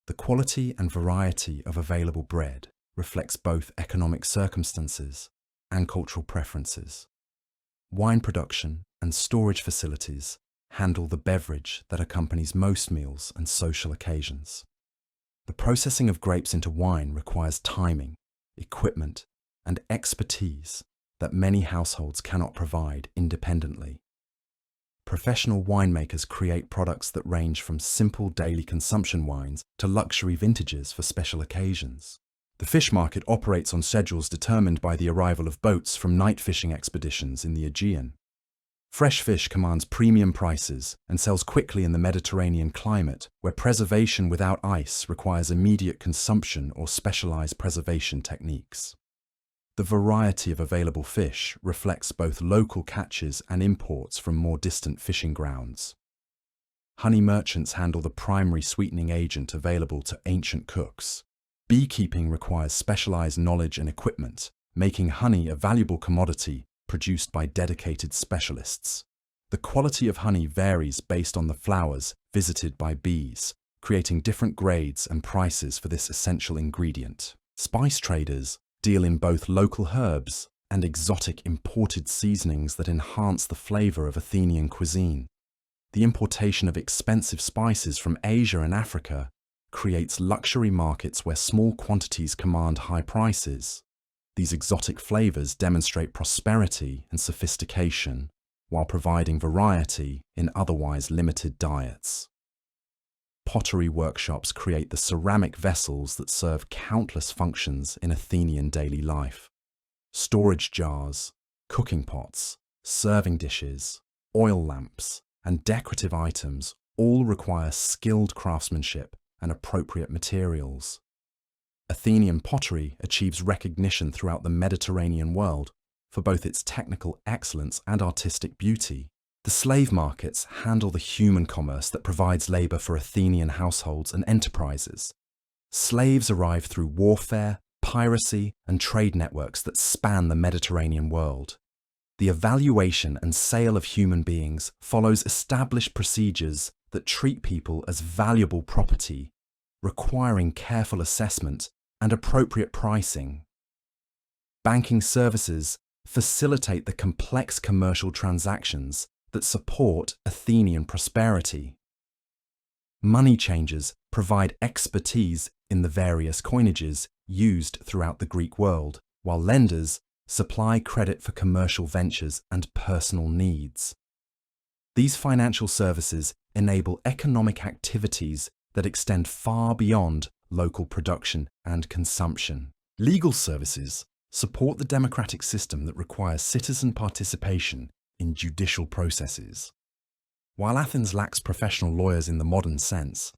The quality and variety of available bread reflects both economic circumstances and cultural preferences. Wine production and storage facilities handle the beverage that accompanies most meals and social occasions. The processing of grapes into wine requires timing, equipment, and expertise that many households cannot provide independently. Professional winemakers create products that range from simple daily consumption wines to luxury vintages for special occasions. The fish market operates on schedules determined by the arrival of boats from night fishing expeditions in the Aegean. Fresh fish commands premium prices and sells quickly in the Mediterranean climate, where preservation without ice requires immediate consumption or specialized preservation techniques. The variety of available fish reflects both local catches and imports from more distant fishing grounds. Honey merchants handle the primary sweetening agent available to ancient cooks. Beekeeping requires specialized knowledge and equipment, making honey a valuable commodity produced by dedicated specialists. The quality of honey varies based on the flowers visited by bees, creating different grades and prices for this essential ingredient. Spice traders deal in both local herbs and exotic imported seasonings that enhance the flavor of Athenian cuisine. The importation of expensive spices from Asia and Africa creates luxury markets where small quantities command high prices. These exotic flavors demonstrate prosperity and sophistication, while providing variety in otherwise limited diets. Pottery workshops create the ceramic vessels that serve countless functions in Athenian daily life. Storage jars, cooking pots, serving dishes, oil lamps, and decorative items all require skilled craftsmanship and appropriate materials. Athenian pottery achieves recognition throughout the Mediterranean world for both its technical excellence and artistic beauty. The slave markets handle the human commerce that provides labor for Athenian households and enterprises. Slaves arrive through warfare, piracy, and trade networks that span the Mediterranean world. The evaluation and sale of human beings follows established procedures that treat people as valuable property, requiring careful assessment and appropriate pricing. Banking services facilitate the complex commercial transactions that support Athenian prosperity. Money changers provide expertise in the various coinages used throughout the Greek world, while lenders supply credit for commercial ventures and personal needs. These financial services enable economic activities that extend far beyond local production and consumption. Legal services support the democratic system that requires citizen participation in judicial processes. While Athens lacks professional lawyers in the modern sense,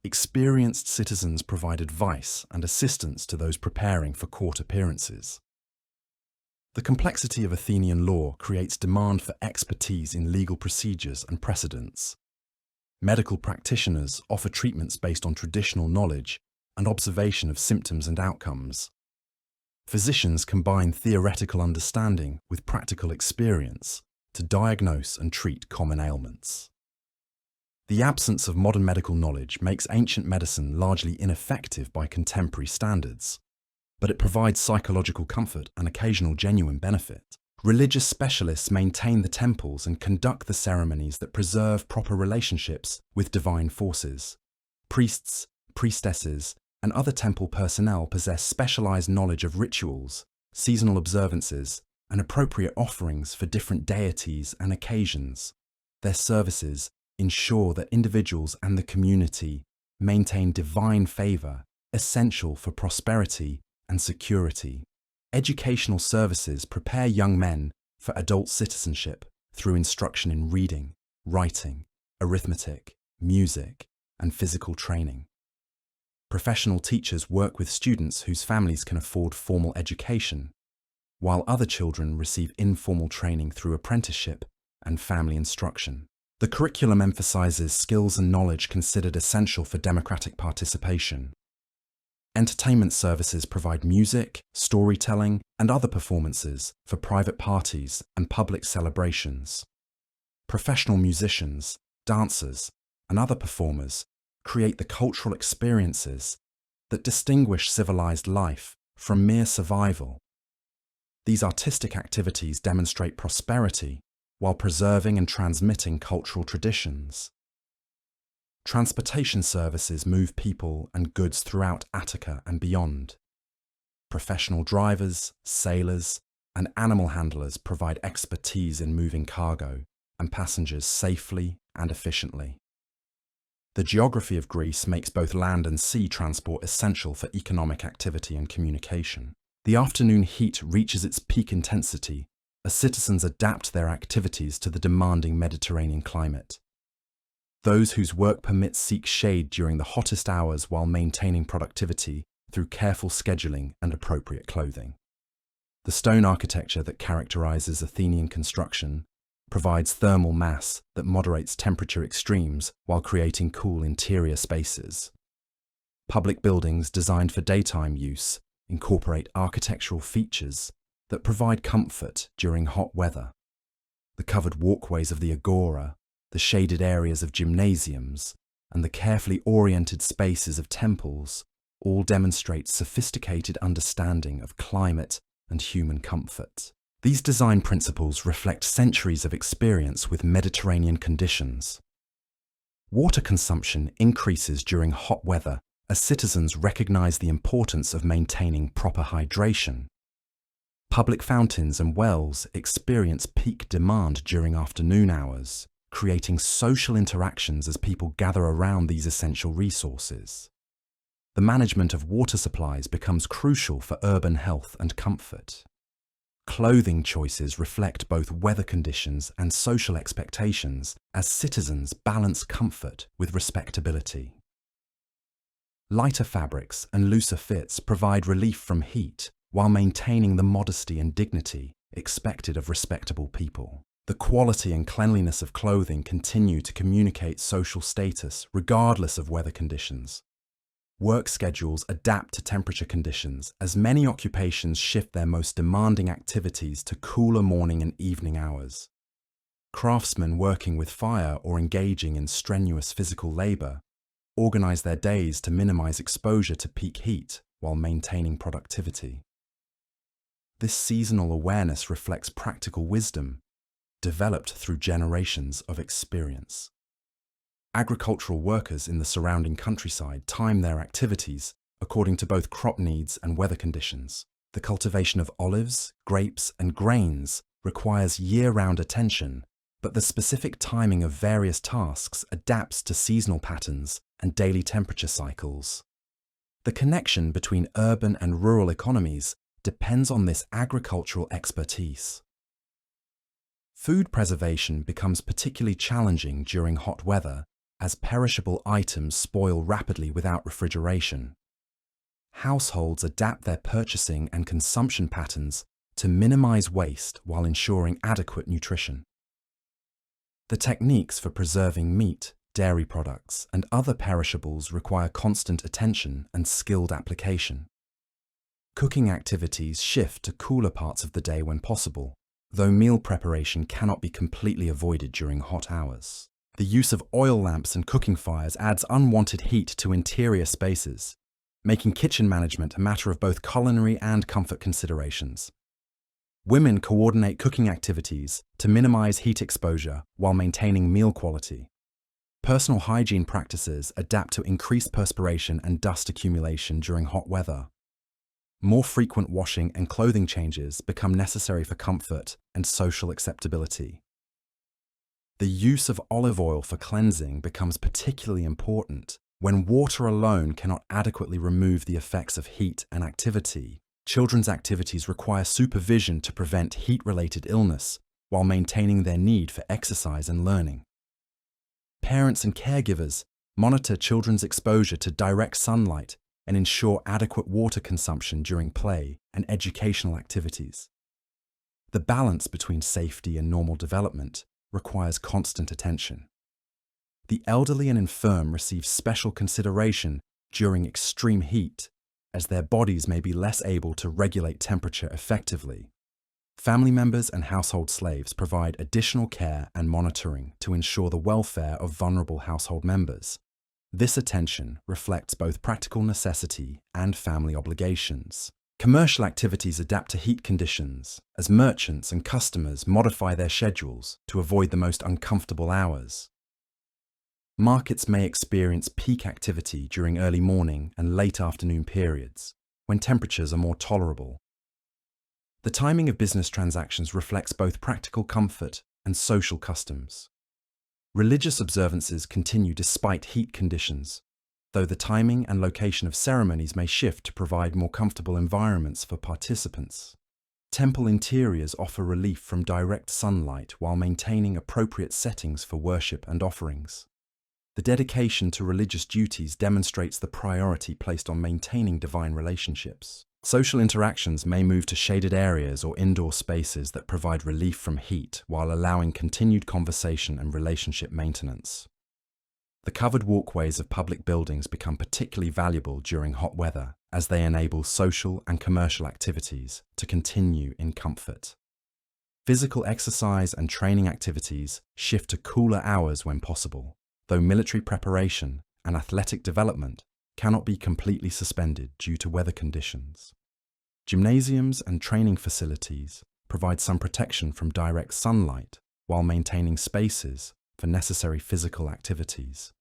experienced citizens provide advice and assistance to those preparing for court appearances. The complexity of Athenian law creates demand for expertise in legal procedures and precedents. Medical practitioners offer treatments based on traditional knowledge, and observation of symptoms and outcomes. Physicians combine theoretical understanding with practical experience to diagnose and treat common ailments. The absence of modern medical knowledge makes ancient medicine largely ineffective by contemporary standards, but it provides psychological comfort and occasional genuine benefit. Religious specialists maintain the temples and conduct the ceremonies that preserve proper relationships with divine forces. Priests, priestesses, and other temple personnel possess specialized knowledge of rituals, seasonal observances, and appropriate offerings for different deities and occasions. Their services ensure that individuals and the community maintain divine favor, essential for prosperity and security. Educational services prepare young men for adult citizenship through instruction in reading, writing, arithmetic, music, and physical training. Professional teachers work with students whose families can afford formal education, while other children receive informal training through apprenticeship and family instruction. The curriculum emphasizes skills and knowledge considered essential for democratic participation. Entertainment services provide music, storytelling, and other performances for private parties and public celebrations. Professional musicians, dancers, and other performers create the cultural experiences that distinguish civilized life from mere survival. These artistic activities demonstrate prosperity while preserving and transmitting cultural traditions. Transportation services move people and goods throughout Attica and beyond. Professional drivers, sailors, and animal handlers provide expertise in moving cargo and passengers safely and efficiently. The geography of Greece makes both land and sea transport essential for economic activity and communication. The afternoon heat reaches its peak intensity as citizens adapt their activities to the demanding Mediterranean climate. Those whose work permits seek shade during the hottest hours while maintaining productivity through careful scheduling and appropriate clothing. The stone architecture that characterizes Athenian construction provides thermal mass that moderates temperature extremes while creating cool interior spaces. Public buildings designed for daytime use incorporate architectural features that provide comfort during hot weather. The covered walkways of the agora, the shaded areas of gymnasiums, and the carefully oriented spaces of temples all demonstrate sophisticated understanding of climate and human comfort. These design principles reflect centuries of experience with Mediterranean conditions. Water consumption increases during hot weather as citizens recognize the importance of maintaining proper hydration. Public fountains and wells experience peak demand during afternoon hours, creating social interactions as people gather around these essential resources. The management of water supplies becomes crucial for urban health and comfort. Clothing choices reflect both weather conditions and social expectations as citizens balance comfort with respectability. Lighter fabrics and looser fits provide relief from heat while maintaining the modesty and dignity expected of respectable people. The quality and cleanliness of clothing continue to communicate social status regardless of weather conditions. Work schedules adapt to temperature conditions as many occupations shift their most demanding activities to cooler morning and evening hours. Craftsmen working with fire or engaging in strenuous physical labor organize their days to minimize exposure to peak heat while maintaining productivity. This seasonal awareness reflects practical wisdom developed through generations of experience. Agricultural workers in the surrounding countryside time their activities according to both crop needs and weather conditions. The cultivation of olives, grapes, and grains requires year-round attention, but the specific timing of various tasks adapts to seasonal patterns and daily temperature cycles. The connection between urban and rural economies depends on this agricultural expertise. Food preservation becomes particularly challenging during hot weather as perishable items spoil rapidly without refrigeration. Households adapt their purchasing and consumption patterns to minimize waste while ensuring adequate nutrition. The techniques for preserving meat, dairy products, and other perishables require constant attention and skilled application. Cooking activities shift to cooler parts of the day when possible, though meal preparation cannot be completely avoided during hot hours. The use of oil lamps and cooking fires adds unwanted heat to interior spaces, making kitchen management a matter of both culinary and comfort considerations. Women coordinate cooking activities to minimize heat exposure while maintaining meal quality. Personal hygiene practices adapt to increased perspiration and dust accumulation during hot weather. More frequent washing and clothing changes become necessary for comfort and social acceptability. The use of olive oil for cleansing becomes particularly important when water alone cannot adequately remove the effects of heat and activity. Children's activities require supervision to prevent heat-related illness while maintaining their need for exercise and learning. Parents and caregivers monitor children's exposure to direct sunlight and ensure adequate water consumption during play and educational activities. The balance between safety and normal development requires constant attention. The elderly and infirm receive special consideration during extreme heat, as their bodies may be less able to regulate temperature effectively. Family members and household slaves provide additional care and monitoring to ensure the welfare of vulnerable household members. This attention reflects both practical necessity and family obligations. Commercial activities adapt to heat conditions as merchants and customers modify their schedules to avoid the most uncomfortable hours. Markets may experience peak activity during early morning and late afternoon periods, when temperatures are more tolerable. The timing of business transactions reflects both practical comfort and social customs. Religious observances continue despite heat conditions, though the timing and location of ceremonies may shift to provide more comfortable environments for participants. Temple interiors offer relief from direct sunlight while maintaining appropriate settings for worship and offerings. The dedication to religious duties demonstrates the priority placed on maintaining divine relationships. Social interactions may move to shaded areas or indoor spaces that provide relief from heat while allowing continued conversation and relationship maintenance. The covered walkways of public buildings become particularly valuable during hot weather as they enable social and commercial activities to continue in comfort. Physical exercise and training activities shift to cooler hours when possible, though military preparation and athletic development cannot be completely suspended due to weather conditions. Gymnasiums and training facilities provide some protection from direct sunlight while maintaining spaces for necessary physical activities.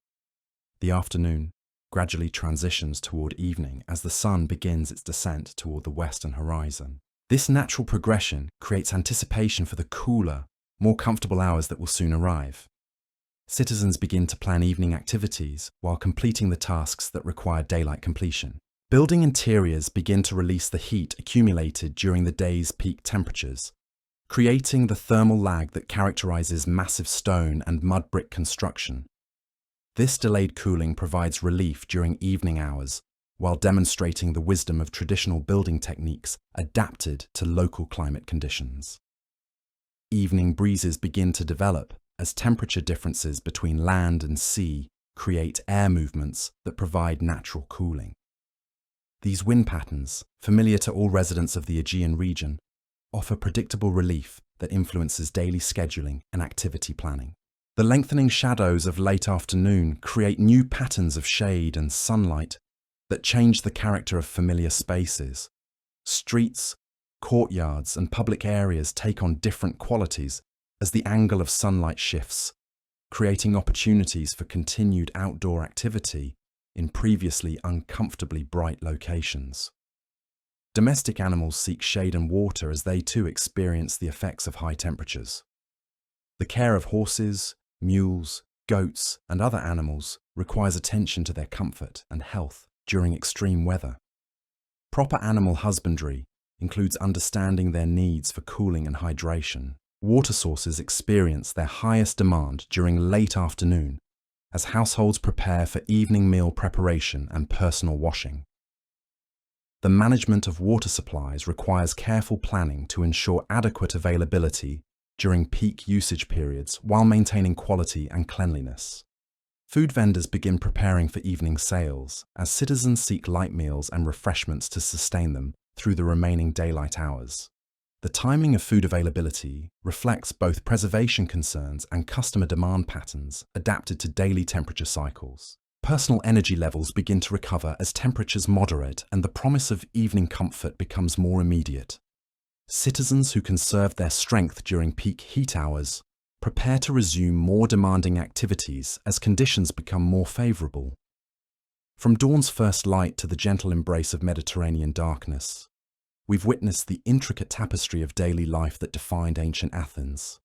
The afternoon gradually transitions toward evening as the sun begins its descent toward the western horizon. This natural progression creates anticipation for the cooler, more comfortable hours that will soon arrive. Citizens begin to plan evening activities while completing the tasks that require daylight completion. Building interiors begin to release the heat accumulated during the day's peak temperatures, creating the thermal lag that characterizes massive stone and mud brick construction. This delayed cooling provides relief during evening hours, while demonstrating the wisdom of traditional building techniques adapted to local climate conditions. Evening breezes begin to develop as temperature differences between land and sea create air movements that provide natural cooling. These wind patterns, familiar to all residents of the Aegean region, offer predictable relief that influences daily scheduling and activity planning. The lengthening shadows of late afternoon create new patterns of shade and sunlight that change the character of familiar spaces. Streets, courtyards, and public areas take on different qualities as the angle of sunlight shifts, creating opportunities for continued outdoor activity in previously uncomfortably bright locations. Domestic animals seek shade and water as they too experience the effects of high temperatures. The care of horses, mules, goats, and other animals requires attention to their comfort and health during extreme weather. Proper animal husbandry includes understanding their needs for cooling and hydration. Water sources experience their highest demand during late afternoon as households prepare for evening meal preparation and personal washing. The management of water supplies requires careful planning to ensure adequate availability during peak usage periods while maintaining quality and cleanliness. Food vendors begin preparing for evening sales as citizens seek light meals and refreshments to sustain them through the remaining daylight hours. The timing of food availability reflects both preservation concerns and customer demand patterns adapted to daily temperature cycles. Personal energy levels begin to recover as temperatures moderate and the promise of evening comfort becomes more immediate. Citizens who conserve their strength during peak heat hours prepare to resume more demanding activities as conditions become more favorable. From dawn's first light to the gentle embrace of Mediterranean darkness, we've witnessed the intricate tapestry of daily life that defined ancient Athens.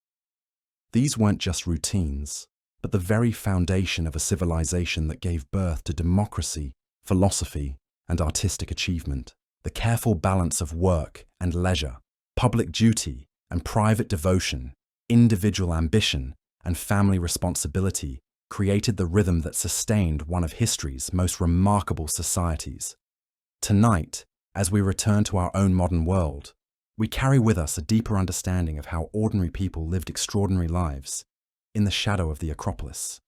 These weren't just routines, but the very foundation of a civilization that gave birth to democracy, philosophy, and artistic achievement. The careful balance of work and leisure, public duty and private devotion, individual ambition and family responsibility created the rhythm that sustained one of history's most remarkable societies. Tonight, as we return to our own modern world, we carry with us a deeper understanding of how ordinary people lived extraordinary lives in the shadow of the Acropolis.